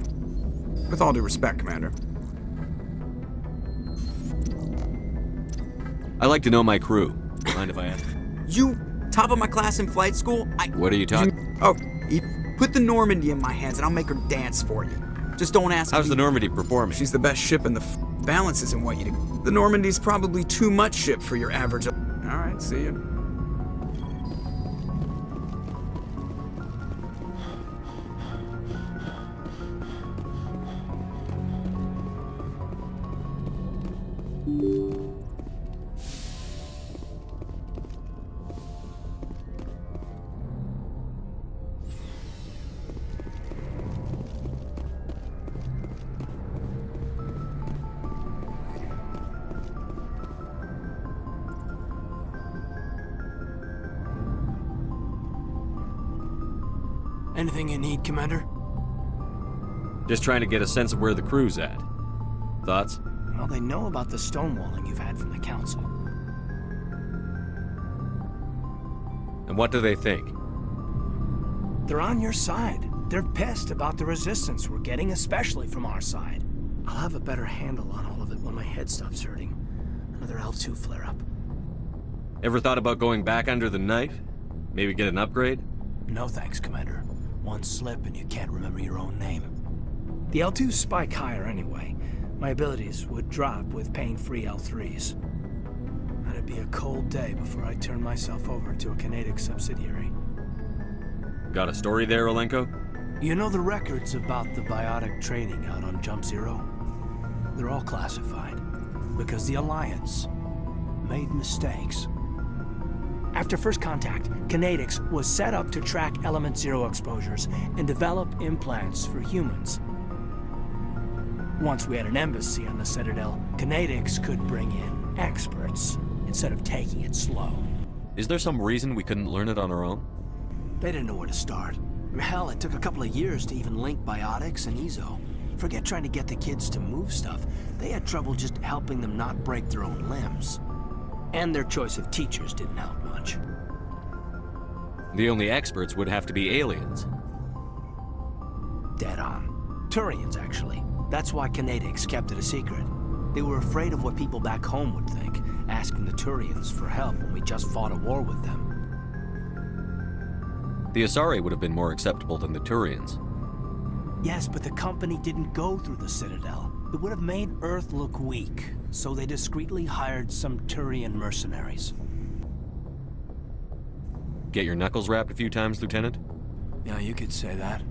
With all due respect, Commander. I like to know my crew. Mind if I ask? You top of my class in flight school? What are you talking? Put the Normandy in my hands and I'll make her dance for you. Just don't ask me. How's the Normandy performing? She's the best ship in the balance isn't what you do. The Normandy's probably too much ship for your average. Alright, see ya. Anything you need, Commander? Just trying to get a sense of where the crew's at. Thoughts? Well, they know about the stonewalling you've had from the Council. And what do they think? They're on your side. They're pissed about the resistance we're getting, especially from our side. I'll have a better handle on all of it when my head stops hurting. Another L2 flare-up. Ever thought about going back under the knife? Maybe get an upgrade? No thanks, Commander. One slip and you can't remember your own name. The L2s spike higher anyway. My abilities would drop with pain-free L3s. That'd be a cold day before I turn myself over to a Canadic subsidiary. Got a story there, Olenko? You know the records about the biotic trading out on Jump Zero? They're all classified, because the Alliance made mistakes. After first contact, Canadics was set up to track Element Zero exposures and develop implants for humans. Once we had an embassy on the Citadel, Canadics could bring in experts instead of taking it slow. Is there some reason we couldn't learn it on our own? They didn't know where to start. Hell, it took a couple of years to even link biotics and EZO. Forget trying to get the kids to move stuff. They had trouble just helping them not break their own limbs. And their choice of teachers didn't help much. The only experts would have to be aliens. Dead on. Turians, actually. That's why Canadics kept it a secret. They were afraid of what people back home would think, asking the Turians for help when we just fought a war with them. The Asari would have been more acceptable than the Turians. Yes, but the company didn't go through the Citadel. It would have made Earth look weak, so they discreetly hired some Turian mercenaries. Get your knuckles rapped a few times, Lieutenant? Yeah, you could say that.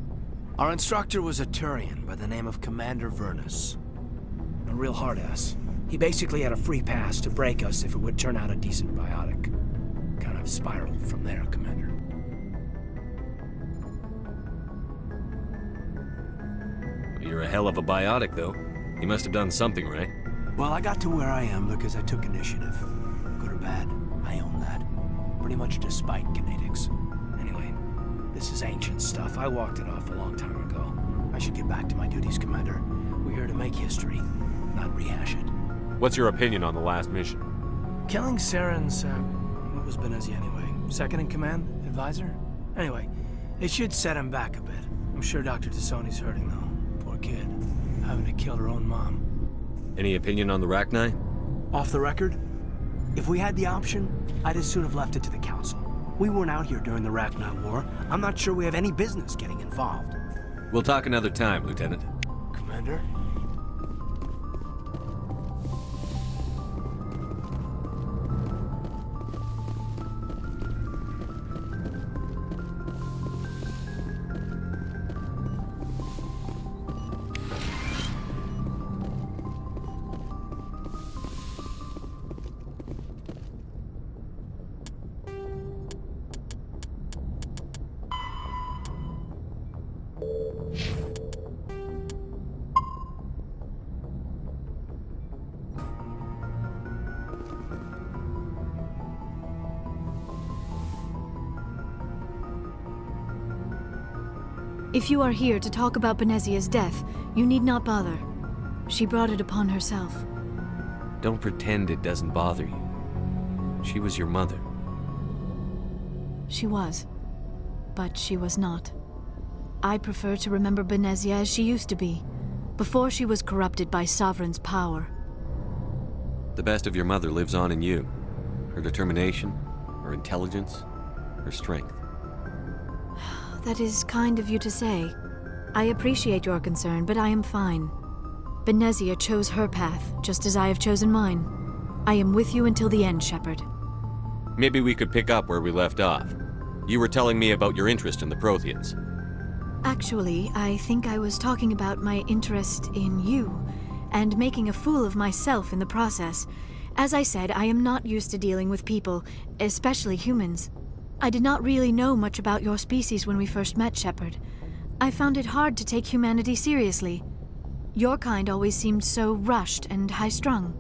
Our instructor was a Turian by the name of Commander Vernus. A real hard-ass. He basically had a free pass to break us if it would turn out a decent biotic. Kind of spiraled from there, Commander. You're a hell of a biotic, though. He must have done something right. Well, I got to where I am because I took initiative. Good or bad, I own that. Pretty much despite kinetics. Anyway, this is ancient stuff. I walked it off a long time ago. I should get back to my duties, Commander. We're here to make history, not rehash it. What's your opinion on the last mission? Killing Saren's, what was Benezia anyway? Second in command? Advisor? Anyway, it should set him back a bit. I'm sure Dr. Tassoni's hurting, though. Poor kid. Having to kill her own mom. Any opinion on the Rachni? Off the record, if we had the option, I'd as soon have left it to the Council. We weren't out here during the Rachni War. I'm not sure we have any business getting involved. We'll talk another time, Lieutenant. Commander? If you are here to talk about Benezia's death, you need not bother. She brought it upon herself. Don't pretend it doesn't bother you. She was your mother. She was. But she was not. I prefer to remember Benezia as she used to be, before she was corrupted by Sovereign's power. The best of your mother lives on in you. Her determination, her intelligence, her strength. That is kind of you to say. I appreciate your concern, but I am fine. Benezia chose her path, just as I have chosen mine. I am with you until the end, Shepard. Maybe we could pick up where we left off. You were telling me about your interest in the Protheans. Actually, I think I was talking about my interest in you, and making a fool of myself in the process. As I said, I am not used to dealing with people, especially humans. I did not really know much about your species when we first met, Shepard. I found it hard to take humanity seriously. Your kind always seemed so rushed and high-strung.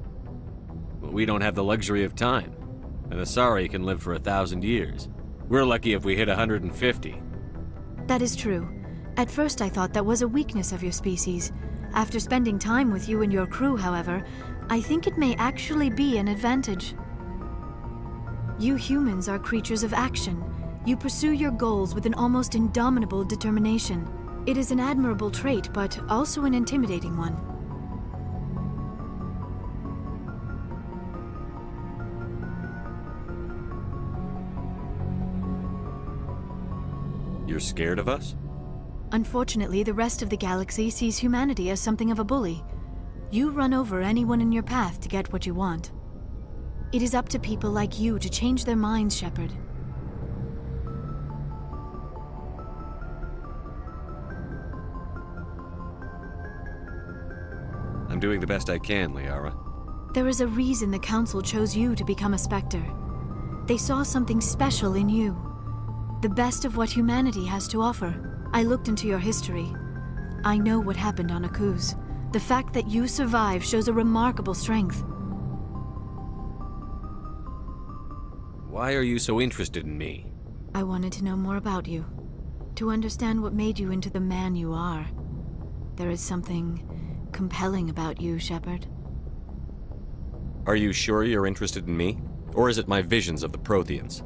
Well, we don't have the luxury of time. And the Asari can live for 1,000 years. We're lucky if we hit 150. That is true. At first I thought that was a weakness of your species. After spending time with you and your crew, however, I think it may actually be an advantage. You humans are creatures of action. You pursue your goals with an almost indomitable determination. It is an admirable trait, but also an intimidating one. You're scared of us? Unfortunately, the rest of the galaxy sees humanity as something of a bully. You run over anyone in your path to get what you want. It is up to people like you to change their minds, Shepard. I'm doing the best I can, Liara. There is a reason the Council chose you to become a Spectre. They saw something special in you. The best of what humanity has to offer. I looked into your history. I know what happened on Akuz. The fact that you survived shows a remarkable strength. Why are you so interested in me? I wanted to know more about you. To understand what made you into the man you are. There is something compelling about you, Shepard. Are you sure you're interested in me? Or is it my visions of the Protheans?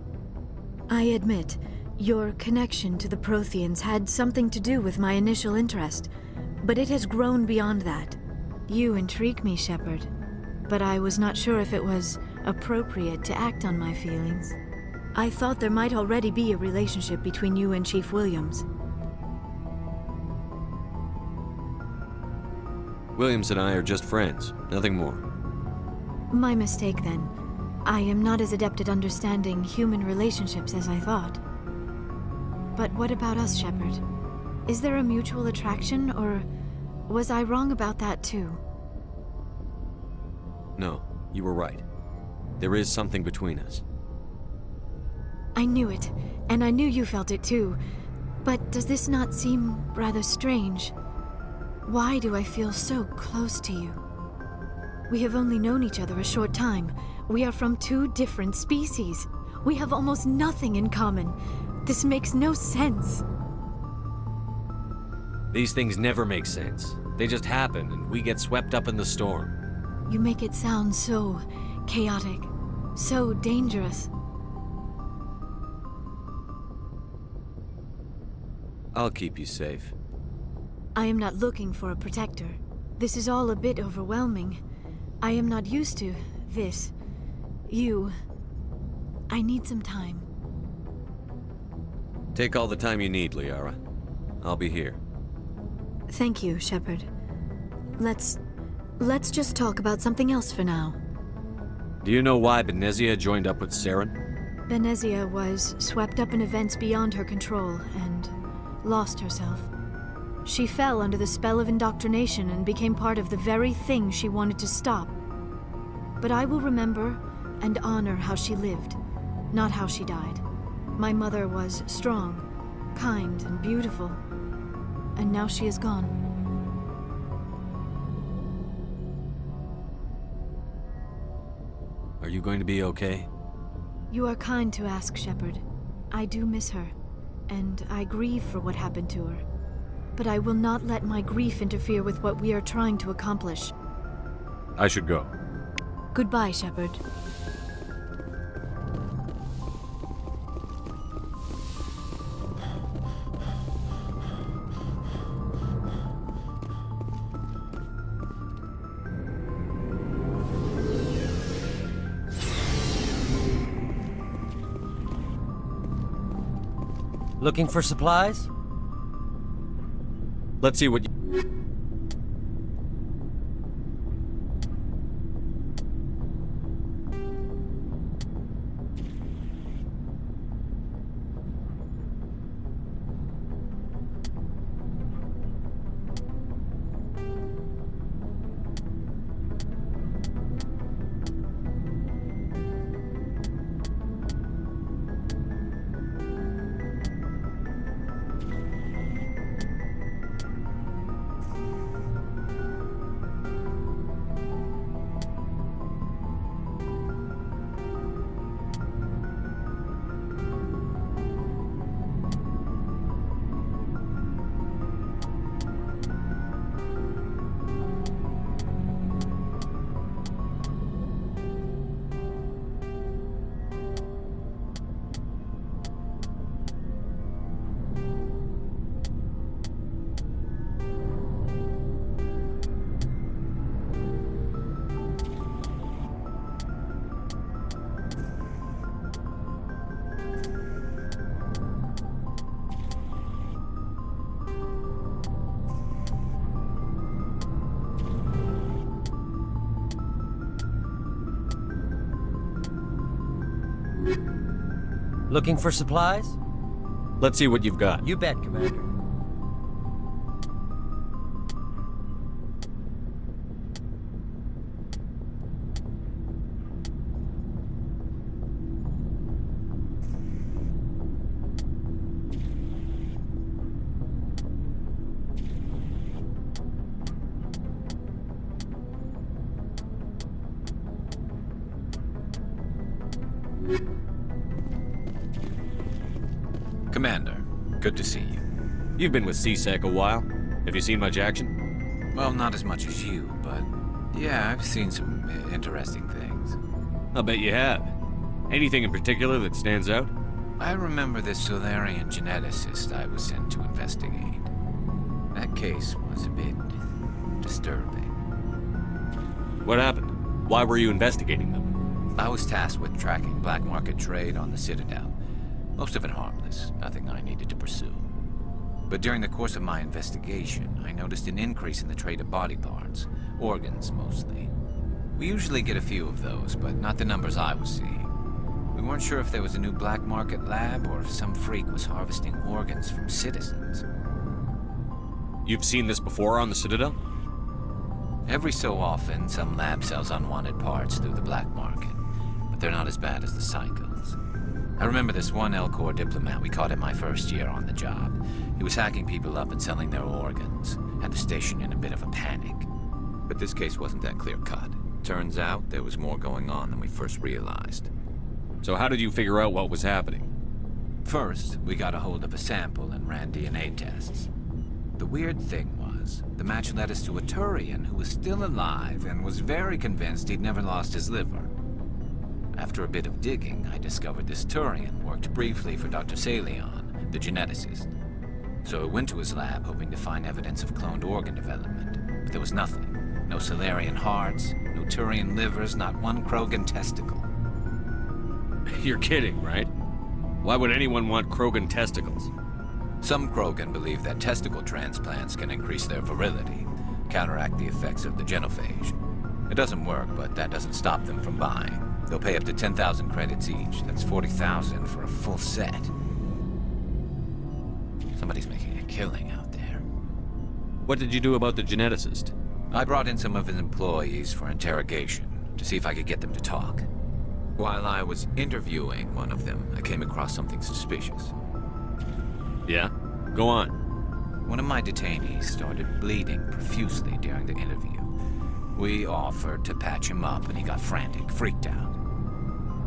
I admit, your connection to the Protheans had something to do with my initial interest, but it has grown beyond that. You intrigue me, Shepard, but I was not sure if it was appropriate to act on my feelings. I thought there might already be a relationship between you and Chief Williams. Williams and I are just friends, nothing more. My mistake, then. I am not as adept at understanding human relationships as I thought. But what about us, Shepard? Is there a mutual attraction, or was I wrong about that too? No, you were right. There is something between us. I knew it, and I knew you felt it too. But does this not seem rather strange? Why do I feel so close to you? We have only known each other a short time. We are from two different species. We have almost nothing in common. This makes no sense. These things never make sense. They just happen, and we get swept up in the storm. You make it sound so chaotic, so dangerous. I'll keep you safe. I am not looking for a protector. This is all a bit overwhelming. I am not used to this. I need some time. Take all the time you need, Liara. I'll be here. Thank you, Shepard. Let's just talk about something else for now. Do you know why Benezia joined up with Saren? Benezia was swept up in events beyond her control and lost herself. She fell under the spell of indoctrination and became part of the very thing she wanted to stop. But I will remember and honor how she lived, not how she died. My mother was strong, kind, and beautiful, and now she is gone. Are you going to be okay? You are kind to ask, Shepard. I do miss her, and I grieve for what happened to her. But I will not let my grief interfere with what we are trying to accomplish. I should go. Goodbye, Shepard. Looking for supplies? Let's see what you... Looking for supplies? Let's see what you've got. You bet, Commander. Commander, good to see you. You've been with CSEC a while. Have you seen much action? Well, not as much as you, but yeah, I've seen some interesting things. I'll bet you have. Anything in particular that stands out? I remember this Solarian geneticist I was sent to investigate. That case was a bit disturbing. What happened? Why were you investigating them? I was tasked with tracking black market trade on the Citadel. Most of it harmless, nothing I needed to pursue. But during the course of my investigation, I noticed an increase in the trade of body parts, organs mostly. We usually get a few of those, but not the numbers I was seeing. We weren't sure if there was a new black market lab or if some freak was harvesting organs from citizens. You've seen this before on the Citadel? Every so often, some lab sells unwanted parts through the black market, but they're not as bad as the cycles. I remember this one L-Corps diplomat we caught in my first year on the job. He was hacking people up and selling their organs. had the station in a bit of a panic. But this case wasn't that clear-cut. Turns out there was more going on than we first realized. So how did you figure out what was happening? First, we got a hold of a sample and ran DNA tests. The weird thing was, the match led us to a Turian who was still alive and was very convinced he'd never lost his liver. After a bit of digging, I discovered this Turian worked briefly for Dr. Salion, the geneticist. So I went to his lab hoping to find evidence of cloned organ development, but there was nothing. No Salarian hearts, no Turian livers, not one Krogan testicle. You're kidding, right? Why would anyone want Krogan testicles? Some Krogan believe that testicle transplants can increase their virility, counteract the effects of the genophage. It doesn't work, but that doesn't stop them from buying. They'll pay up to 10,000 credits each. That's 40,000 for a full set. Somebody's making a killing out there. What did you do about the geneticist? I brought in some of his employees for interrogation, to see if I could get them to talk. While I was interviewing one of them, I came across something suspicious. Yeah? Go on. One of my detainees started bleeding profusely during the interview. We offered to patch him up, and he got frantic, freaked out.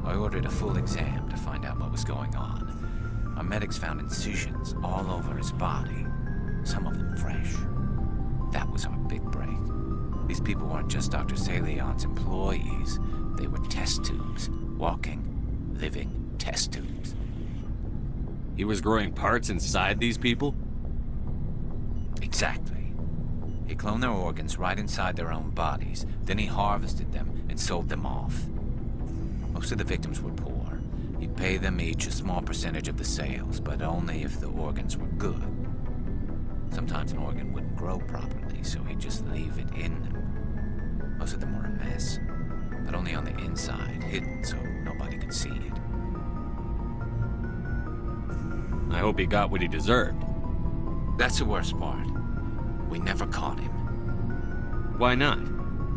I ordered a full exam to find out what was going on. Our medics found incisions all over his body, some of them fresh. That was our big break. These people weren't just Dr. Salion's employees. They were test tubes. Walking, living test tubes. He was growing parts inside these people? Exactly. He cloned their organs right inside their own bodies. Then he harvested them and sold them off. Most of the victims were poor. He'd pay them each a small percentage of the sales, but only if the organs were good. Sometimes an organ wouldn't grow properly, so he'd just leave it in them. Most of them were a mess, but only on the inside, hidden so nobody could see it. I hope he got what he deserved. That's the worst part. We never caught him. Why not?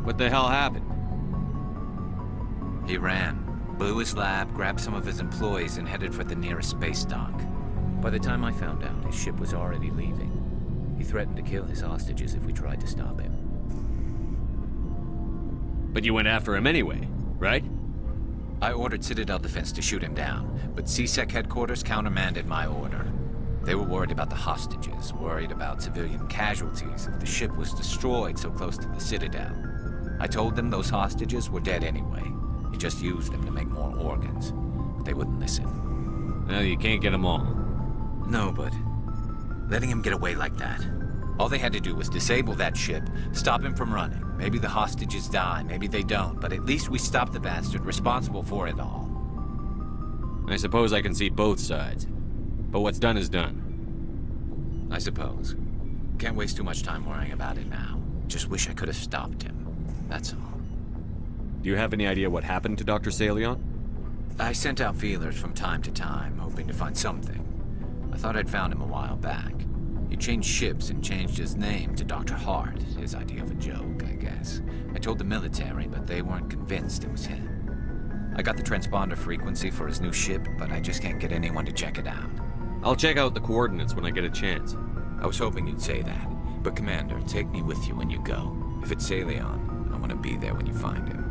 What the hell happened? He ran, blew his lab, grabbed some of his employees, and headed for the nearest space dock. By the time I found out, his ship was already leaving. He threatened to kill his hostages if we tried to stop him. But you went after him anyway, right? I ordered Citadel Defense to shoot him down, but CSEC headquarters countermanded my order. They were worried about the hostages, worried about civilian casualties if the ship was destroyed so close to the Citadel. I told them those hostages were dead anyway. He just used them to make more organs, but they wouldn't listen. Well, you can't get them all. No, but letting him get away like that. All they had to do was disable that ship, stop him from running. Maybe the hostages die, maybe they don't, but at least we stopped the bastard responsible for it all. I suppose I can see both sides. But what's done is done. I suppose. Can't waste too much time worrying about it now. Just wish I could have stopped him. That's all. Do you have any idea what happened to Dr. Salion? I sent out feelers from time to time, hoping to find something. I thought I'd found him a while back. He changed ships and changed his name to Dr. Hart, his idea of a joke, I guess. I told the military, but they weren't convinced it was him. I got the transponder frequency for his new ship, but I just can't get anyone to check it out. I'll check out the coordinates when I get a chance. I was hoping you'd say that. But Commander, take me with you when you go. If it's Salion, I want to be there when you find him.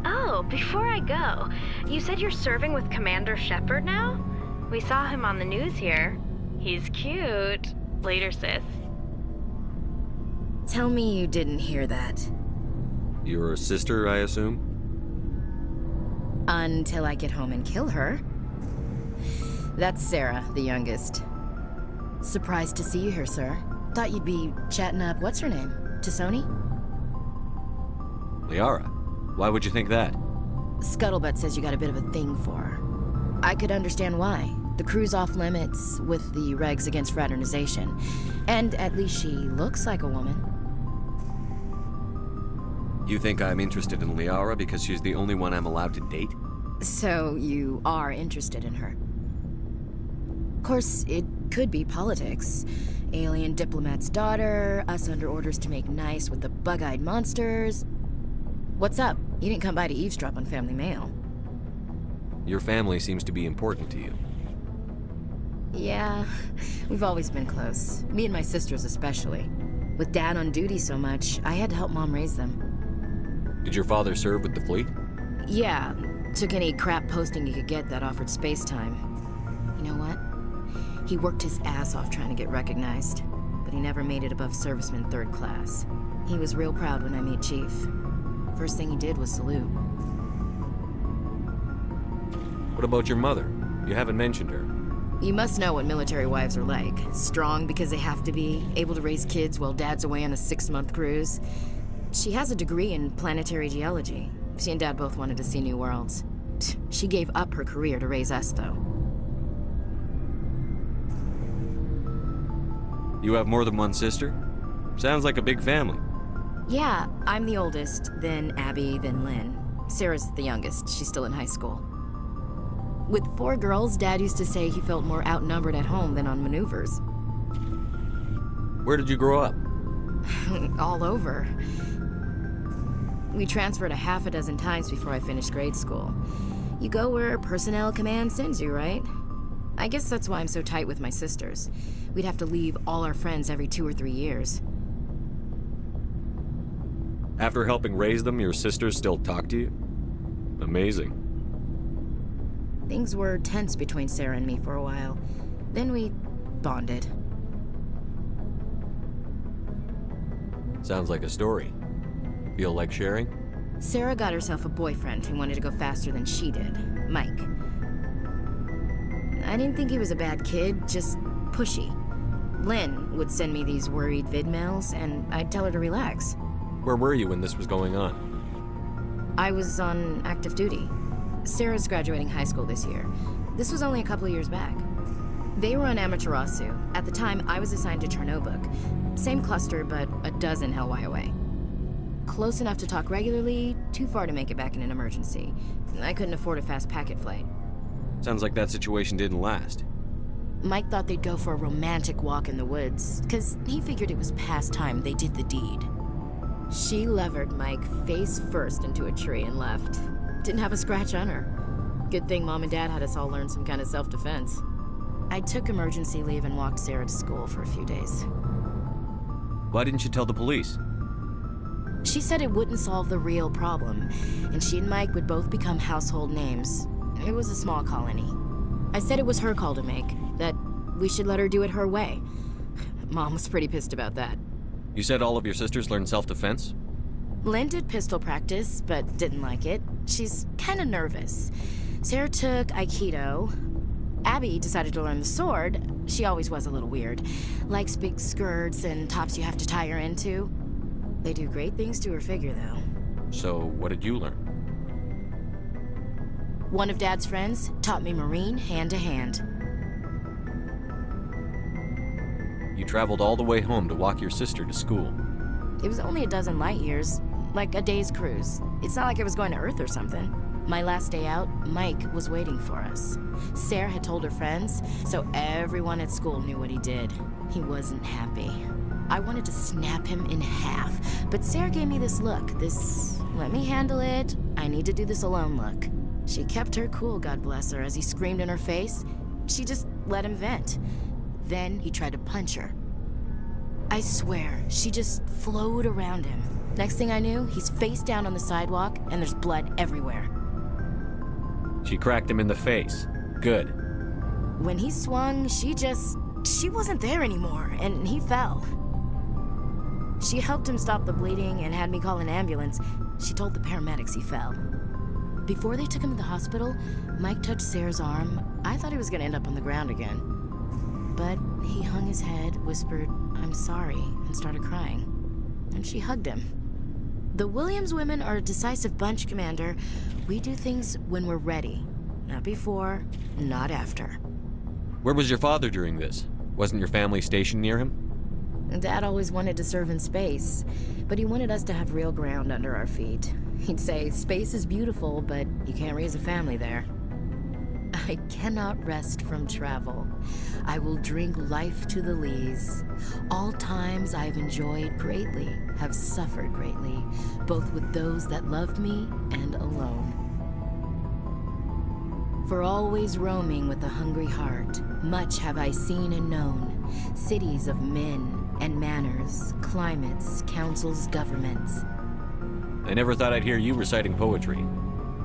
Oh, before I go, you said you're serving with Commander Shepard now? We saw him on the news here. He's cute. Later, sis. Tell me you didn't hear that. Your sister, I assume? Until I get home and kill her. That's Sarah, the youngest. Surprised to see you here, sir. Thought you'd be chatting up what's-her-name? Tassoni? Liara. Why would you think that? Scuttlebutt says you got a bit of a thing for her. I could understand why. The crew's off limits with the regs against fraternization. And at least she looks like a woman. You think I'm interested in Liara because she's the only one I'm allowed to date? So you are interested in her. Of course, it could be politics. Alien diplomat's daughter, us under orders to make nice with the bug-eyed monsters. What's up? You didn't come by to eavesdrop on Family Mail. Your family seems to be important to you. Yeah, we've always been close. Me and my sisters especially. With Dad on duty so much, I had to help Mom raise them. Did your father serve with the fleet? Yeah, took any crap posting he could get that offered space time. You know what? He worked his ass off trying to get recognized, but he never made it above serviceman 3rd class. He was real proud when I met Chief. First thing he did was salute. What about your mother? You haven't mentioned her. You must know what military wives are like. Strong because they have to be, able to raise kids while Dad's away on a 6-month cruise. She has a degree in planetary geology. She and Dad both wanted to see new worlds. She gave up her career to raise us, though. You have more than one sister? Sounds like a big family. Yeah, I'm the oldest, then Abby, then Lynn. Sarah's the youngest. She's still in high school. With 4 girls, Dad used to say he felt more outnumbered at home than on maneuvers. Where did you grow up? All over. We transferred a half a dozen times before I finished grade school. You go where personnel command sends you, right? I guess that's why I'm so tight with my sisters. We'd have to leave all our friends every 2 or 3 years. After helping raise them, your sisters still talk to you? Amazing. Things were tense between Sarah and me for a while. Then we bonded. Sounds like a story. Feel like sharing? Sarah got herself a boyfriend who wanted to go faster than she did, Mike. I didn't think he was a bad kid, just pushy. Lynn would send me these worried vid mails, and I'd tell her to relax. Where were you when this was going on? I was on active duty. Sarah's graduating high school this year. This was only a couple of years back. They were on Amaterasu. At the time, I was assigned to Chernobog. Same cluster, but a dozen Hellwire away. Close enough to talk regularly, too far to make it back in an emergency. I couldn't afford a fast packet flight. Sounds like that situation didn't last. Mike thought they'd go for a romantic walk in the woods, because he figured it was past time they did the deed. She levered Mike face first into a tree and left. Didn't have a scratch on her. Good thing Mom and Dad had us all learn some kind of self-defense. I took emergency leave and walked Sarah to school for a few days. Why didn't you tell the police? She said it wouldn't solve the real problem, and she and Mike would both become household names. It was a small colony. I said it was her call to make, that we should let her do it her way. Mom was pretty pissed about that. You said all of your sisters learned self-defense? Lynn did pistol practice, but didn't like it. She's kind of nervous. Sarah took Aikido. Abby decided to learn the sword. She always was a little weird. Likes big skirts and tops you have to tie her into. They do great things to her figure, though. So, what did you learn? One of Dad's friends taught me Marine hand-to-hand. You traveled all the way home to walk your sister to school. It was only a dozen light years, like a day's cruise. It's not like I was going to Earth or something. My last day out, Mike was waiting for us. Sarah had told her friends, so everyone at school knew what he did. He wasn't happy. I wanted to snap him in half, but Sarah gave me this look, this let me handle it, I need to do this alone look. She kept her cool, God bless her, as he screamed in her face. She just let him vent. Then he tried to punch her. I swear, she just flowed around him. Next thing I knew, he's face down on the sidewalk, and there's blood everywhere. She cracked him in the face. Good. When he swung, she wasn't there anymore, and he fell. She helped him stop the bleeding and had me call an ambulance. She told the paramedics he fell. Before they took him to the hospital, Mike touched Sarah's arm. I thought he was gonna end up on the ground again. But he hung his head, whispered, "I'm sorry," and started crying. And she hugged him. The Williams women are a decisive bunch, Commander. We do things when we're ready. Not before, not after. Where was your father during this? Wasn't your family stationed near him? Dad always wanted to serve in space, but he wanted us to have real ground under our feet. He'd say, space is beautiful, but you can't raise a family there. I cannot rest from travel. I will drink life to the lees. All times I've enjoyed greatly, have suffered greatly, both with those that loved me and alone. For always roaming with a hungry heart, much have I seen and known. Cities of men and manners, climates, councils, governments. I never thought I'd hear you reciting poetry.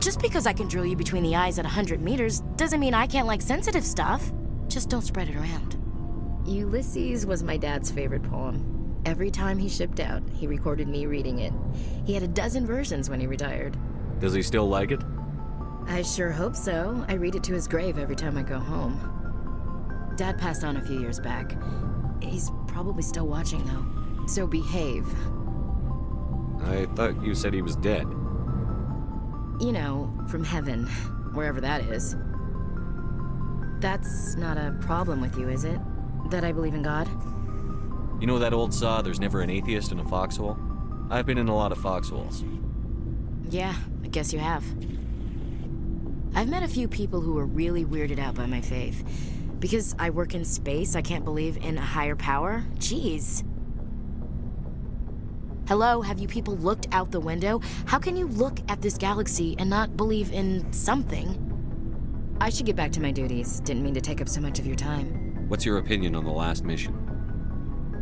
Just because I can drill you between the eyes at 100 meters doesn't mean I can't like sensitive stuff. Just don't spread it around. Ulysses was my dad's favorite poem. Every time he shipped out, he recorded me reading it. He had a dozen versions when he retired. Does he still like it? I sure hope so. I read it to his grave every time I go home. Dad passed on a few years back. He's probably still watching, though. So behave. I thought you said he was dead. You know, from heaven, wherever that is. That's not a problem with you, is it? That I believe in God? You know that old saw, there's never an atheist in a foxhole? I've been in a lot of foxholes. Yeah, I guess you have. I've met a few people who were really weirded out by my faith. Because I work in space, I can't believe in a higher power? Jeez. Hello, have you people looked out the window? How can you look at this galaxy and not believe in something? I should get back to my duties. Didn't mean to take up so much of your time. What's your opinion on the last mission?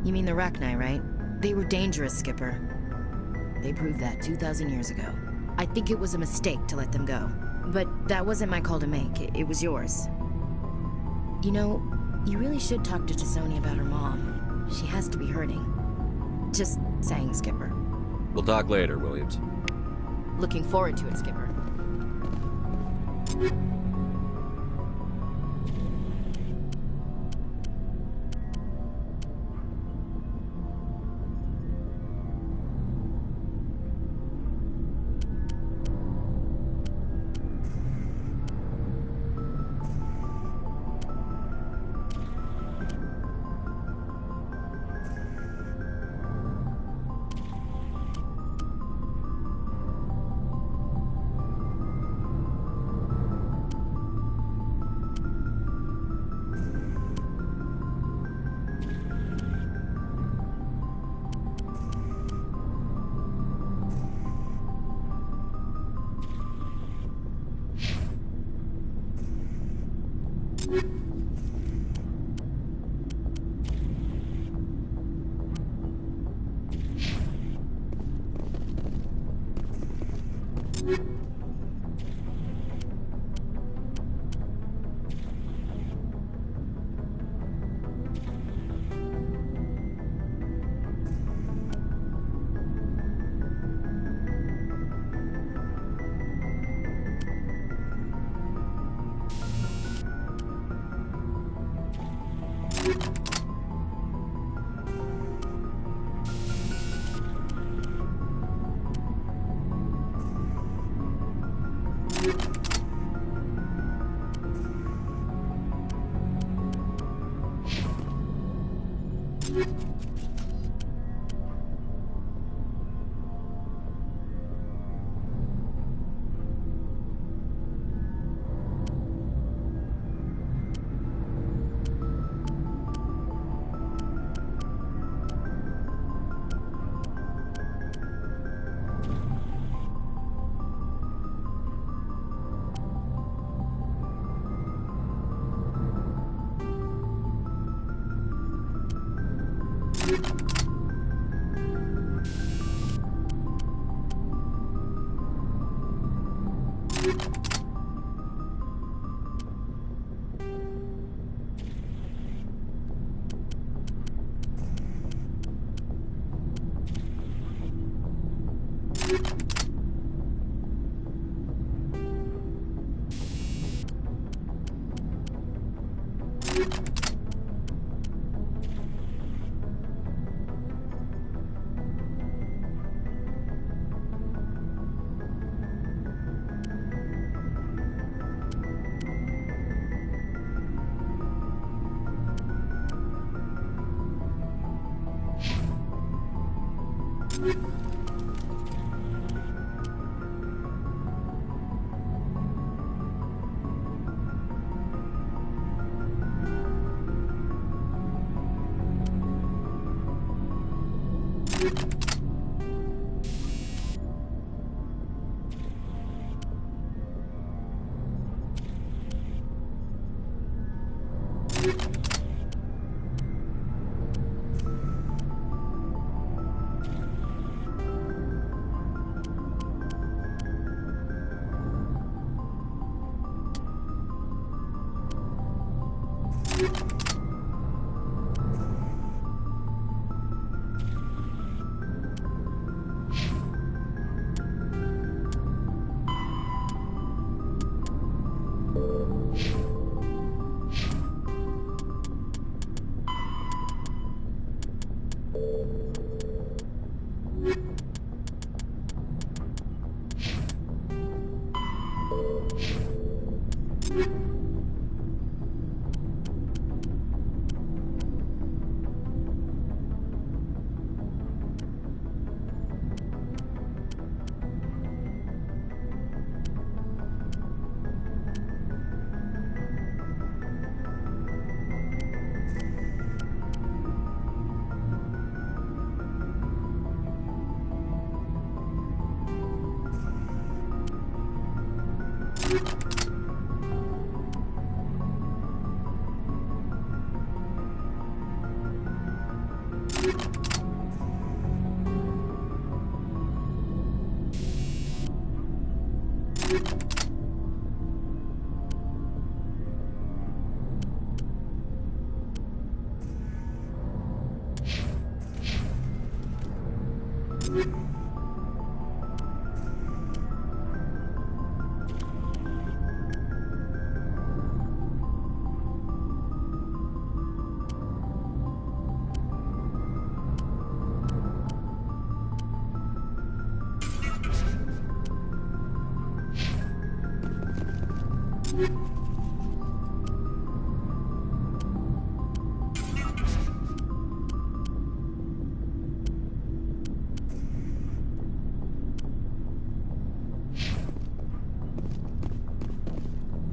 You mean the Rachni, right? They were dangerous, Skipper. They proved that 2,000 years ago. I think it was a mistake to let them go. But that wasn't my call to make. It was yours. You know, you really should talk to T'Soni about her mom. She has to be hurting. Just saying, Skipper. We'll talk later, Williams. Looking forward to it, Skipper.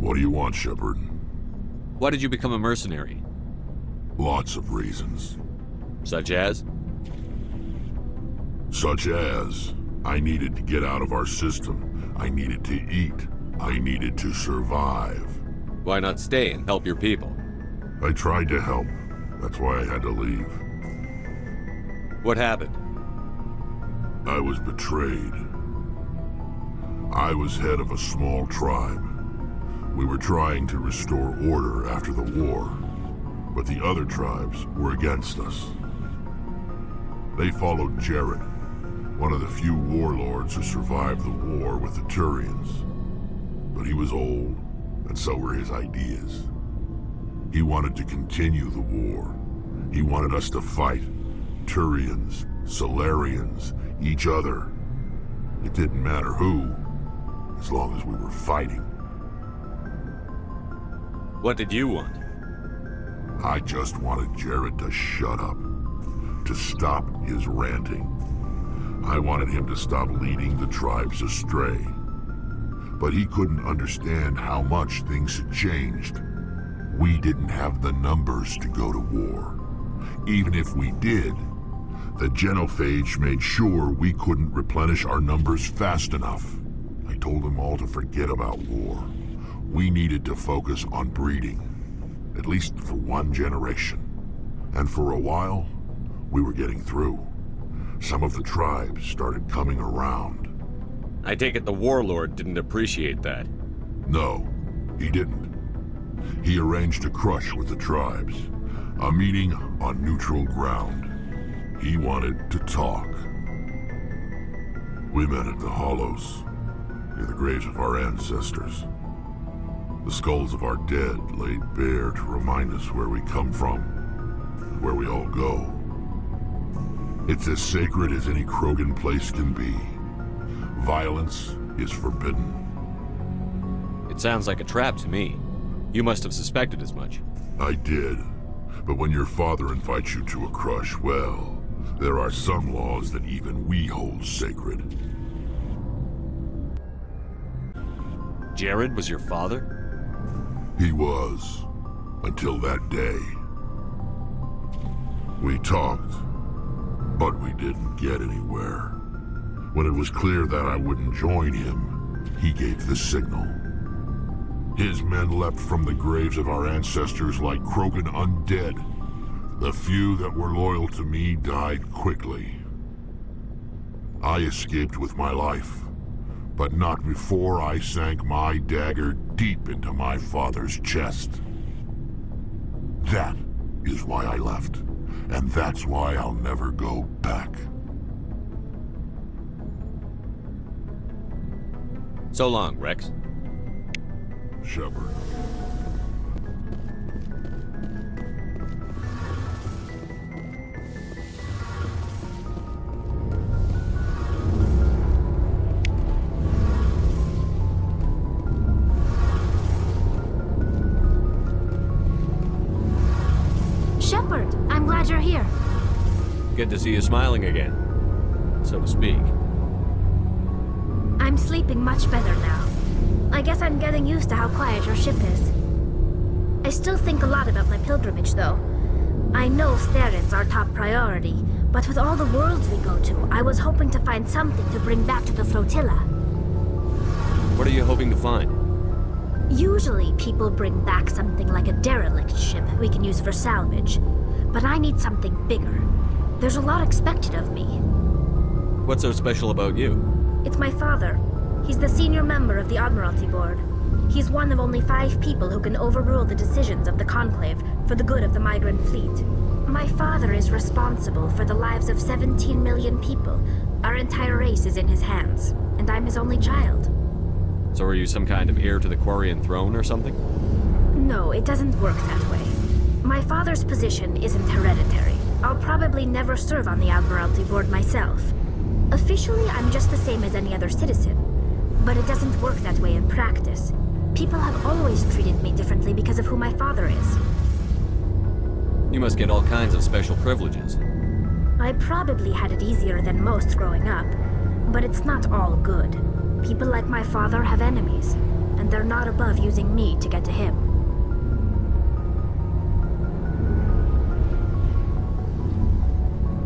What do you want, Shepard? Why did you become a mercenary? Lots of reasons. Such as? Such as, I needed to get out of our system. I needed to eat. I needed to survive. Why not stay and help your people? I tried to help. That's why I had to leave. What happened? I was betrayed. I was head of a small tribe. We were trying to restore order after the war, but the other tribes were against us. They followed Jared, one of the few warlords who survived the war with the Turians. But he was old, and so were his ideas. He wanted to continue the war. He wanted us to fight Turians, Solarians, each other. It didn't matter who, as long as we were fighting. What did you want? I just wanted Jared to shut up, to stop his ranting. I wanted him to stop leading the tribes astray. But he couldn't understand how much things had changed. We didn't have the numbers to go to war. Even if we did, the genophage made sure we couldn't replenish our numbers fast enough. I told them all to forget about war. We needed to focus on breeding, at least for one generation. And for a while, we were getting through. Some of the tribes started coming around. I take it the warlord didn't appreciate that. No, he didn't. He arranged a crush with the tribes, a meeting on neutral ground. He wanted to talk. We met at the Hollows, near the graves of our ancestors. The skulls of our dead laid bare to remind us where we come from, and where we all go. It's as sacred as any Krogan place can be. Violence is forbidden. It sounds like a trap to me. You must have suspected as much. I did. But when your father invites you to a crush, well, there are some laws that even we hold sacred. Jared was your father? He was, until that day. We talked, but we didn't get anywhere. When it was clear that I wouldn't join him, he gave the signal. His men leapt from the graves of our ancestors like Krogan undead. The few that were loyal to me died quickly. I escaped with my life, but not before I sank my dagger deep into my father's chest. That is why I left, and that's why I'll never go back. So long, Rex. Shepard. Good to see you smiling again, so to speak. I'm sleeping much better now. I guess I'm getting used to how quiet your ship is. I still think a lot about my pilgrimage, though. I know Theron's our top priority, but with all the worlds we go to, I was hoping to find something to bring back to the flotilla. What are you hoping to find? Usually, people bring back something like a derelict ship we can use for salvage. But I need something bigger. There's a lot expected of me. What's so special about you? It's my father. He's the senior member of the Admiralty Board. He's one of only 5 people who can overrule the decisions of the Conclave for the good of the migrant fleet. My father is responsible for the lives of 17 million people. Our entire race is in his hands, and I'm his only child. So are you some kind of heir to the Quarian throne or something? No, it doesn't work that way. My father's position isn't hereditary. I'll probably never serve on the Admiralty Board myself. Officially, I'm just the same as any other citizen. But it doesn't work that way in practice. People have always treated me differently because of who my father is. You must get all kinds of special privileges. I probably had it easier than most growing up, but it's not all good. People like my father have enemies, and they're not above using me to get to him.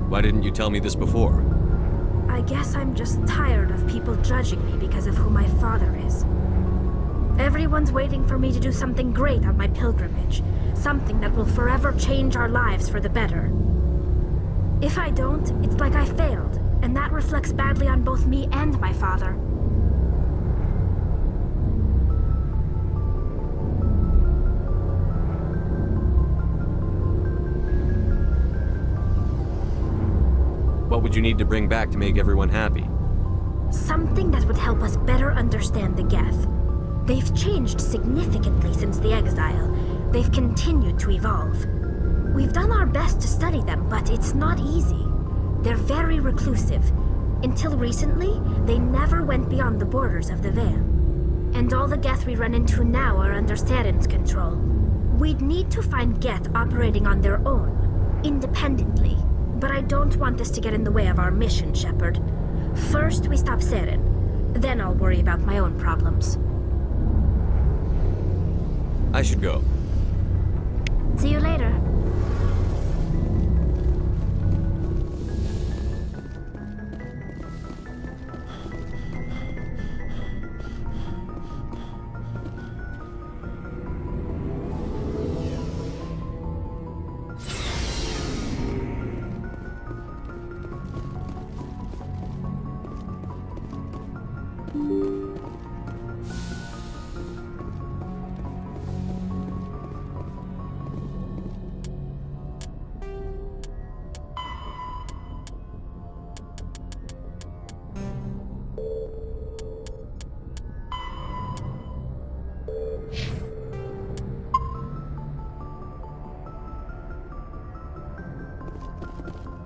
Why didn't you tell me this before? I guess I'm just tired of people judging me because of who my father is. Everyone's waiting for me to do something great on my pilgrimage. Something that will forever change our lives for the better. If I don't, it's like I failed, and that reflects badly on both me and my father. What would you need to bring back to make everyone happy? Something that would help us better understand the Geth. They've changed significantly since the exile. They've continued to evolve. We've done our best to study them, but it's not easy. They're very reclusive. Until recently, they never went beyond the borders of the Veil. And all the Geth we run into now are under Saren's control. We'd need to find Geth operating on their own, independently. But I don't want this to get in the way of our mission, Shepard. First, we stop Saren. Then I'll worry about my own problems. I should go. See you later.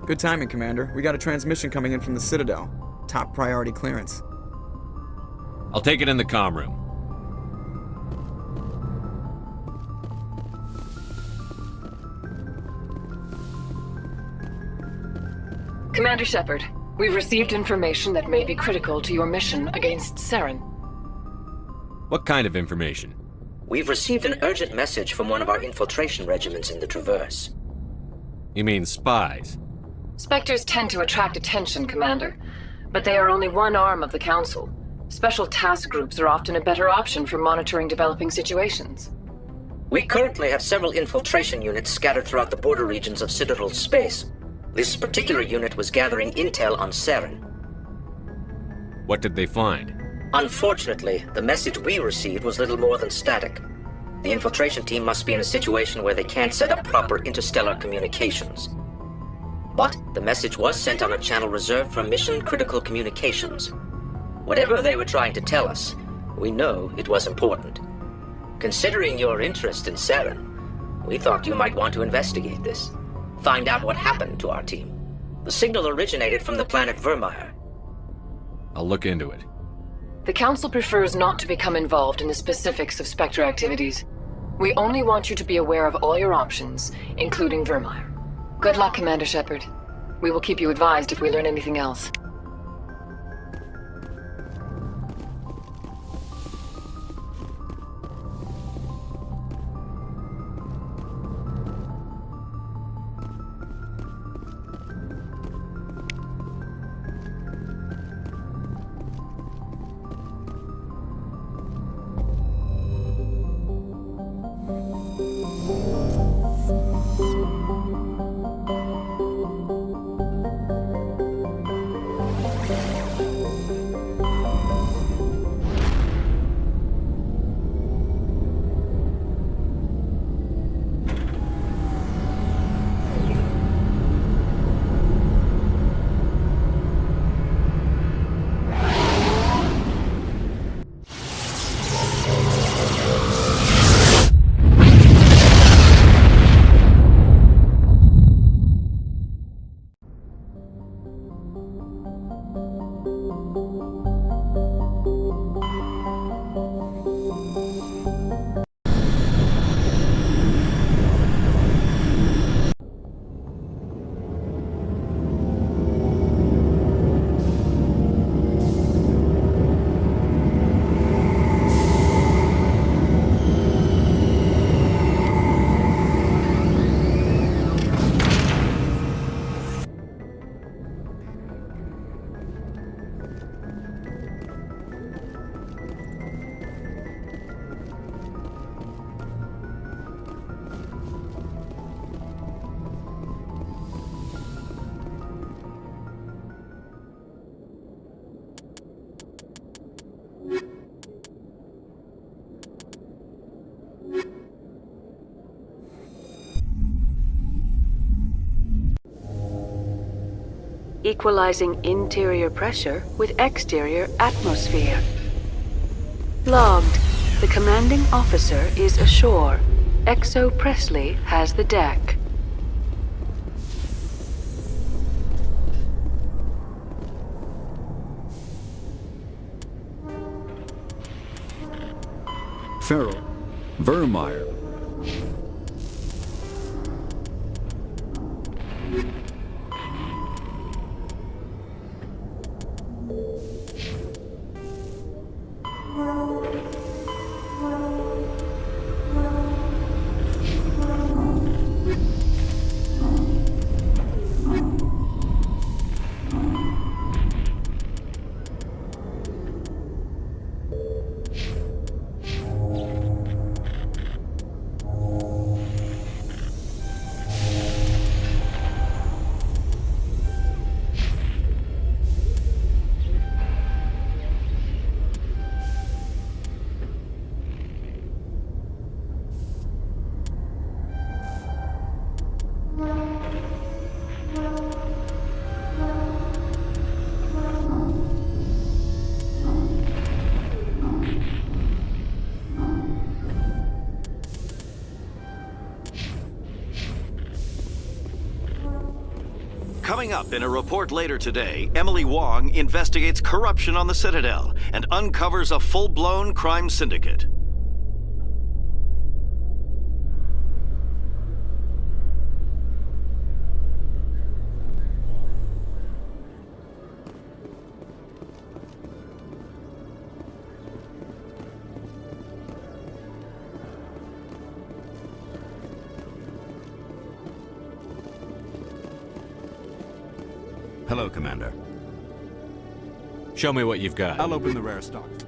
Good timing, Commander. We got a transmission coming in from the Citadel. Top priority clearance. I'll take it in the comm room. Commander Shepard, we've received information that may be critical to your mission against Saren. What kind of information? We've received an urgent message from one of our infiltration regiments in the Traverse. You mean spies? Spectres tend to attract attention, Commander, but they are only one arm of the Council. Special task groups are often a better option for monitoring developing situations. We currently have several infiltration units scattered throughout the border regions of Citadel space. This particular unit was gathering intel on Saren. What did they find? Unfortunately, the message we received was little more than static. The infiltration team must be in a situation where they can't set up proper interstellar communications. But the message was sent on a channel reserved for mission-critical communications. Whatever they were trying to tell us, we know it was important. Considering your interest in Saren, we thought you might want to investigate this. Find out what happened to our team. The signal originated from the planet Vermeer. I'll look into it. The Council prefers not to become involved in the specifics of Spectre activities. We only want you to be aware of all your options, including Vermeer. Good luck, Commander Shepard. We will keep you advised if we learn anything else. Equalizing interior pressure with exterior atmosphere. Logged. The commanding officer is ashore. Exo Presley has the deck. Farrell, Vermeer. Coming up in a report later today, Emily Wong investigates corruption on the Citadel and uncovers a full-blown crime syndicate. Hello, Commander. Show me what you've got. I'll open the rare stocks.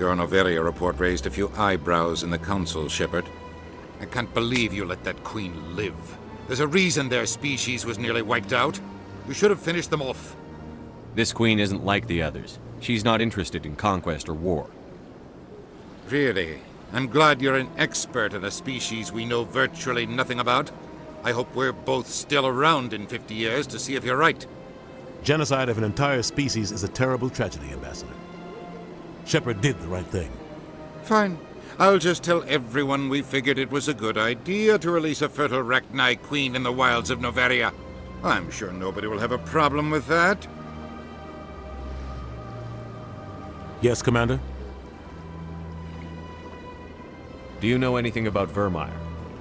Your Noveria report raised a few eyebrows in the Council, Shepard. I can't believe you let that queen live. There's a reason their species was nearly wiped out. You should have finished them off. This queen isn't like the others. She's not interested in conquest or war. Really? I'm glad you're an expert in a species we know virtually nothing about. I hope we're both still around in 50 years to see if you're right. Genocide of an entire species is a terrible tragedy, Ambassador. Shepard did the right thing. Fine. I'll just tell everyone we figured it was a good idea to release a fertile Rachni queen in the wilds of Noveria. I'm sure nobody will have a problem with that. Yes, Commander? Do you know anything about Vermeer?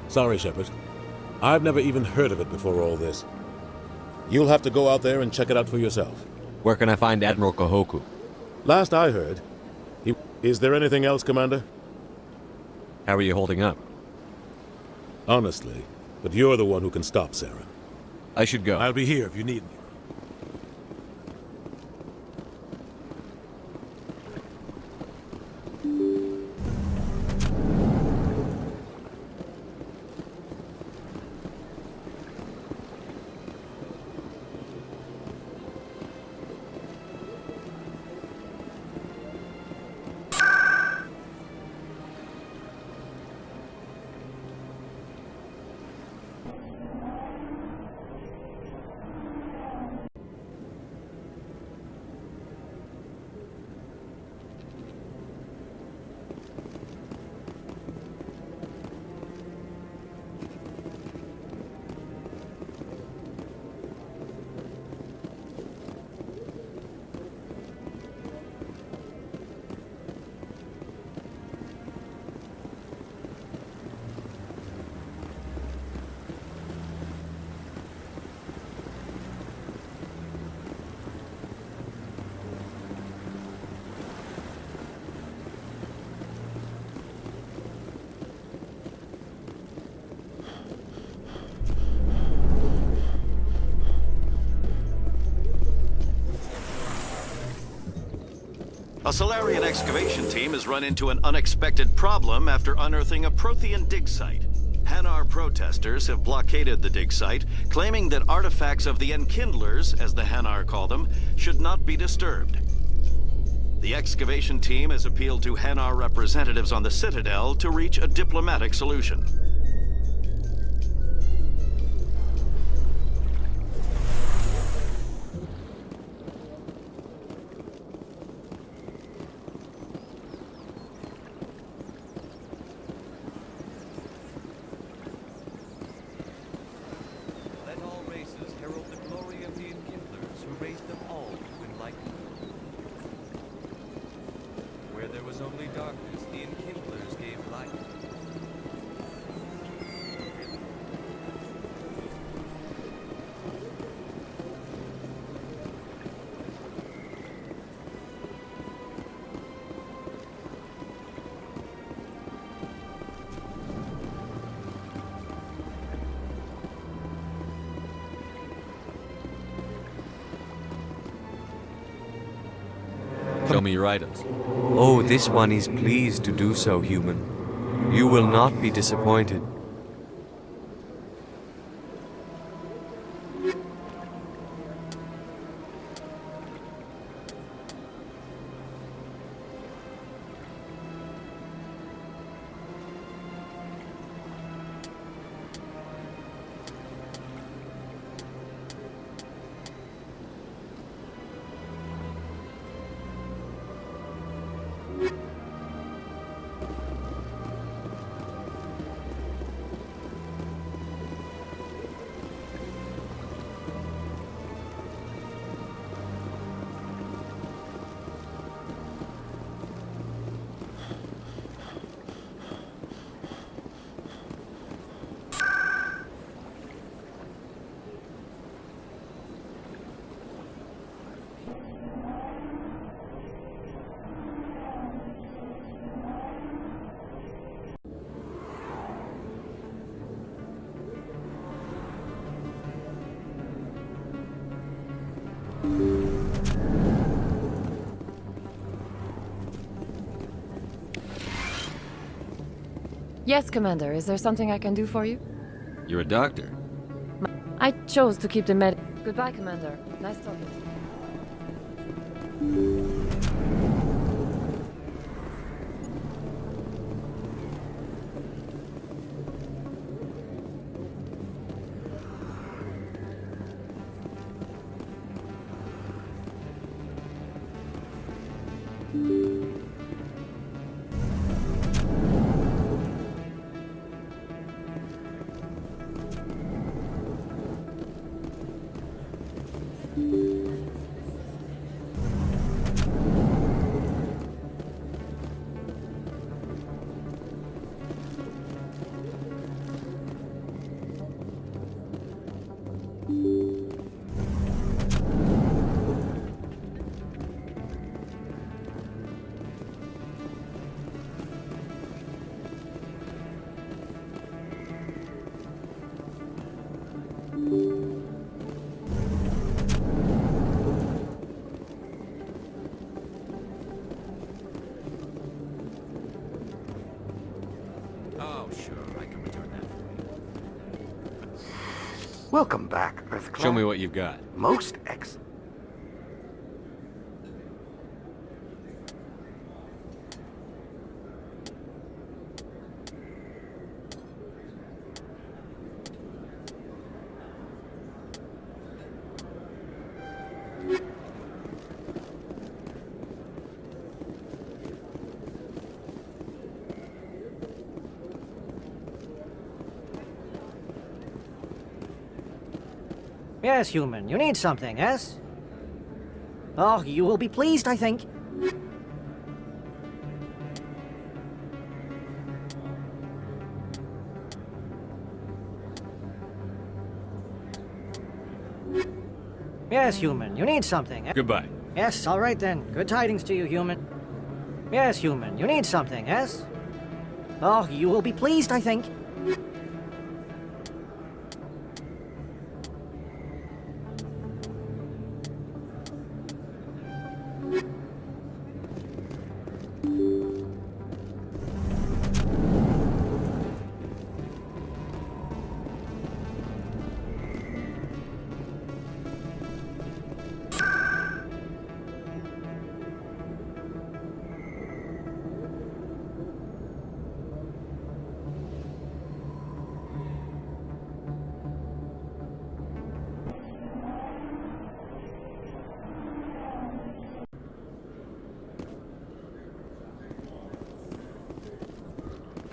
Sorry, Shepard. I've never even heard of it before all this. You'll have to go out there and check it out for yourself. Where can I find Admiral Kahoku? Last I heard, Is there anything else, Commander? How are you holding up? Honestly, but you're the one who can stop Sarah. I should go. I'll be here if you need me. A Solarian excavation team has run into an unexpected problem after unearthing a Prothean dig site. Hanar protesters have blockaded the dig site, claiming that artifacts of the Enkindlers, as the Hanar call them, should not be disturbed. The excavation team has appealed to Hanar representatives on the Citadel to reach a diplomatic solution. Let all races herald the glory of the Enkindlers who raised them all to enlightenment. Where there was only darkness, the Enkindlers gave light. Show me your items. Oh, this one is pleased to do so, human. You will not be disappointed. Yes, Commander. Is there something I can do for you? You're a doctor. I chose to keep the med... Goodbye, Commander. Nice talking to you. Welcome back, Earthclad. Show me what you've got. Most ex... Yes, human. You need something, yes? Oh, you will be pleased, I think. Yes, human. You need something. Goodbye. Yes, all right then. Good tidings to you, human. Yes, human. You need something, yes? Oh, you will be pleased, I think.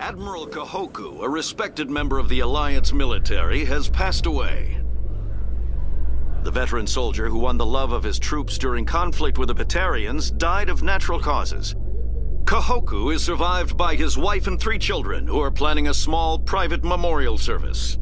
Admiral Kahoku, a respected member of the Alliance military, has passed away. The veteran soldier who won the love of his troops during conflict with the Batarians died of natural causes. Kahoku is survived by his wife and 3 children, who are planning a small private memorial service.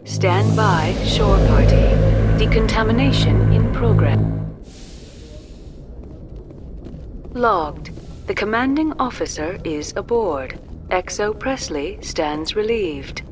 Stand by, shore party. Decontamination in progress. Logged. The commanding officer is aboard. XO Presley stands relieved.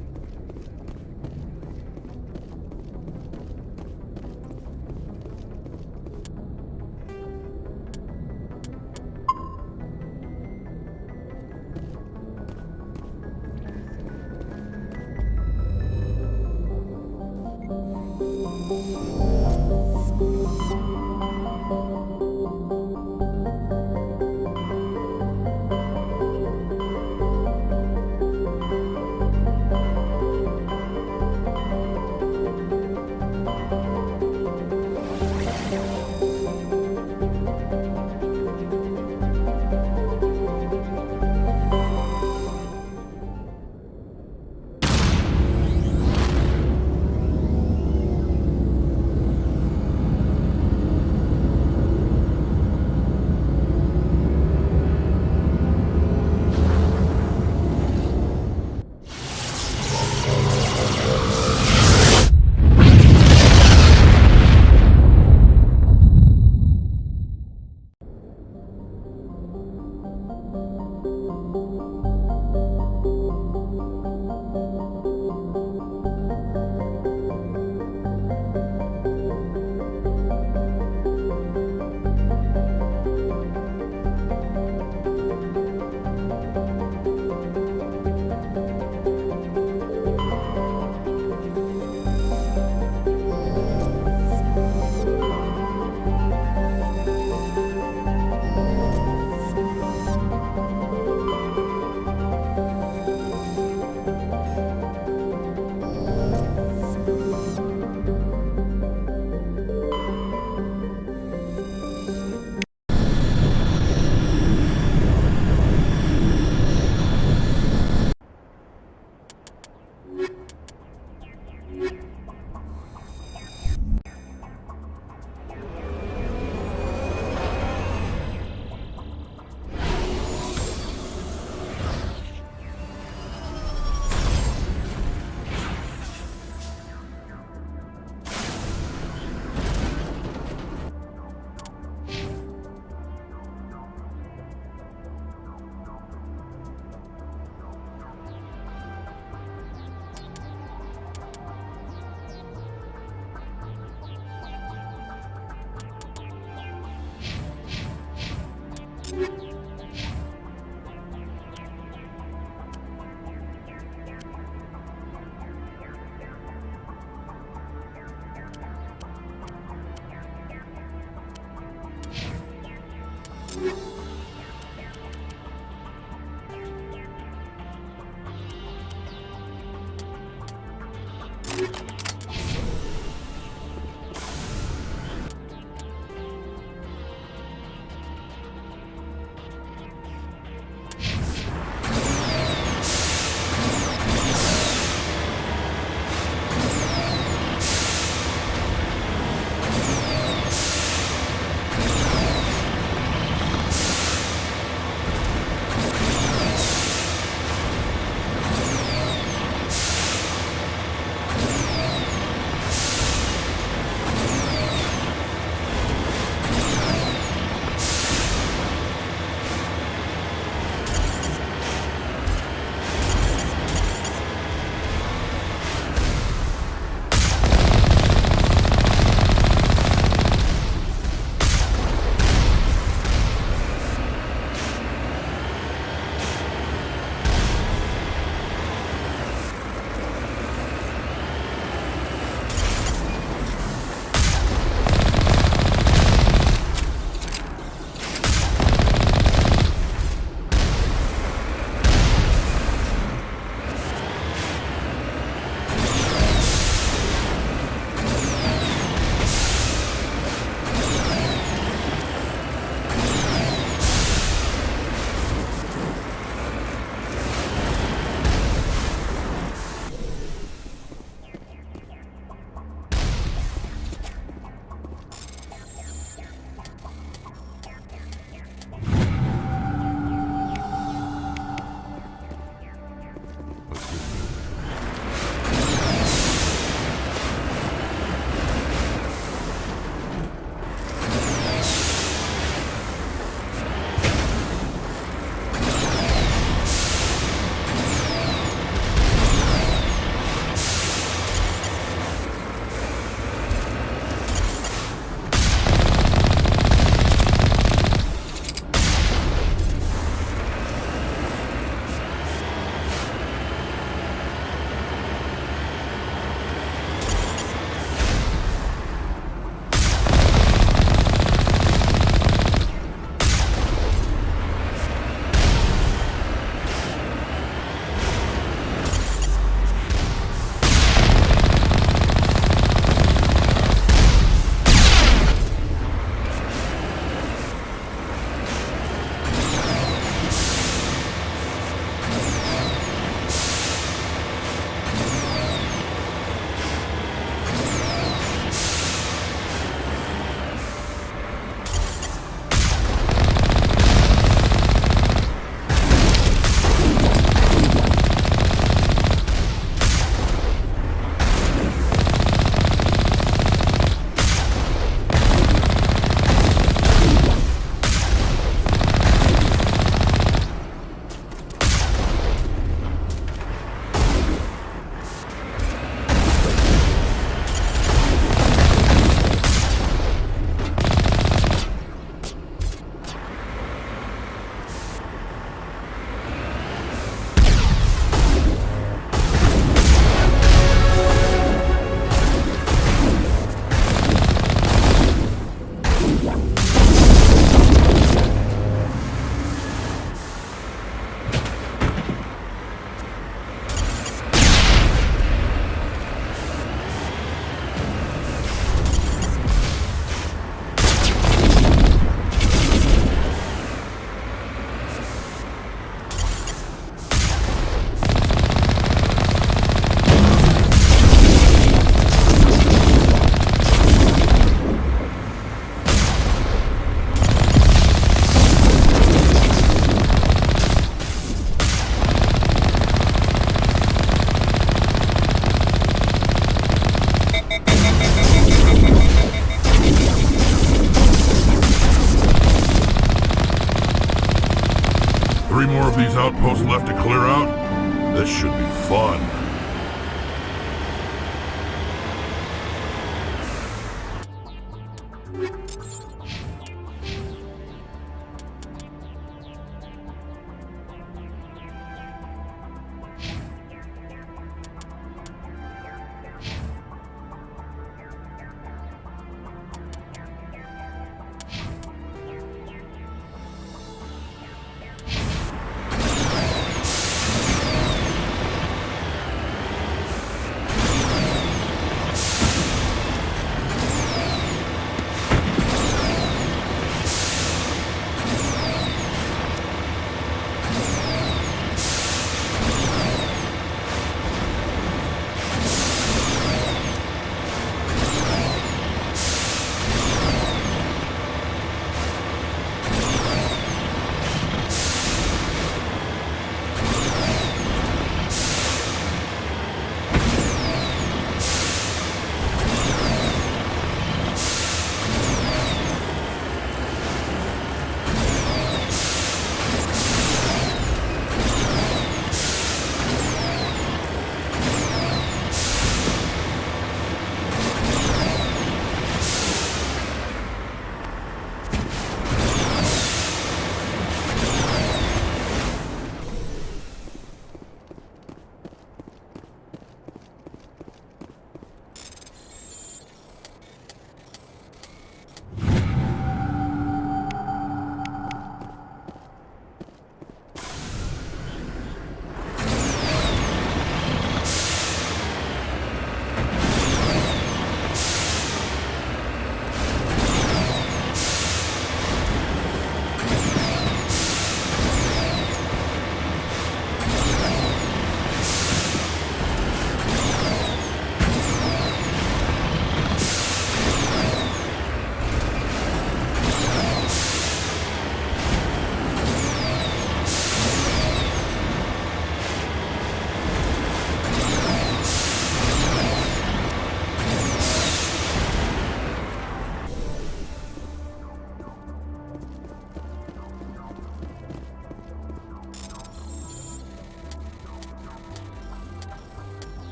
these outposts left to clear out? This should be fun.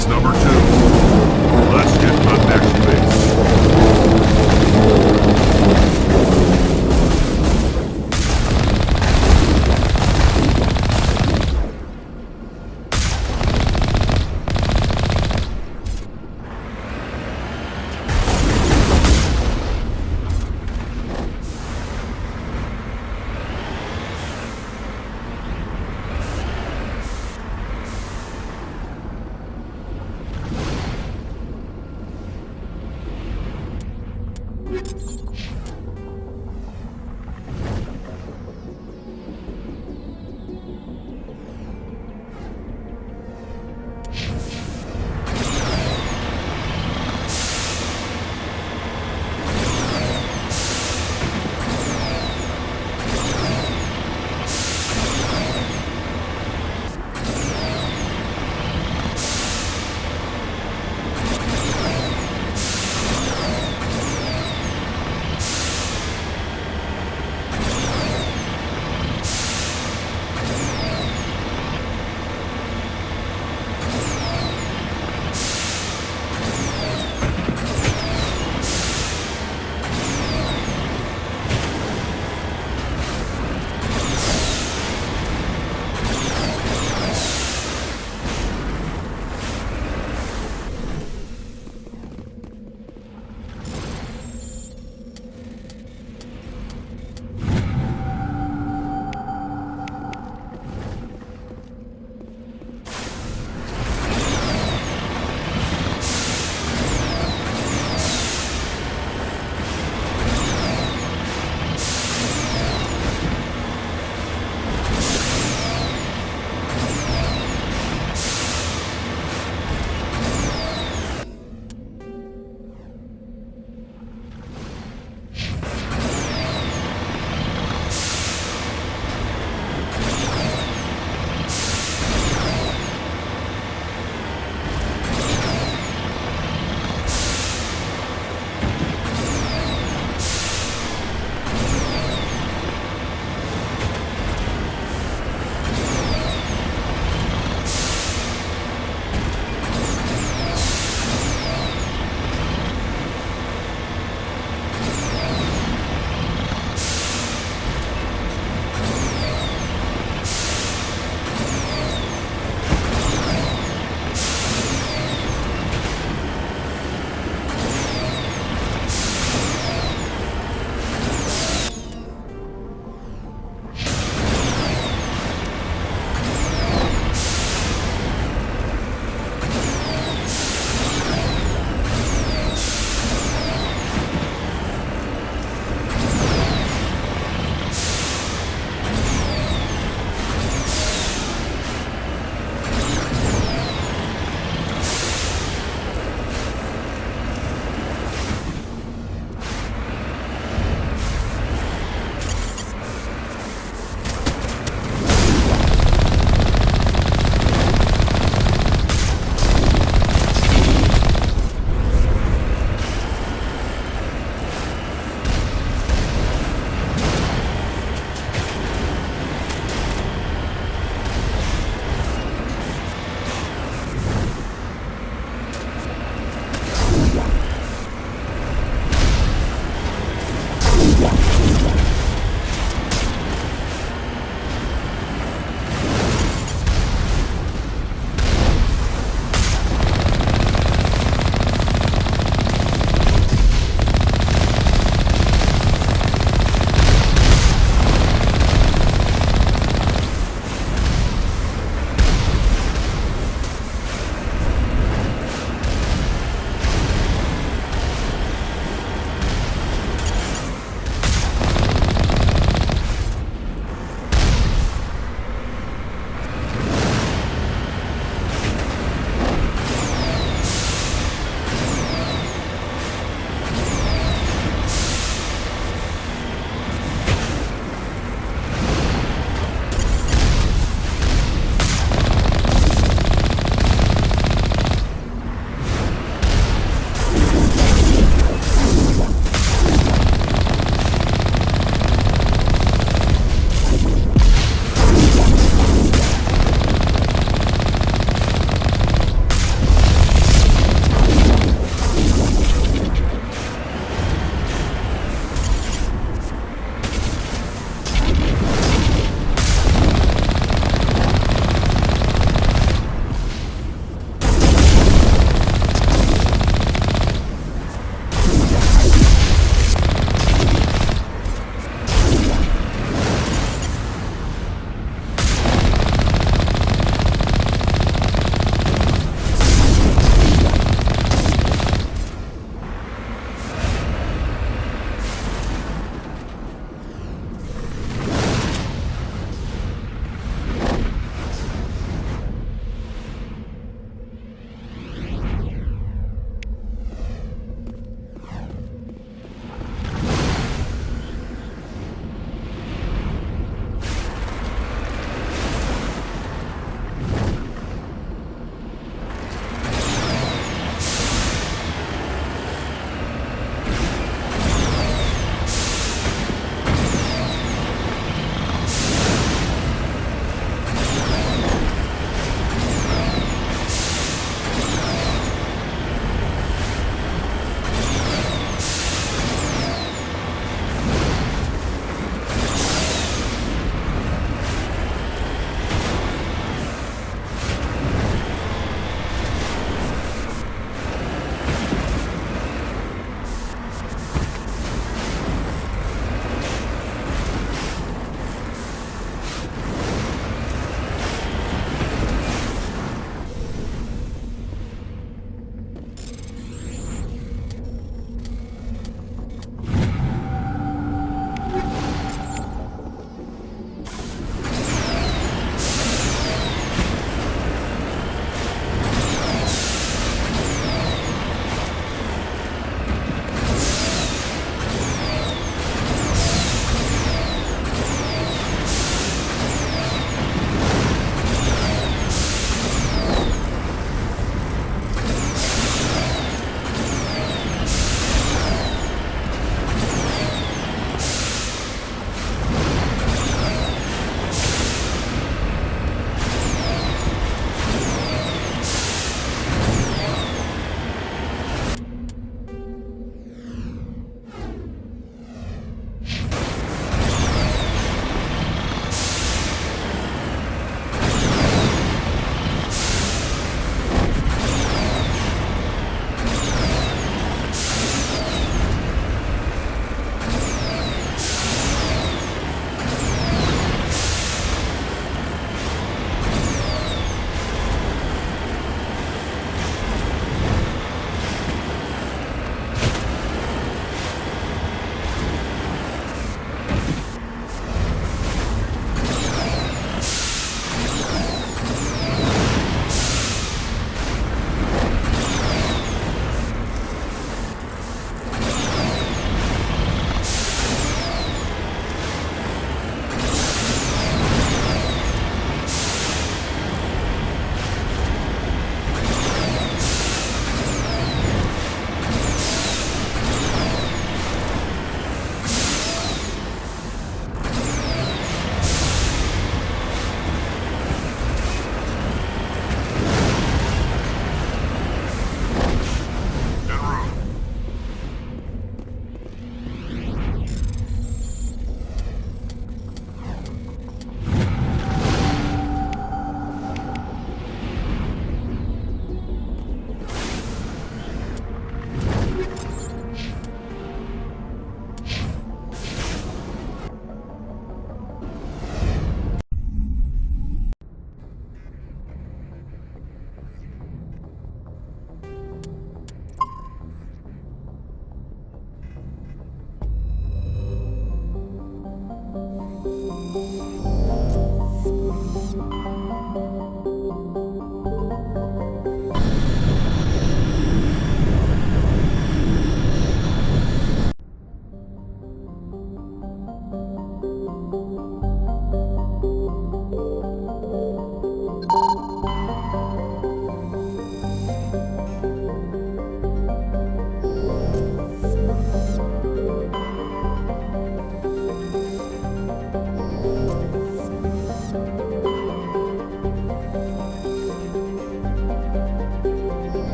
That's number 2. Let's get to the next base.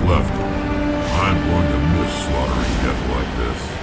left. I'm going to miss slaughtering death like this.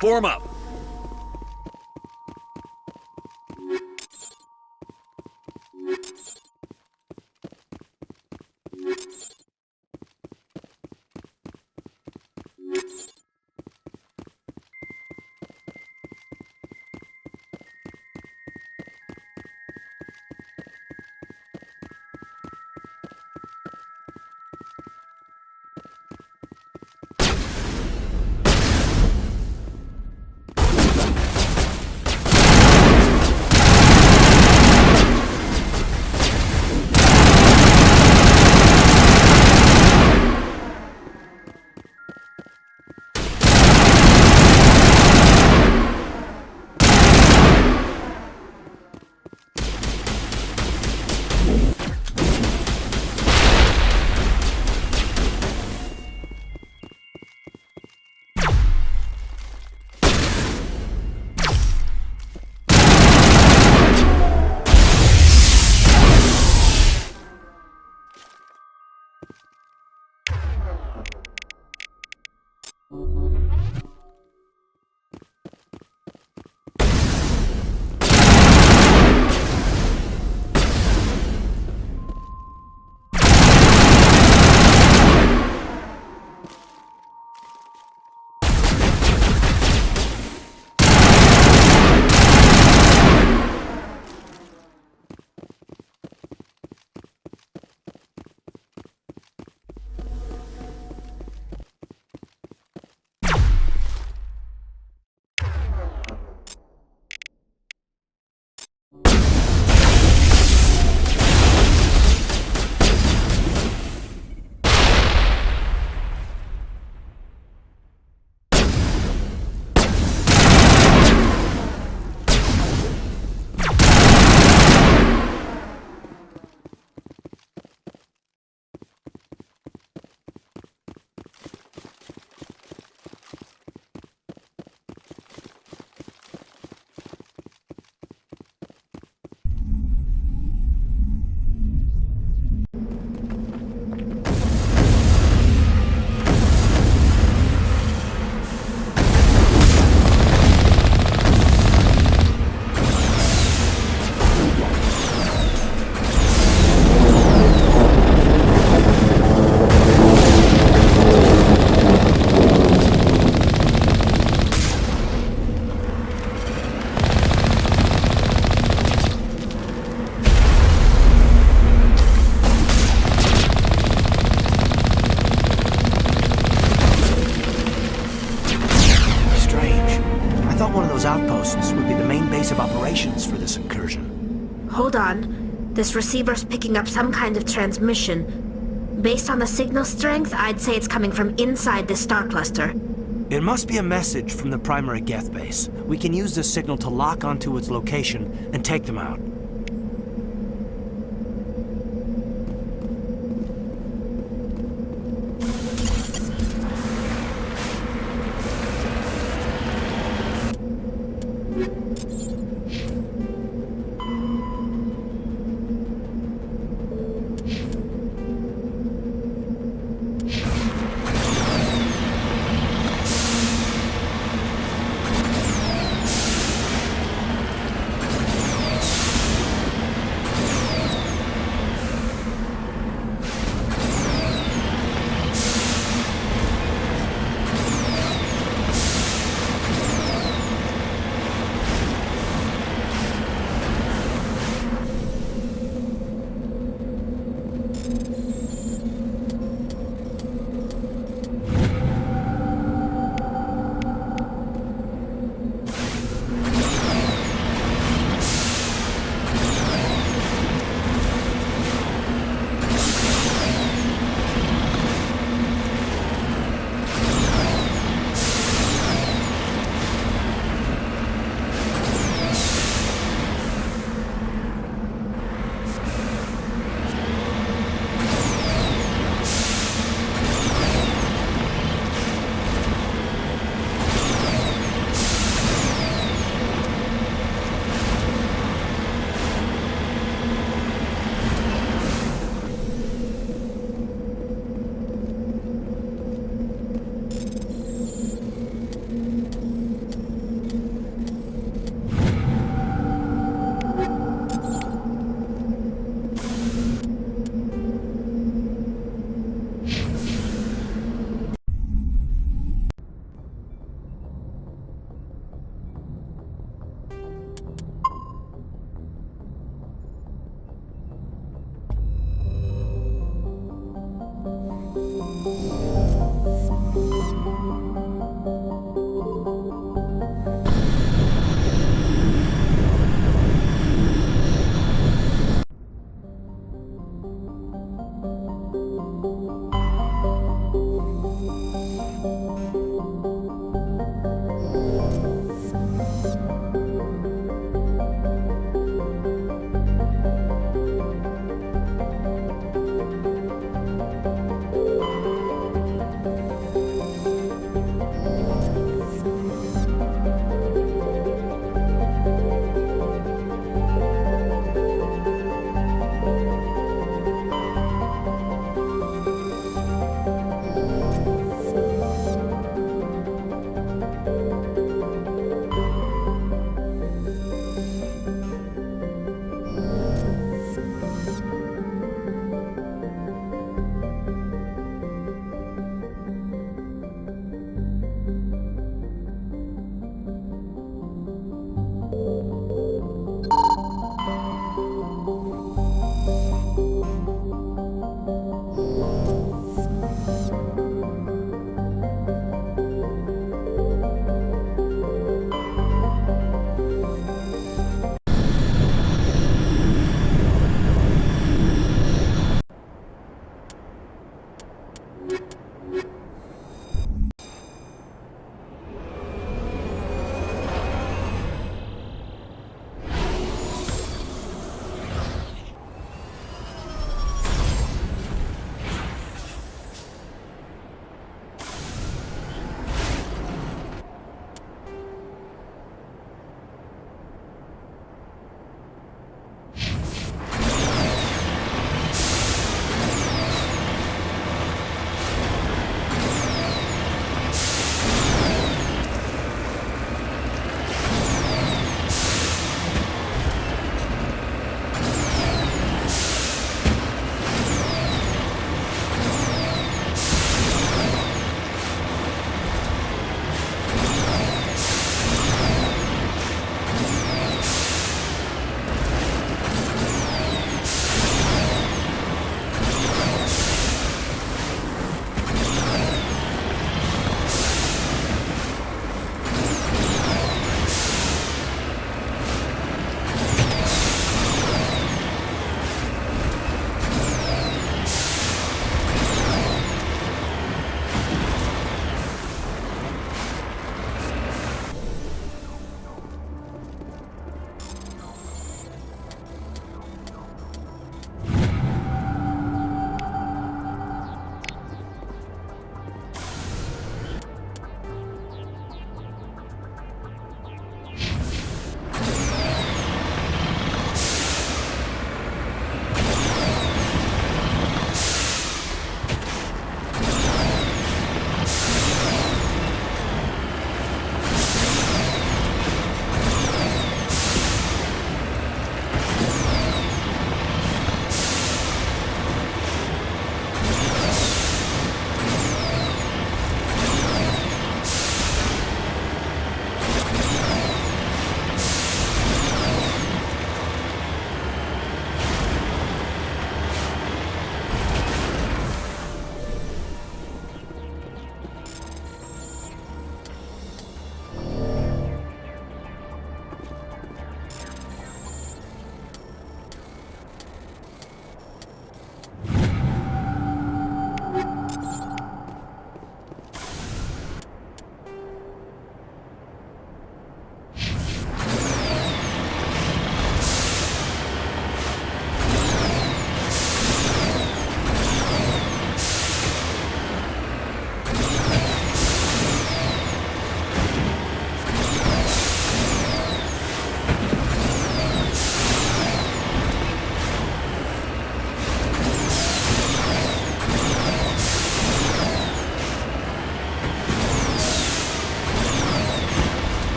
Form up! for this incursion. Hold on. This receiver's picking up some kind of transmission. Based on the signal strength, I'd say it's coming from inside this star cluster. It must be a message from the primary Geth base. We can use this signal to lock onto its location and take them out.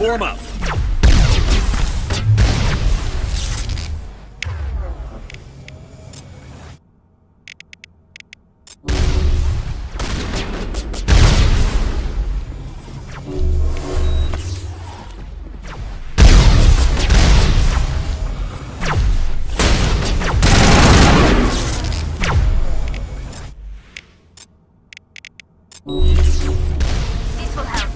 Form up. This will help.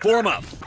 Form up.